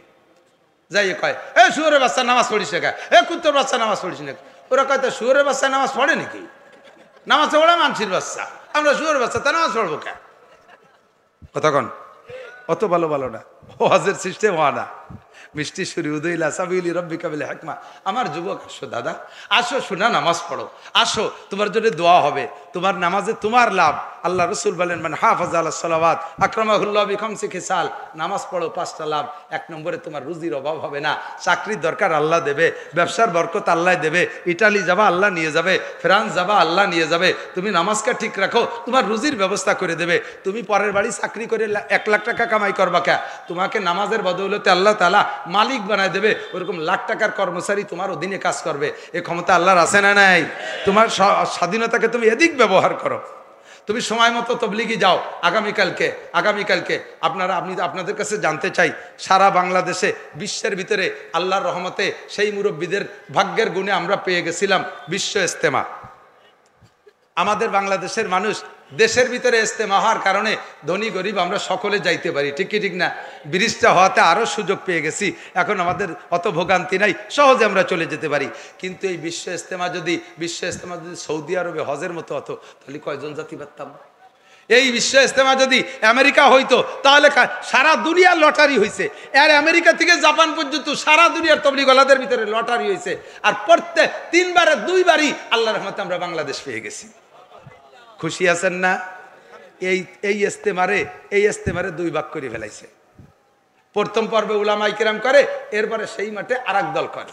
যাই কয়, এ শুয়োরের বাচ্চা নামাজ পড়িস না, এ কুত্তর বাচ্চা নামাজ পড়িস না। ওরা কয়, তো শুয়োরের বাচ্চা নামাজ পড়ে নাকি? নামাজ পড়ে মানসির বাচ্চা, আমরা শুয়োরের বাচ্চা, তা নামাজ পড়বো কে? কতক্ষণ অত ভালো না, ওয়াজের সিস্টেম হওয়া না। মিষ্টি সুরি উদয়লা সাবিলি রব্বি কাবিল হাকমা। আমার যুবক, আসো দাদা, আসো, শোনা নামাজ পড়ো, আসো, তোমার জন্য দোয়া হবে, তোমার নামাজে তোমার লাভ। আল্লাহ রসুল বলেন, মানে হাফাজ আল্লাহ সালাওয়াত আকরামাহুল্লাহ বিখামসি খিসাল, নামাজ পড়ো 5টা লাভ। 1 নম্বরে তোমার রুজির অভাব হবে না, চাকরির দরকার আল্লাহ দেবে, ব্যবসার বরকত আল্লাহ দেবে, ইটালি যাবা আল্লাহ নিয়ে যাবে, ফ্রান্স যাবা আল্লাহ নিয়ে যাবে। তুমি নামাজকে ঠিক রাখো, তোমার রুজির ব্যবস্থা করে দেবে। তুমি পরের বাড়ি চাকরি করে 1 লাখ টাকা কামাই করবা কে? তোমাকে নামাজের বদৌলতে আল্লাহ তাআলা মালিক বানায় দেবে। ওরকম লাখ টাকার কর্মচারী তোমার অধীনে কাজ করবে। এই ক্ষমতা আল্লাহর আছে না নাই? তোমার স্বাধীনতাকে তুমি এদিক ব্যবহার করো। তুমি সময় মতো তবলিগি যাও। আগামীকালকে আপনাদের কাছে জানতে চাই, সারা বাংলাদেশে বিশ্বের ভিতরে আল্লাহর রহমতে সেই মুরব্বীদের ভাগ্যের গুণে আমরা পেয়ে গেছিলাম বিশ্ব ইজতেমা। আমাদের বাংলাদেশের মানুষ দেশের ভিতরে ইজতেমা হওয়ার কারণে ধনী গরিব আমরা সকলে যাইতে পারি, ঠিক কি ঠিক না? ব্রিজটা হওয়াতে আরও সুযোগ পেয়ে গেছি, এখন আমাদের অত ভোগান্তি নাই, সহজে আমরা চলে যেতে পারি। কিন্তু এই বিশ্ব ইজতেমা যদি সৌদি আরবে হজের মতো হতো, তাহলে কয়জন জাতি পারতাম? এই বিশ্ব ইজতেমা যদি আমেরিকা হইতো, তাহলে সারা দুনিয়ার লটারি হয়েছে। আর আমেরিকা থেকে জাপান পর্যন্ত সারা দুনিয়ার তবলিগলাদের ভিতরে লটারি হয়েছে। আর প্রত্যেক 3বারে 2বারই আল্লাহর রহমতে আমরা বাংলাদেশ পেয়ে গেছি। খুশি আছেন না? এই ইজতেমারে 2 ভাগ করে ফেলাইছে। প্রথম পর্বে উলামায়ে কিরাম করে, এরপরে সেই মাঠে আরেক দল করে।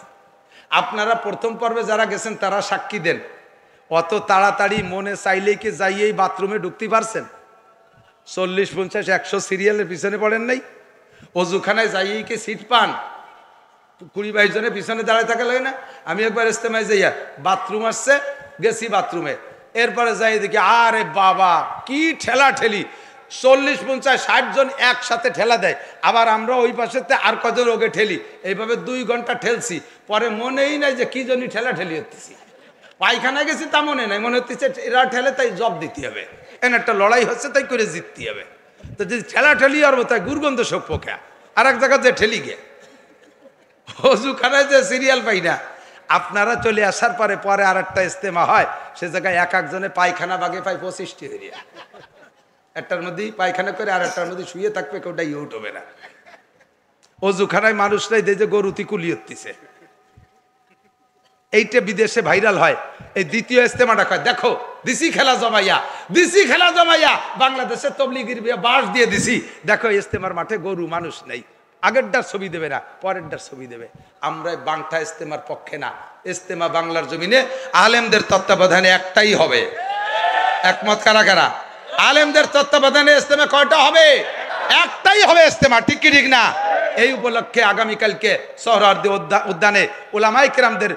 আপনারা প্রথম পর্বে যারা গেছেন তারা সাক্ষী দেন, অত তাড়াতাড়ি মনে চাইলেই কি যাইয়েই বাথরুমে ঢুকতে পারছেন? 40, 50, 100 সিরিয়ালের পিছনে পড়েন নাই? অজুখানায় যাইয়েই কি সিট পান? 20-22 জনের পিছনে দাঁড়ায় থাকা লাগে না? আমি একবার ইজতেমায় যাইয়া বাথরুম আসছে, গেছি বাথরুমে, এরপরে যাই দেখি আরে বাবা কি ঠেলা ঠেলি, 40-50-60 জন একসাথে ঠেলা দেয়, আবার আমরা ওই পাশেতে আর কজন ওকে ঠেলি, এইভাবে 2 ঘন্টা ঠেলছি। পরে মনেই নাই যে কি জন্য ঠেলাঠেলি হতেছি। পায়খানা গেছি তা মনে নাই, মনে হচ্ছে এরা ঠেলে তাই জব দিতে হবে, এখানে একটা লড়াই হচ্ছে তাই করে জিততে হবে। তো যদি ঠেলাঠেলি আর তাই দুর্গন্ধ সব পোকা, আর এক জায়গায় যে ঠেলি গে অজুখানায় যে সিরিয়াল পাই না। আপনারা চলে আসার পরে পরে আর একটা ইস্তেমা হয়, সে জায়গায় এক একজনে পায়খানা বাগে পায় 25টি হরিয়া, একটার মধ্যেই পায়খানা করে আর একটার মধ্যে শুয়ে থাকবে, কেউটা ইউটিউবে না। অজুখানায় মানুষরাই দেখে গরুতি কুলিয়েছে, এইটা বিদেশে ভাইরাল হয়। এই দ্বিতীয় ইস্তেমাটা কয় দেখো দিসি খেলা জমাইয়া, দিসি খেলা জমাইয়া বাংলাদেশে তবলিগির বিয়ে বাঁশ দিয়ে দিছি, দেখো ইস্তেমার মাঠে গরু মানুষ নেই। আগেরটার ছবি দেবে না, পরেরটার ছবি দেবে। আমরা বাংটা ইস্তেমার পক্ষে না। ইস্তেমা বাংলার জমিনে আলেমদের তত্ত্বাবধানে একটাই হবে। একমত কারা কারা? আলেমদের তত্ত্বাবধানে ইস্তেমা কয়টা হবে? একটাই হবে ইস্তেমা, ঠিক কি ঠিক না? এই উপলক্ষে আগামীকালকে সোহরাওয়ার্দী উদ্যানে উলামায়ে কেরামদের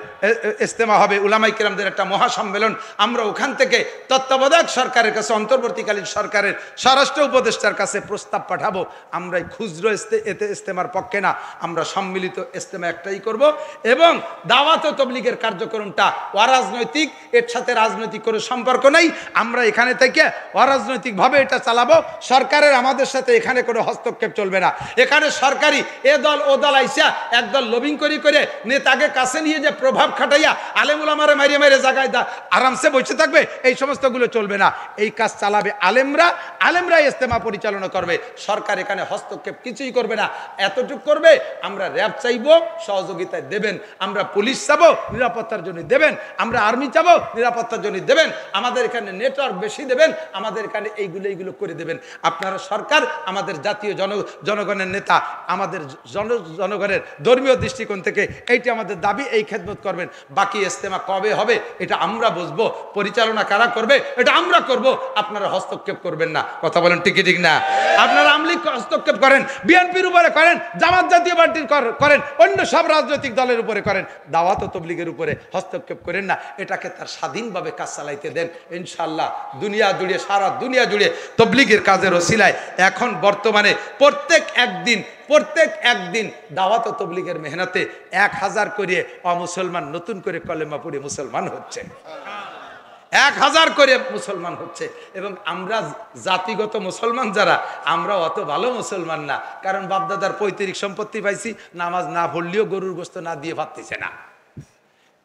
ইস্তেমা হবে, উলামায়ে কেরামদের একটা মহাসম্মেলন। আমরা ওখান থেকে তত্ত্বাবধায়ক সরকারের কাছে, অন্তর্বর্তীকালীন সরকারের স্বরাষ্ট্র উপদেষ্টার কাছে প্রস্তাব পাঠাবো। আমরা খুচরো ইস্তেমার পক্ষে না, আমরা সম্মিলিত ইস্তেমা একটাই করব। এবং দাওয়াত ও তবলিগের কার্যক্রমটা অরাজনৈতিক, এর সাথে রাজনৈতিক কোনো সম্পর্ক নেই। আমরা এখানে থেকে অরাজনৈতিকভাবে এটা চালাবো। সরকারের আমাদের সাথে এখানে কোনো হস্তক্ষেপ চলবে না। এখানে সরকারি এ দল ও দল আইসা একদল লবিং করে নেতাকে কাছে নিয়ে যে প্রভাব খাটাইয়া আলেম উলামারে মারিয়ে মারিয়ে জায়গায় আরামসে বসে থাকবে, এই সমস্তগুলো চলবে না। এই কাজ চালাবে আলেমরা ইস্তেমা পরিচালনা করবে। সরকার এখানে হস্তক্ষেপ কিছুই করবে না। এতটুকু করবে, আমরা র্যাব চাইবো, সহযোগিতায় দেবেন। আমরা পুলিশ চাবো, নিরাপত্তার জন্য দেবেন। আমরা আর্মি চাবো, নিরাপত্তার জন্য দেবেন। আমাদের এখানে নেটওয়ার্ক বেশি দেবেন, আমাদের এখানে এইগুলো করে দেবেন। আপনারা সরকার আমাদের জাতীয় জনগণের নেতা, আমাদের জনগণের ধর্মীয় দৃষ্টিকোণ থেকে এইটি আমাদের দাবি, এই খেদমত করবেন। বাকি ইস্তেমা কবে হবে এটা আমরা বুঝবো, পরিচালনা কারা করবে এটা আমরা করব। আপনারা হস্তক্ষেপ করবেন না। কথা বলেন ঠিক ঠিক না? আপনারা আওয়ামী লীগ হস্তক্ষেপ করেন, বিএনপির উপরে করেন, জামাত জাতীয় পার্টির করেন, অন্য সব রাজনৈতিক দলের উপরে করেন, দাওয়াত ও তবলিগের উপরে হস্তক্ষেপ করেন না। এটাকে তার স্বাধীনভাবে কাজ চালাইতে দেন। ইনশাআল্লাহ দুনিয়া জুড়ে, সারা দুনিয়া জুড়ে তবলিগের কাজের ওসিলায় এখন বর্তমানে প্রত্যেক একদিন দাওয়াত ও তবলিগের মেহনতে 1000 করে অমুসলমান নতুন করে কলেমা পড়ে মুসলমান হচ্ছে। 1000 করে মুসলমান হচ্ছে। এবং আমরা জাতিগত মুসলমান যারা, আমরা অত ভালো মুসলমান না, কারণ বাপদাদার পৈতৃক সম্পত্তি পাইছি, নামাজ না পড়লেও গরুর গোস্ত না দিয়ে পারতেছে না।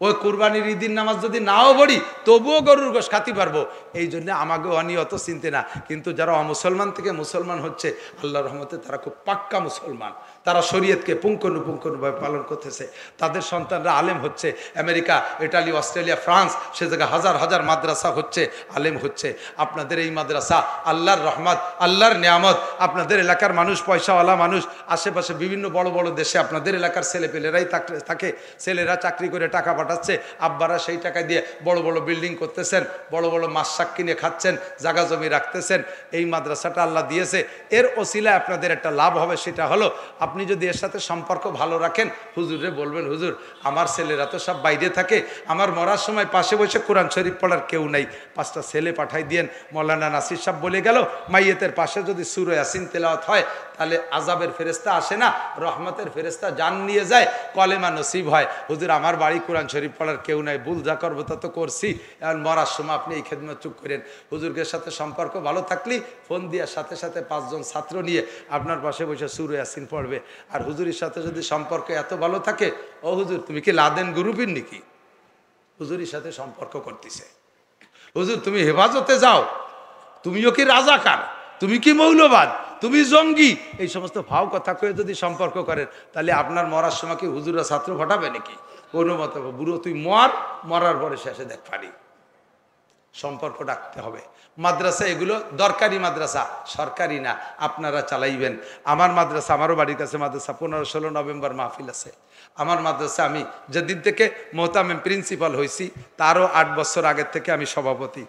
ওই কুরবানির ঈদের নামাজ যদি নাও পড়ি তবুও গরুর গোশ খাতি পারবো। এই জন্য আমাকে অনিয়ত চিনতে না। কিন্তু যারা অমুসলমান থেকে মুসলমান হচ্ছে, আল্লাহর রহমতে তারা খুব পাক্কা মুসলমান, তারা শরীয়তকে পুঙ্খানুপুঙ্খভাবে পালন করতেছে, তাদের সন্তানরা আলেম হচ্ছে। আমেরিকা, ইটালি, অস্ট্রেলিয়া, ফ্রান্স, সে জায়গায় হাজার হাজার মাদ্রাসা হচ্ছে, আলেম হচ্ছে। আপনাদের এই মাদ্রাসা আল্লাহর রহমত, আল্লাহর নিয়ামত। আপনাদের এলাকার মানুষ পয়সাওয়ালা মানুষ, আশেপাশে বিভিন্ন বড় বড় দেশে আপনাদের এলাকার ছেলেপেলেরাই থাকে, ছেলেরা চাকরি করে টাকা পাঠাচ্ছে, আব্বারা সেই টাকা দিয়ে বড় বড় বিল্ডিং করতেছেন, বড় বড় মাছ শাক কিনে খাচ্ছেন, জায়গা জমি রাখতেছেন। এই মাদ্রাসাটা আল্লাহ দিয়েছে, এর ওসিলায় আপনাদের একটা লাভ হবে। সেটা হলো আপনি যদি এর সাথে সম্পর্ক ভালো রাখেন, হুজুরে বলবেন, হুজুর আমার ছেলেরা তো সব বাইরে থাকে, আমার মরার সময় পাশে বসে কোরআন শরীফ পড়ার কেউ নাই, 5টা ছেলে পাঠাই দিয়েন। মৌলানা নাসির সাহেব বলে গেল, মাইয়েতের পাশে যদি সূরা ইয়াসিন তেলাওয়াত হয় তাহলে আযাবের ফেরেশতা আসে না, রহমতের ফেরেশতা জান নিয়ে যায়, কলেমা নসিব হয়। হুজুর আমার বাড়ি কোরআন শরীফ পড়ার কেউ নাই, ভুল যা করবো তা তো করছি, এখন মরার সময় আপনি এই খেদমত চুপ করেন। হুজুরের সাথে সম্পর্ক ভালো থাকলে ফোন দেওয়ার সাথে সাথে 5 জন ছাত্র নিয়ে আপনার পাশে বসে সূরা ইয়াসিন পড়বে। আর হুজুরের সাথে যদি সম্পর্ক এত ভালো থাকে, ও হুজুর তুমি কি লাদেন গ্রুপের নাকি? হুজুরের সাথে সম্পর্ক করতেছে, হুজুর তুমি হেফাজতে যাও, তুমিও কি রাজাকার, তুমি কি মৌলবাদ, তুমি জঙ্গি, এই সমস্ত ভাও কথা কয়ে যদি সম্পর্ক করেন, তাহলে আপনার মরার সময় কি হুজুরা ছাত্র ফাটাবে নাকি? কোনো মত, বুড়ো তুই মরার পরে শেষে দেখ পারি। সম্পর্ক রাখতে হবে। মাদ্রাসা এগুলো দরকারি মাদ্রাসা, সরকারি না, আপনারা চালাইবেন। আমার মাদ্রাসা, আমারও বাড়ির কাছে মাদ্রাসা, 15-16 নভেম্বর মাহফিল আছে। আমার মাদ্রাসা আমি যেদিন থেকে মোহতামিম প্রিন্সিপাল হয়েছি তারও 8 বছর আগের থেকে আমি সভাপতি।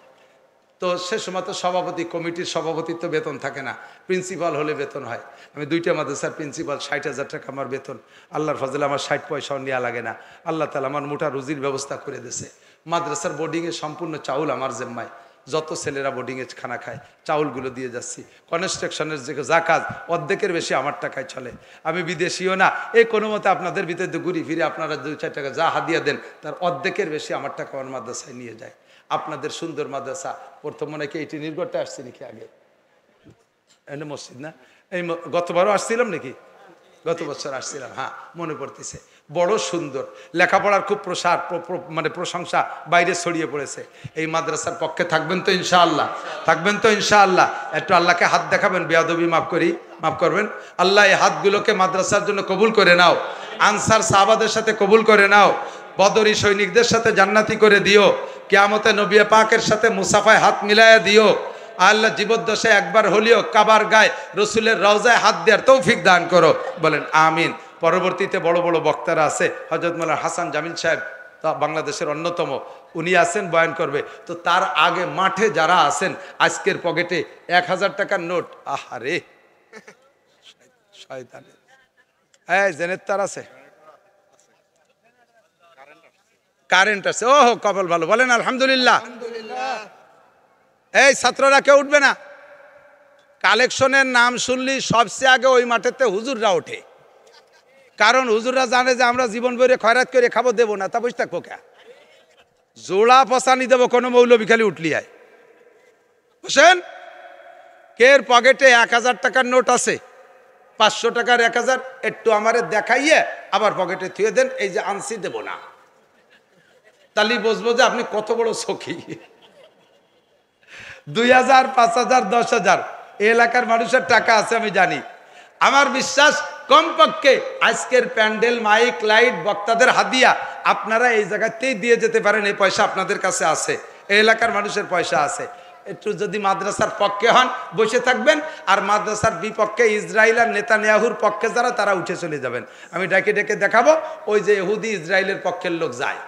তো সে সময় তো সভাপতি, কমিটির সভাপতির তো বেতন থাকে না, প্রিন্সিপাল হলে বেতন হয়। আমি 2টা মাদ্রাসার প্রিন্সিপাল, 60,000 টাকা আমার বেতন। আল্লাহর ফজলে আমার 60 পয়সাও নেওয়া লাগে না। আল্লাহ তাআলা আমার মোটা রুজির ব্যবস্থা করে দিয়েছে। মাদ্রাসার বোর্ডিংয়ে সম্পূর্ণ চাউল আমার জিম্মায়। যত ছেলেরা বোর্ডিংয়ে খানা খায় চাউলগুলো দিয়ে যাচ্ছি। কনস্ট্রাকশনের যে যা কাজ অর্ধেকের বেশি আমার টাকায় চলে। আমি বিদেশিও না, এই কোনো মতে আপনাদের ভিতরে ঘুরি ফিরে আপনারা 2-4 টাকা যা হাদিয়া দেন তার অর্ধেকের বেশি আমার টাকা আমার মাদ্রাসায় নিয়ে যায়। আপনাদের সুন্দর মাদ্রাসা, প্রথম মনে কি এইটি নির্গরটা আসছে নাকি আগে এনে মসজিদ না, এই গতবারও আসছিলাম নাকি, গত বছর আসছিলাম, হ্যাঁ মনে পড়তেছে। বড় সুন্দর, লেখাপড়ার খুব প্রসার মানে প্রশংসা বাইরে ছড়িয়ে পড়েছে। এই মাদ্রাসার পক্ষে থাকবেন তো ইনশাআল্লাহ? থাকবেন তো ইনশাআল্লাহ? একটু আল্লাহকে হাত দেখাবেন, বেয়াদবি মাফ করবেন। আল্লাহ এই হাতগুলোকে মাদ্রাসার জন্য কবুল করে নাও, আনসার সাহাবাদের সাথে কবুল করে নাও, বদরি সৈনিকদের সাথে জান্নাতি করে দিও, কিয়ামতে নবী পাকের সাথে মুসাফায় হাত মিলাইয়া দিও। আল্লাহ জীবদ্দশায় একবার হলেও কাবার গায়ে রসুলের রওজায় হাত দেওয়ার তৌফিক দান করো, বলেন আমিন। পরবর্তীতে বড় বড় বক্তারা আছে, হযরত মাওলানা হাসান জামিল সাহেব বাংলাদেশের অন্যতম, উনি আছেন বয়ান করবে। তো তার আগে মাঠে যারা আছেন, আজকের পকেটে 1000 টাকার নোট, আহারে শয়তানের জেনের তার আছে, কারেন্ট আছে, ও কপাল ভালো, বলেন আলহামদুলিল্লাহ। এই ছাত্ররা কেউ উঠবে না, কালেকশনের নাম শুনলি সবচেয়ে আগে ওই মাঠেতে হুজুররা ওঠে, কারণ হুজুররা জানে যে আমরা জীবন ভরে খয়রাত করে খাবো, দেবো না, তা বসে থাকবো কে, জোড়া পচানি দেবো কোনো মৌলবি খালি উঠলি আয়। বুঝছেন, কের পকেটে 1000 টাকার নোট আছে, 500 টাকার 1000, একটু আমারে দেখাইয়ে আবার পকেটে থুয়ে দেন, এই যে আনসি দেবো না, তাহলে বুঝবো যে আপনি কত বড় সখী। 2000, 5000, 10,000 এলাকার মানুষের টাকা আছে আমি জানি। আমার বিশ্বাস কমপক্ষে আজকের প্যান্ডেল, মাইক, লাইট, বক্তাদের হাদিয়া আপনারা এই জায়গাতেই দিয়ে যেতে পারেন, এই পয়সা আপনাদের কাছে আছে, এই এলাকার মানুষের পয়সা আছে। একটু যদি মাদ্রাসার পক্ষে হন বসে থাকবেন, আর মাদ্রাসার বিপক্ষে ইসরায়েল আর নেতানিয়াহুর পক্ষে যারা, তারা উঠে চলে যাবেন। আমি ডেকে ডেকে দেখাবো, ওই যে ইহুদি ইসরায়েলের পক্ষের লোক যায়,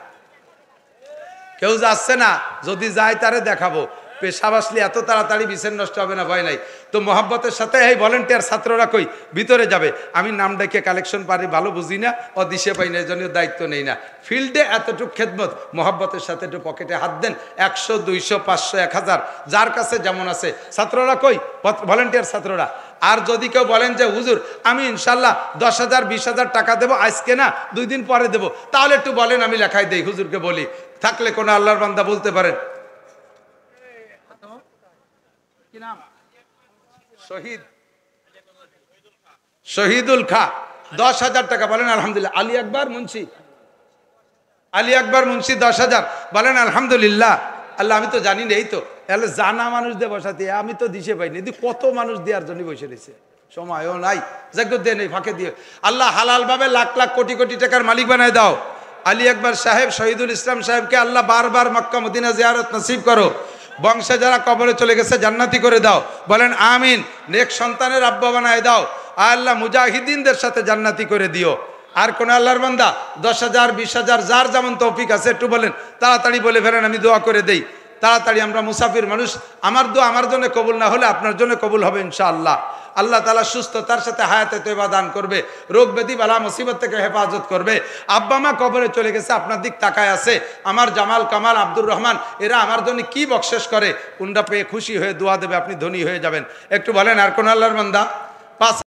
কেউ যাচ্ছে না, যদি যায় তারে দেখাবো। পেশা আসলে এত তাড়াতাড়ি বিছেন নষ্ট হবে না, ভয় নাই। তো মহব্বতের সাথে এই ভলেন্টিয়ার ছাত্ররা কই ভিতরে যাবে, আমি নাম ডেকে কালেকশন পারি ভালো বুঝি না, ও দিশে পাই না, এই জন্য দায়িত্ব নেই না। ফিল্ডে এতটুক খেদমত, মহব্বতের সাথে একটু পকেটে হাত দেন, 100, 200, 500, 1000 যার কাছে যেমন আছে। ছাত্ররা কই, ভলেন্টিয়ার ছাত্ররা। আর যদি কেউ বলেন যে হুজুর আমি ইনশাল্লাহ 10,000, 20,000 টাকা দেবো, আজকে না 2 দিন পরে দেবো, তাহলে একটু বলেন, আমি লেখাই দেই, হুজুরকে বলি। থাকলে কোনো আল্লাহর বান্দা বলতে পারেন। শহীদুল খা 10,000 টাকা, বলেন আলহামদুলিল্লাহ। আলী আকবর মুন্সি 10,000, বলেন আলহামদুলিল্লাহ। আল্লাহ আমি তো জানি না, এই তো তাহলে জানা মানুষ দিয়ে বসাতে, আমি তো দিশে পাইনি, কত মানুষ দেওয়ার জন্য বসে রয়েছে, সময়ও নাই, যোগ্য দেন এই ফাঁকে দিয়ে। আল্লাহ হালাল ভাবে লাখ লাখ কোটি কোটি টাকার মালিক বানায় দাও। আলী আকবর সাহেব, শহীদুল ইসলাম সাহেবকে আল্লাহ বারবার মক্কা মদিনা জিয়ারত নসিব করো। বংশে যারা কবরে চলে গেছে জান্নাতি করে দাও, বলেন আমিন। নেক সন্তানের আব্বা বানায় দাও। আল্লাহ মুজাহিদিনদের সাথে জান্নাতি করে দিও। আর কোন আল্লাহর বান্দা 10,000, 20,000 যার যেমন তৌফিক আছে একটু বলেন, তাড়াতাড়ি বলে ফেলেন, আমি দোয়া করে দেই তাড়াতাড়ি। আমরা মুসাফির মানুষ, আমার দোয়া আমার জন্য কবুল না হলে আপনার জন্য কবুল হবে ইনশাআল্লাহ। আল্লাহ তাআলা সুস্থতার সাথে হায়াতে তয়বা দান করবে, রোগ ব্যাধি বালা মুসিবত থেকে হেফাজত করবে। আব্বা মা কবরে চলে গেছে, আপনার দিক তাকায় আছে, আমার জামাল, কামাল, আব্দুর রহমান, এরা আমার জন্য কি বকশেশ করে, কোনটা পেয়ে খুশি হয়ে দোয়া দেবে, আপনি ধনী হয়ে যাবেন। একটু বলেন আর কোন আল্লাহর বান্দা।